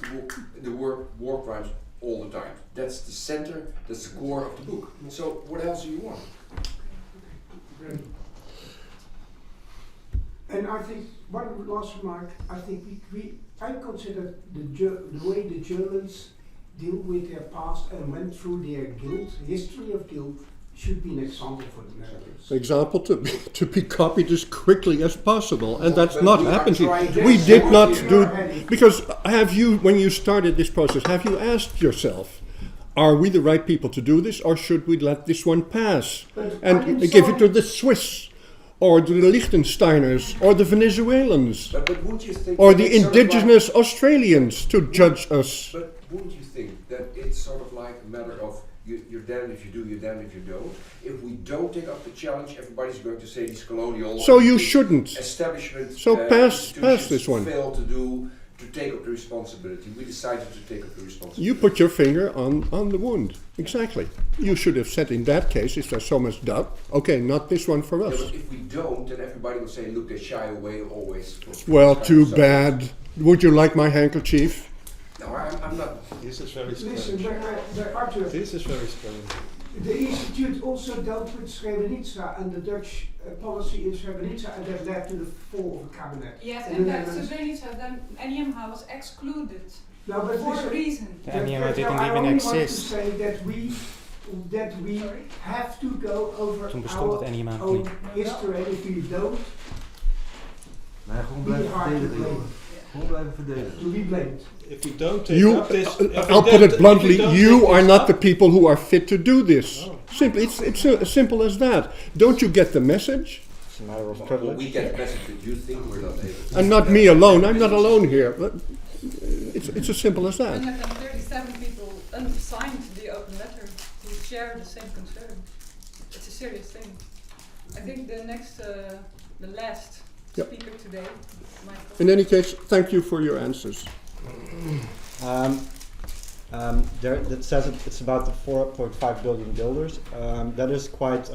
the word war crimes all the time. That's the center, that's the core of the book. So what else do you want? And I think one last remark. I think I consider the way the Germans deal with their past and went through their guilt, history of guilt, should be an example for the Netherlands. Example to be copied as quickly as possible, and that's not happening. We did not do, because have you, when you started this process, have you asked yourself, are we the right people to do this, or should we let this one pass and give it to the Swiss, or the Liechtensteiners, or the Venezuelans, or the indigenous Australians to judge us? But wouldn't you think that it's sort of like a matter of you're damned if you do, you're damned if you don't? If we don't take up the challenge, everybody's going to say these colonial. So you shouldn't. Establishment. So pass this one. Fail to take up the responsibility. We decided to take up the responsibility. You put your finger on the wound. Exactly. You should have said in that case, if there's so much doubt, okay, not this one for us. Yeah, but if we don't, then everybody will say, look, they shy away always. Well, too bad. Would you like my handkerchief? No, I'm not. This is very strange. Listen, This is very strange. The Institute also dealt with Srebrenica and the Dutch policy in Srebrenica, and that led to the fall of the cabinet. Yes, and that Srebrenica, then NIMH was excluded for a reason. The NIMH didn't I even only exist. want to say that we have to go over Toen bestond het our NIMH own niet. history, and if we don't, Nee, gewoon blijven verdedigen. Gewoon blijven verdedigen. to be blamed. If we don't take up this, I'll put it bluntly, you are not the people who are fit to do this. Simply, it's as simple as that. Don't you get the message? It's a matter of Well, privilege. we get the message that you think we're not able to. And not me alone, I'm not alone here. But it's as simple as that. 137 people signed the open letter to share the same concern. It's a serious thing. I think the last speaker today, Michael. In any case, thank you for your answers. That says it's about the 4.5 billion guilders. That is quite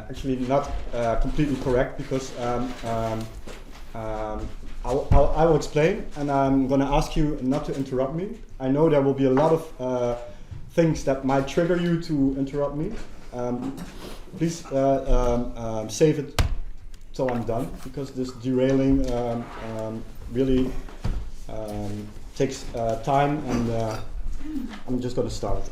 actually not completely correct, because I will explain, and I'm going to ask you not to interrupt me. I know there will be a lot of things that might trigger you to interrupt me. Please save it till I'm done, because this derailing really takes time, and I'm just going to start.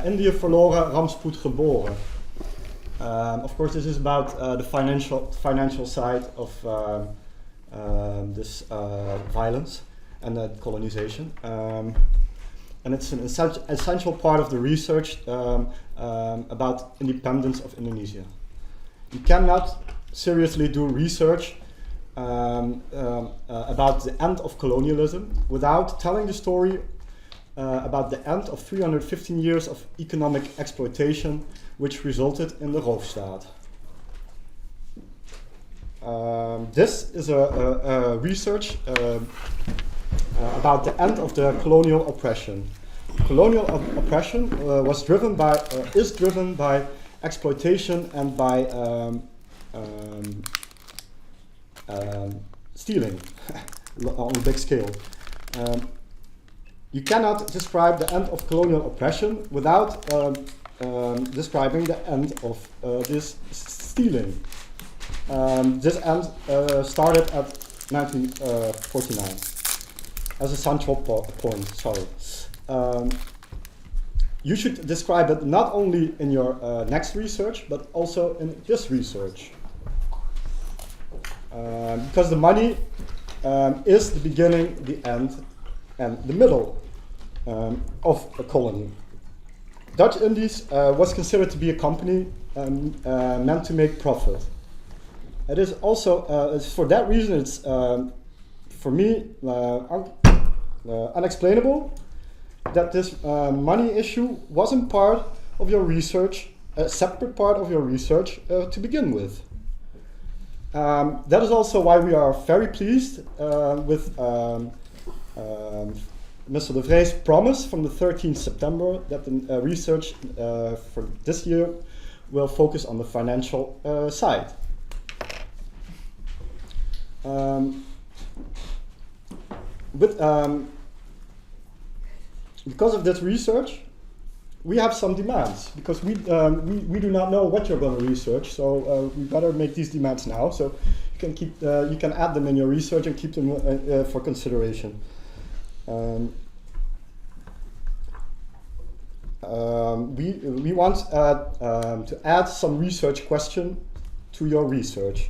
Indië verloren, rampspoed geboren. Of course, this is about the financial side of this violence and colonization. And it's an essential part of the research about independence of Indonesia. You cannot seriously do research about the end of colonialism without telling the story about the end of 315 years of economic exploitation, which resulted in the Roofstaat. This is a research about the end of the colonial oppression. Colonial oppression is driven by exploitation and by stealing on a big scale. You cannot describe the end of colonial oppression without describing the end of this stealing. This end started at 1949 as a central point. Sorry. You should describe it not only in your next research, but also in this research. Because the money is the beginning, the end, and the middle of a colony. Dutch Indies was considered to be a company meant to make profit. It is also, for that reason, it's for me unexplainable that this money issue wasn't part of your research, a separate part of your research to begin with. That is also why we are very pleased with Mr. De Vree's promise from the 13th September that the research for this year will focus on the financial side. Because of this research, we have some demands, because we do not know what you're going to research, so we better make these demands now. So you can keep you can add them in your research and keep them for consideration. We want to add some research question to your research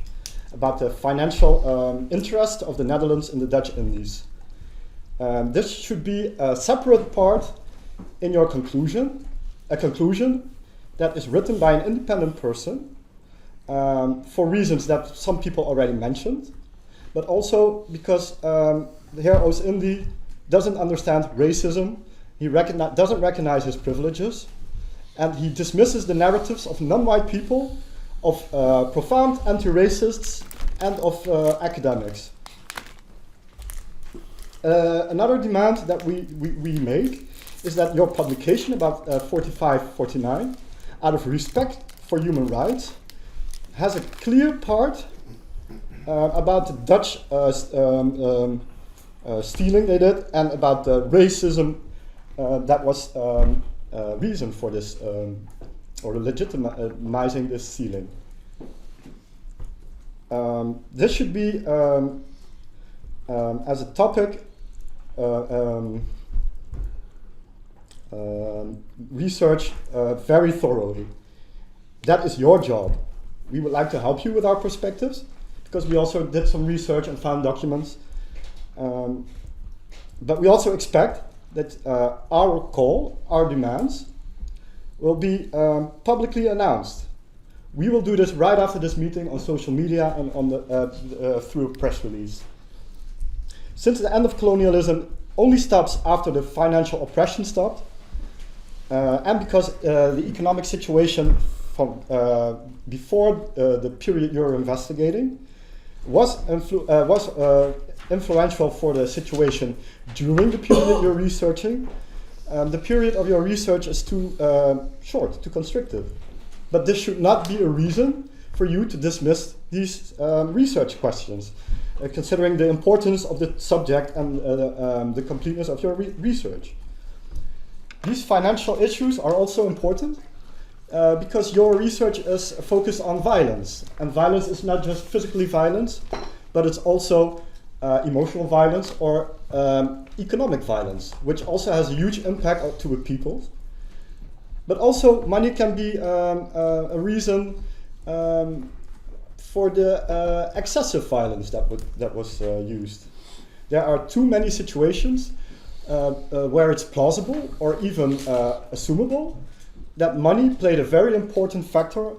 about the financial interest of the Netherlands in the Dutch Indies. This should be a separate part in your conclusion, a conclusion that is written by an independent person for reasons that some people already mentioned, but also because the Heer Oost-Indie doesn't understand racism, he doesn't recognize his privileges, and he dismisses the narratives of non-white people, of profound anti-racists, and of academics. Another demand that we make is that your publication about 45-49, out of respect for human rights, has a clear part about the Dutch stealing they did, and about the racism that was reason for this, or legitimizing this stealing. This should be, as a topic, research very thoroughly. That is your job. We would like to help you with our perspectives, because we also did some research and found documents. But we also expect that our call, our demands, will be publicly announced. We will do this right after this meeting on social media and on through a press release. Since the end of colonialism only stops after the financial oppression stopped, and because the economic situation from before the period you're investigating was influential for the situation during the period you're researching, the period of your research is too short, too constrictive. But this should not be a reason for you to dismiss these research questions, considering the importance of the subject and the completeness of your research. These financial issues are also important because your research is focused on violence. And violence is not just physically violence, but it's also emotional violence or economic violence, which also has a huge impact to a people. But also money can be a reason for the excessive violence that was used. There are too many situations where it's plausible or even assumable that money played a very important factor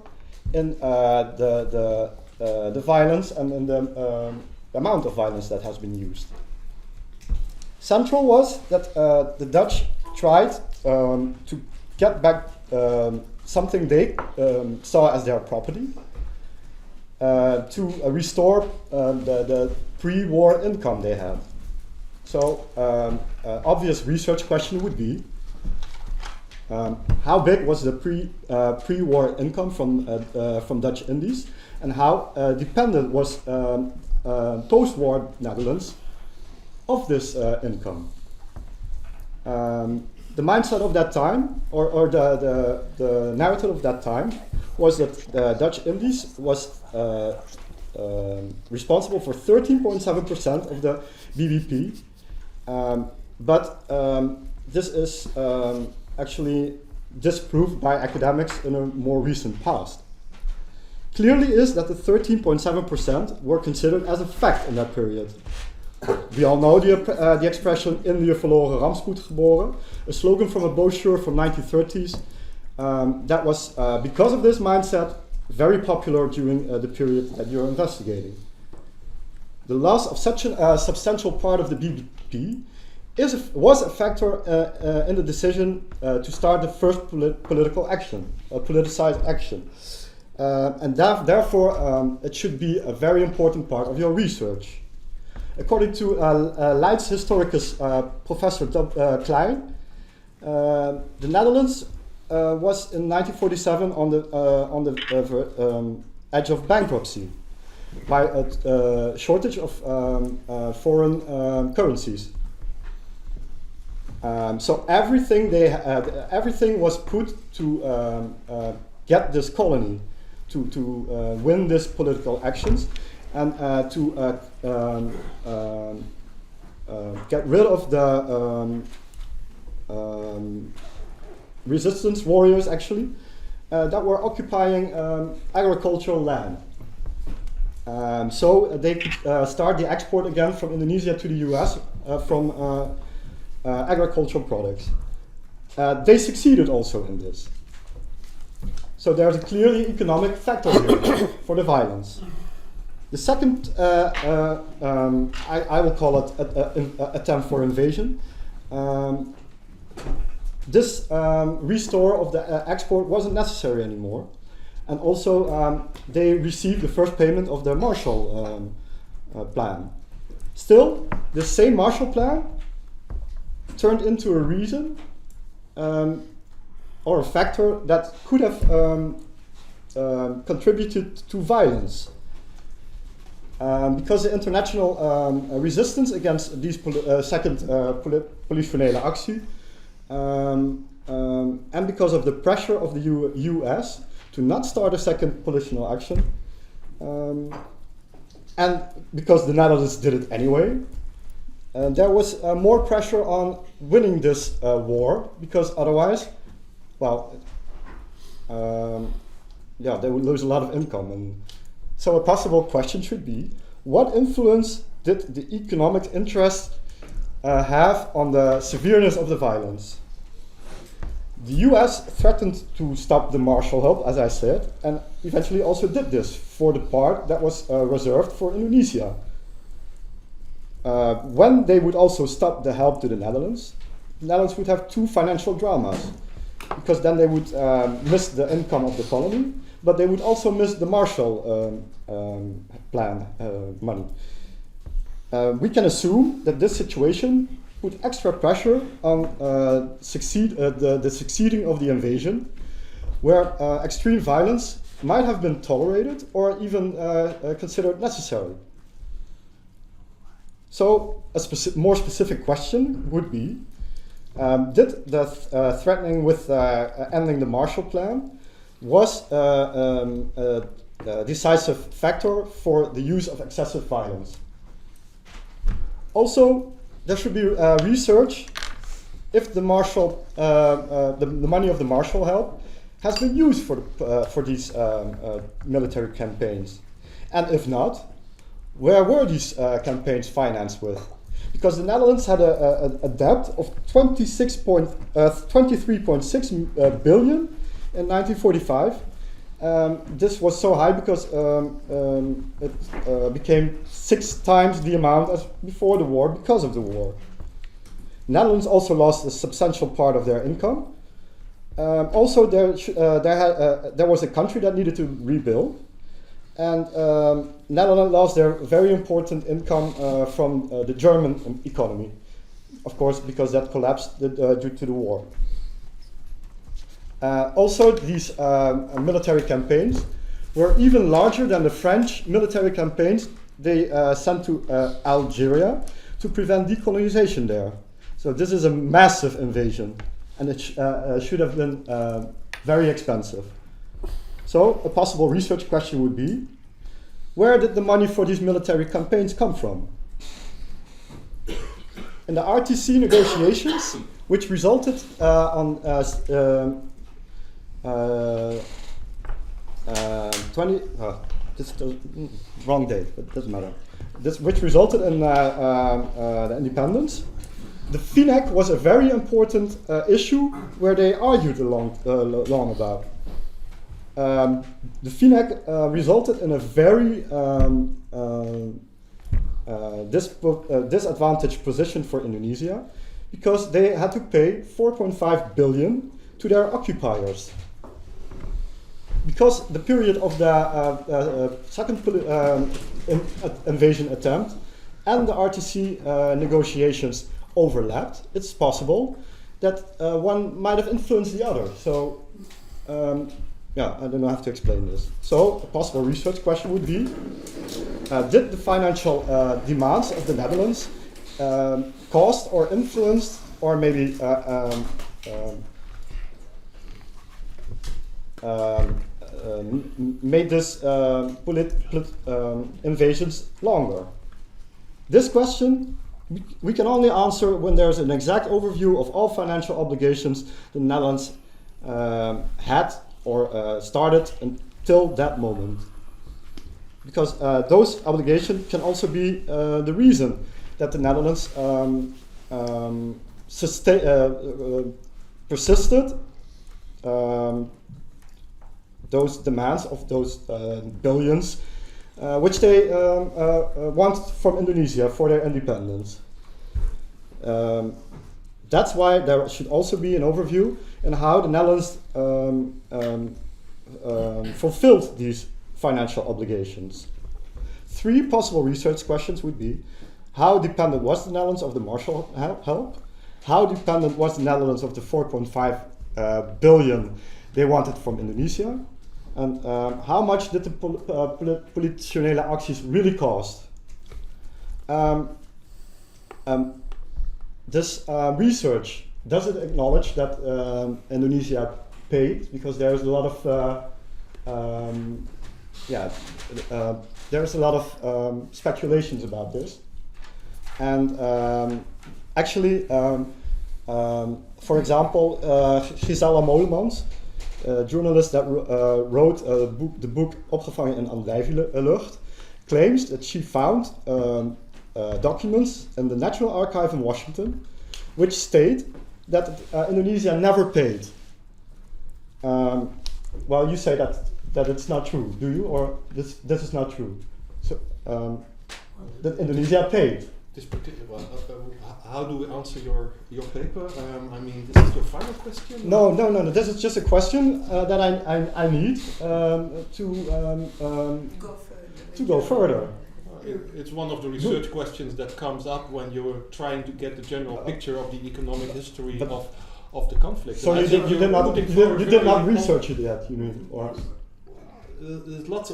in the violence and in the amount of violence that has been used. Central was that the Dutch tried to get back something they saw as their property to restore the pre-war income they had. So obvious research question would be, how big was the pre-war income from Dutch Indies, and how dependent was post-war Netherlands of this income? The mindset of that time, or the narrative of that time, was that the Dutch Indies was responsible for 13.7% of the BBP, but this is actually disproved by academics in a more recent past. Clearly is that the 13.7% were considered as a fact in that period. We all know the expression "Indië verloren, rampspoed geboren," a slogan from a brochure from 1930s. That was, because of this mindset, very popular during the period that you're investigating. The loss of such a substantial part of the BBP was a factor in the decision to start the first political action, politicized action. And therefore, it should be a very important part of your research. According to Leids historicus Professor Klein, the Netherlands was in 1947 on the edge of bankruptcy by a shortage of foreign currencies. So everything they had, everything was put to get this colony, to win this political actions, and to get rid of the resistance warriors, actually, that were occupying agricultural land. So they could start the export again from Indonesia to the US from agricultural products. They succeeded also in this. So there's a clearly economic factor here for the violence. The second, I will call it an attempt for invasion. This restore of the export wasn't necessary anymore. And also they received the first payment of the Marshall Plan. Still, the same Marshall Plan turned into a reason or a factor that could have contributed to violence. Because the international resistance against these second politionele actie, and because of the pressure of the US to not start a second politional action, and because the Netherlands did it anyway, there was more pressure on winning this war, because otherwise, well, yeah, they would lose a lot of income. And so a possible question should be, what influence did the economic interest have on the severeness of the violence? The US threatened to stop the Marshall help, as I said, and eventually also did this for the part that was reserved for Indonesia. When they would also stop the help to the Netherlands would have two financial dramas, because then they would miss the income of the colony, but they would also miss the Marshall Plan money. We can assume that this situation put extra pressure on the succeeding of the invasion, where extreme violence might have been tolerated or even considered necessary. So a more specific question would be, did the threatening with ending the Marshall Plan was a decisive factor for the use of excessive violence? Also, there should be research if the Marshall, the money of the Marshall help has been used for these military campaigns, and if not, where were these campaigns financed with? Because the Netherlands had a debt of 23.6 billion in 1945. This was so high because it became 6 times the amount as before the war because of the war. Netherlands also lost a substantial part of their income. Also, there was a country that needed to rebuild, and Netherlands lost their very important income from the German economy, of course, because that collapsed due to the war. Also, these military campaigns were even larger than the French military campaigns they sent to Algeria to prevent decolonization there. So this is a massive invasion, and it should have been very expensive. So a possible research question would be, where did the money for these military campaigns come from? In the RTC negotiations, which resulted on wrong date, but it doesn't matter. Which resulted in the independence. The FINEC was a very important issue where they argued long about. The FINEC resulted in a very disadvantaged position for Indonesia, because they had to pay 4.5 billion to their occupiers. Because the period of the second invasion attempt and the RTC negotiations overlapped, it's possible that one might have influenced the other. So, yeah, I don't have to explain this. So, a possible research question would be, did the financial demands of the Netherlands caused or influenced, or maybe made this invasions longer? This question we can only answer when there's an exact overview of all financial obligations the Netherlands had or started until that moment. Because those obligations can also be the reason that the Netherlands persisted those demands of those billions, which they want from Indonesia for their independence. That's why there should also be an overview in how the Netherlands fulfilled these financial obligations. 3 possible research questions would be, how dependent was the Netherlands of the Marshall help? How dependent was the Netherlands of the 4.5 billion they wanted from Indonesia? And how much did the politionele acties really cost? This research, does it acknowledge that Indonesia paid? Because there's a lot of there's a lot of speculations about this. And actually, for example, Gisela Molemans, a journalist that wrote the book Opgevangen in Andijvlucht, claims that she found documents in the National Archive in Washington which state that Indonesia never paid. Well, you say that it's not true, do you? Or this is not true? So that Indonesia paid. This particular, how do we answer your paper? I mean, this is your final question? No. This is just a question that I need to go further. It's one of the research questions that comes up when you're trying to get the general picture of the economic history of the conflict. So you did not research it yet, you mean? Or? There's lots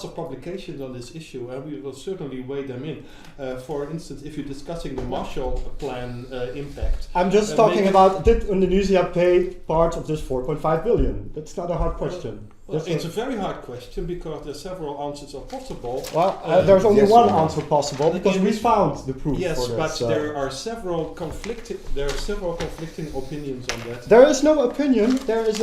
of publications on this issue, and we will certainly weigh them in. For instance, if you're discussing the Marshall Plan impact, I'm just talking about, did Indonesia pay part of this 4.5 billion? That's not a hard question. Well, it's a very hard question because there are several answers are possible. Well, there's only one answer possible because we found the proof. Yes, for but this, there are several conflicting opinions on that. There is no opinion. There is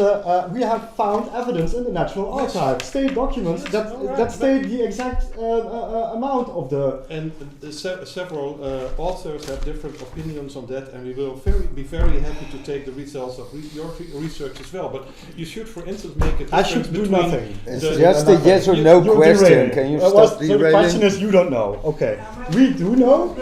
we have found evidence in the National Archive, state documents that state the exact amount of the. And several authors have different opinions on that, and we will be very happy to take the results of your research as well. But you should, for instance, make a difference. Do nothing. It's just a yes or no question. Can you stop derailing? So the question is, you don't know. Okay. We do know.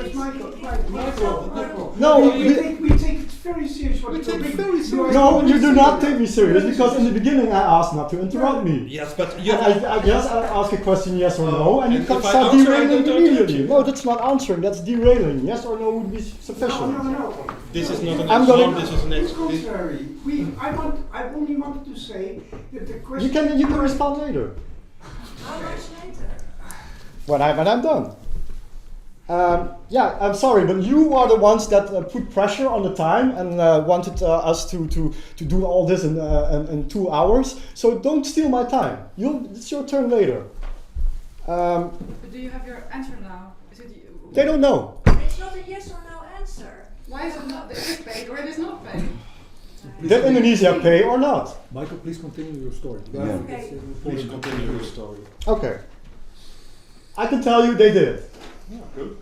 Michael. No, we take it very serious. What We you take bring. it very You serious. no, you do not take me serious Very because in the serious. beginning I asked not to interrupt me. Yes, but And you. I guess I ask a question yes or no, and you And can if I start answer, I derailing don't immediately. you. No, that's not answering, that's derailing. Yes or no would be sufficient. No. This is not an I'm exam. going- This is an On the exam. contrary, I only wanted to say that the question. You can respond later. How much later? When I'm done. Yeah, I'm sorry, but you are the ones that put pressure on the time and wanted us to do all this in 2 hours. So don't steal my time. It's your turn later. But do you have your answer now? Is it They don't know. It's not a yes or no answer. Why is it not? It is paid or it is not paid? Did Indonesia pay or not? Michael, please continue your story. Yeah. Okay. Please continue your story. Okay. I can tell you they did. Yeah, good.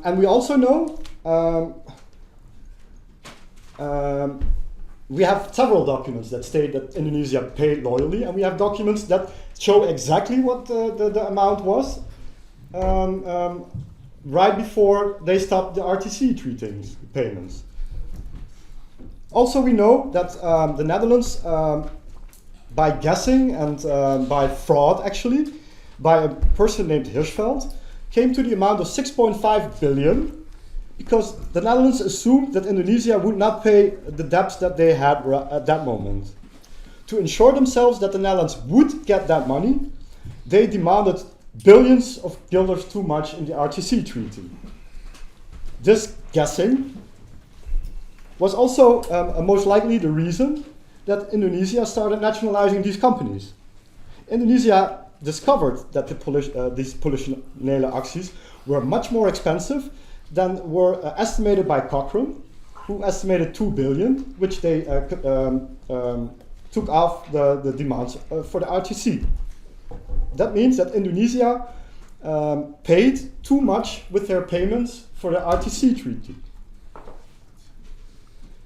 And we also know we have several documents that state that Indonesia paid loyally, and we have documents that show exactly what the amount was right before they stopped the RTC treating payments. Also, we know that the Netherlands, by guessing and by fraud actually, by a person named Hirschfeld, came to the amount of 6.5 billion because the Netherlands assumed that Indonesia would not pay the debts that they had at that moment. To ensure themselves that the Netherlands would get that money, they demanded billions of guilders too much in the RTC treaty. This guessing was also most likely the reason that Indonesia started nationalizing these companies. Indonesia discovered that these politionele acties were much more expensive than were estimated by Cochrane, who estimated 2 billion, which they took off the demands for the RTC. That means that Indonesia paid too much with their payments for the RTC treaty.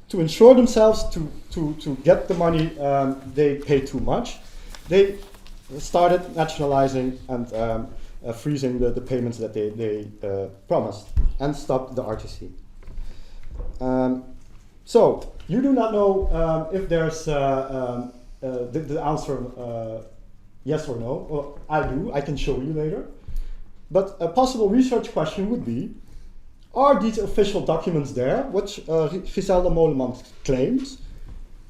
To ensure themselves to get the money they paid too much, they started nationalizing and freezing the payments that they promised and stopped the RTC. So, you do not know if there's the answer yes or no. Well, I do, I can show you later. But a possible research question would be, are these official documents there, which Griselda Moleman claims?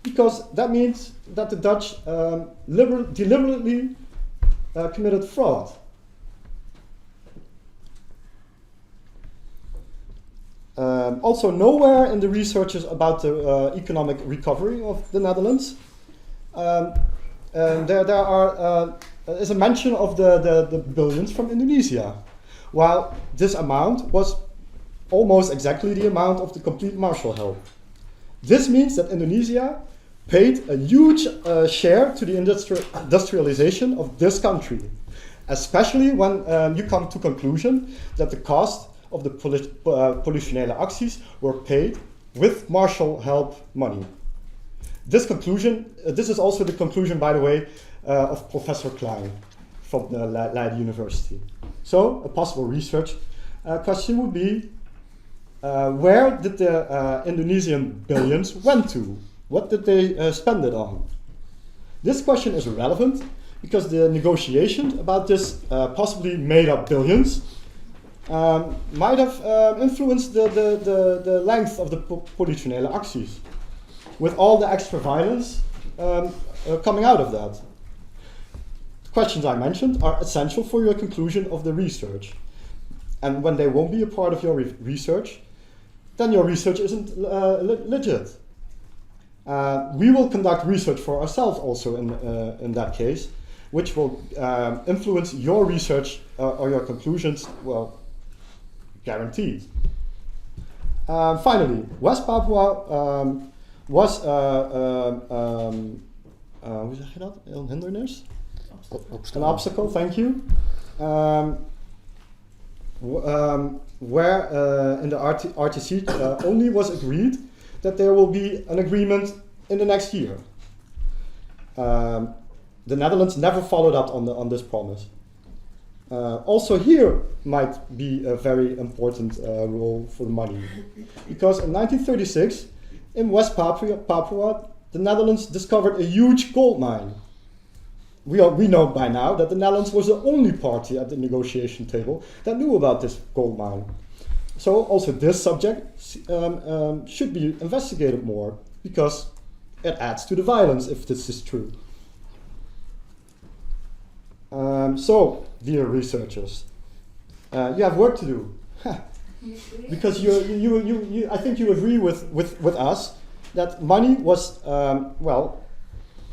Because that means that the Dutch deliberately committed fraud. Also, nowhere in the researches about the economic recovery of the Netherlands, there is a mention of the billions from Indonesia, while this amount was almost exactly the amount of the complete Marshall help. This means that Indonesia paid a huge share to the industrialization of this country, especially when you come to conclusion that the cost of the politionele acties were paid with Marshall help money. This conclusion, this is also the conclusion, by the way, of Professor Klein from the Leiden University. So, a possible research question would be, where did the Indonesian billions went to? What did they spend it on? This question is relevant because the negotiations about this possibly made up billions might have influenced the length of the politionele acties, with all the extra violence coming out of that. The questions I mentioned are essential for your conclusion of the research. And when they won't be a part of your research, then your research isn't legit. We will conduct research for ourselves also in that case, which will influence your research or your conclusions, well, guaranteed. Finally, West Papua was, hoe zeg je dat? Een hindernis? An obstacle, thank you. Where in the RTC only was agreed that there will be an agreement in the next year. The Netherlands never followed up on this promise. Also here might be a very important role for the money. Because in 1936, in West Papua, the Netherlands discovered a huge gold mine. We know by now that the Netherlands was the only party at the negotiation table that knew about this gold mine. So also this subject should be investigated more, because it adds to the violence if this is true. So, dear researchers, you have work to do. Because I think you agree with us that money was,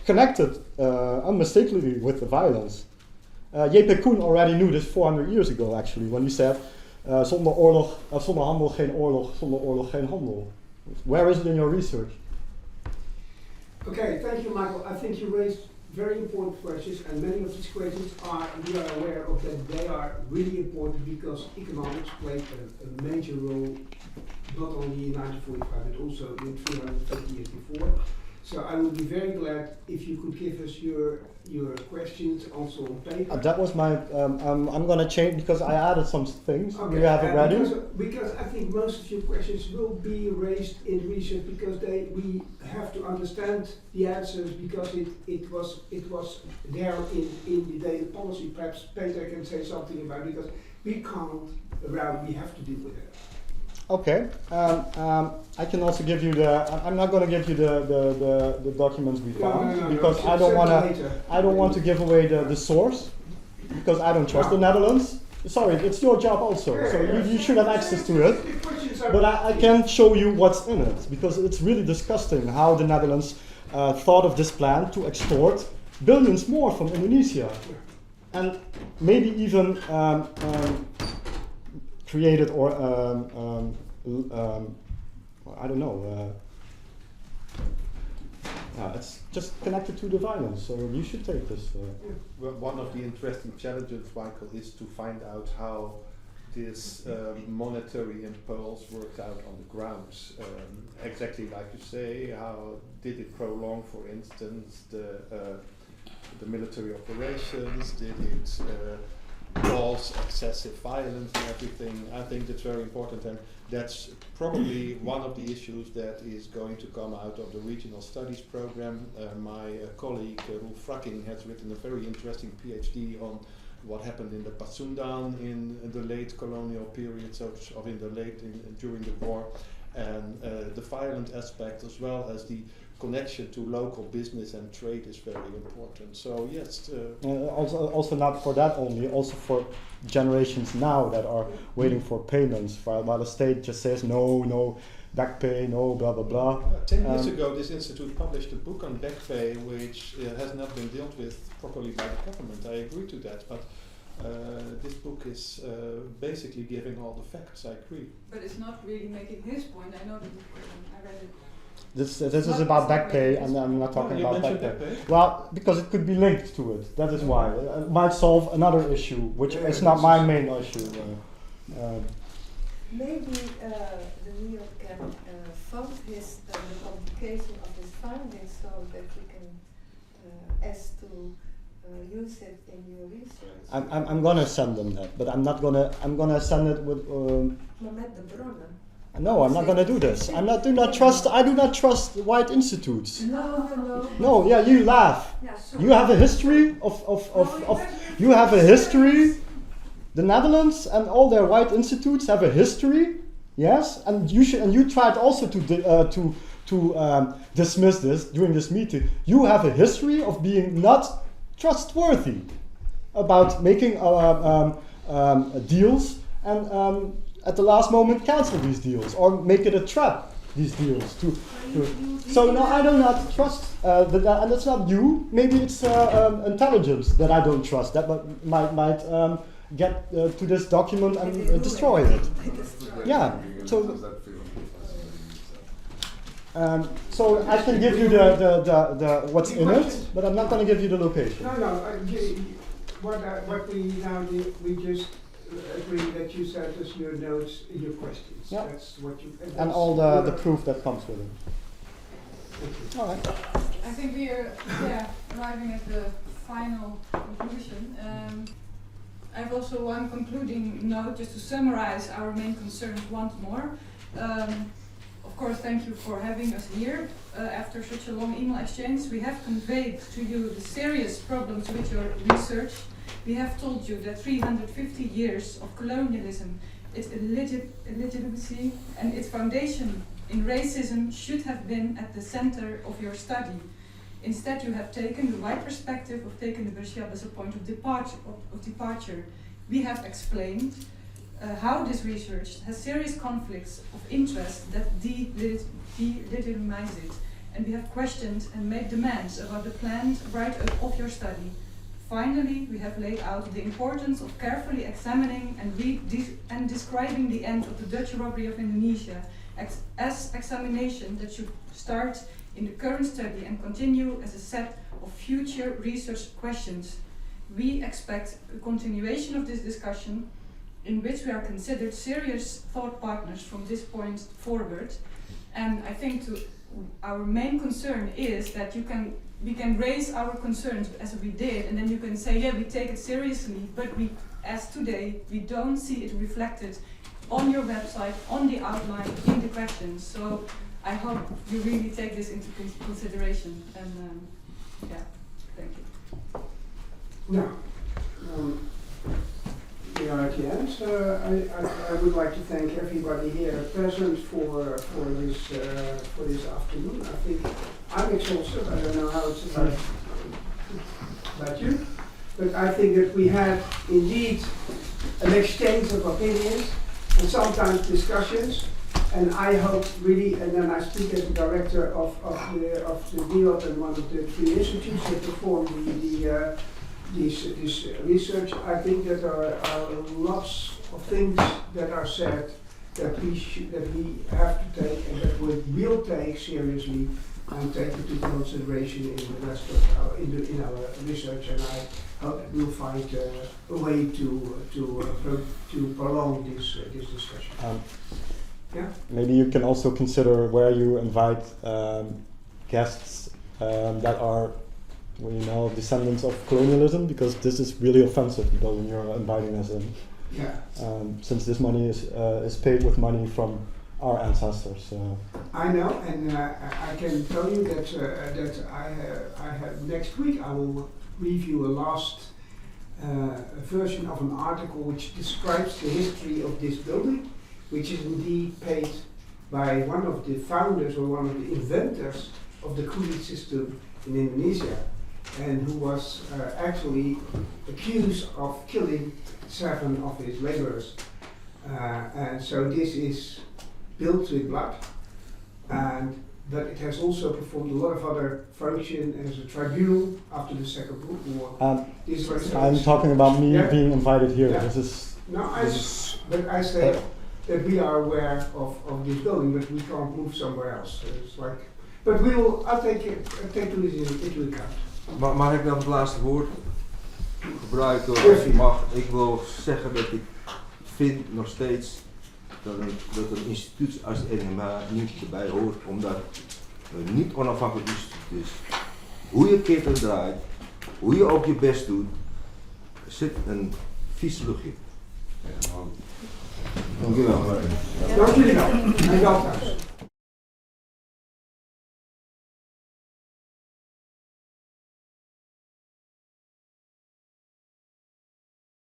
connected unmistakably with the violence. J.P. Koen already knew this 400 years ago, actually, when he said, zonder handel geen oorlog, zonder oorlog geen handel. Where is it in your research? Okay, thank you, Michael. I think you raised very important questions, and many of these questions we are aware of that they are really important because economics played a major role not only in 1945 but also in 350 years before. So I would be very glad if you could give us your questions also on paper. That was my. I'm gonna change because I added some things. Okay. Do you have it ready? Because I think most of your questions will be raised in research because we have to understand the answers because it was there in the daily policy. Perhaps Peter can say something about it because we can't around. We have to deal with it. Okay. I can also give you the. I'm not going to give you the documents we found because I don't want to give away the source because I don't trust the Netherlands. Sorry, it's your job also, so you should have access to it. But I can show you what's in it because it's really disgusting how the Netherlands thought of this plan to extort billions more from Indonesia, and maybe even. Created or I don't know. It's just connected to the violence, so you should take this. Well, one of the interesting challenges, Michael, is to find out how this monetary impulse works out on the ground. Exactly like you say, how did it prolong, for instance, the military operations? Did it cause excessive violence and everything? I think that's very important, and that's probably one of the issues that is going to come out of the regional studies program. My colleague Roel Fracking has written a very interesting PhD on what happened in the Pasundan in the late colonial period, so during the war, and the violent aspect as well as the connection to local business and trade is very important. So yes. Also not for that only, also for generations now that are waiting for payments, while the state just says no back pay, no blah blah blah. 10 years ago, this institute published a book on back pay, which has not been dealt with properly by the government. I agree to that, but this book is basically giving all the facts. I agree. But it's not really making his point. I know that I read it. This is about back pay, and I'm not talking about back pay. Well, because it could be linked to it. That is why it might solve another issue, which is not my main issue. Maybe the NIOD can fund the publication of his findings so that you can ask to use it in your research. I'm gonna send them that, but I'm not gonna. I'm gonna send it with. Met de bronnen. No, I'm not going to do this. I do not trust white institutes. No, yeah, you laugh. Yeah, sure. You have a history you have a history. The Netherlands and all their white institutes have a history. Yes, and you tried also to dismiss this during this meeting. You have a history of being not trustworthy about making deals and at the last moment cancel these deals or make it a trap, these deals. So no, I do not trust, and that's not you, maybe it's intelligence that I don't trust, that might get to this document and destroy it. Yeah, so I can give you the what's in it, but I'm not going to give you the location. What we now did, we just agree that you sent us your notes, your questions. Yeah. That's what you. And all the proof that comes with it. All right. I think we are arriving at the final conclusion. I have also one concluding note, just to summarize our main concerns once more. Of course, thank you for having us here. After such a long email exchange, we have conveyed to you the serious problems with your research. We have told you that 350 years of colonialism, its illegitimacy and its foundation in racism should have been at the center of your study. Instead, you have taken the right perspective of taking the Berchiab as a point of departure. We have explained how this research has serious conflicts of interest that delegitimize it. And we have questioned and made demands about the planned write-up of your study. Finally, we have laid out the importance of carefully examining and describing the end of the Dutch robbery of Indonesia as examination that should start in the current study and continue as a set of future research questions. We expect a continuation of this discussion in which we are considered serious thought partners from this point forward. And I think our main concern is that we can raise our concerns as we did, and then you can say, yeah, we take it seriously, but as today, we don't see it reflected on your website, on the outline, in the questions. So I hope you really take this into consideration. And yeah, thank you. Now, we are at the end. I would like to thank everybody here present for this afternoon. I think I'm exhausted. I don't know how it's about you, but I think that we had indeed an exchange of opinions and sometimes discussions. And I hope really, and then I speak as the director of the NIOD and one of the three institutes that perform this research. I think that there are lots of things that are said that we have to take and that we will take seriously and take into consideration in the rest of our research. And I hope that we'll find a way to prolong this discussion. Yeah. Maybe you can also consider where you invite guests that are, descendants of colonialism, because this is really offensive when you're inviting us in. Yeah. Since this money is paid with money from our ancestors. I know, and I can tell you that I have next week I will review a last version of an article which describes the history of this building, which is indeed paid by one of the founders or one of the inventors of the coolie system in Indonesia, and who was actually accused of killing 7 of his laborers. And so this is built with blood, but it has also performed a lot of other functions as a tribunal after the Second World War. I'm talking about me being invited here. Yeah. But I say that we are aware of this building, but we can't move somewhere else. So it's like, but I'll take this into account. Mag ik dan het laatste woord gebruiken als je mag? Ik wil zeggen dat ik vind nog steeds dat een instituut als de NMH niet erbij hoort, omdat het niet onafhankelijk instituut is. Hoe je keert draait, hoe je ook je best doet, zit een vieze lucht in. Dank u wel. Dank jullie wel. En wel thuis.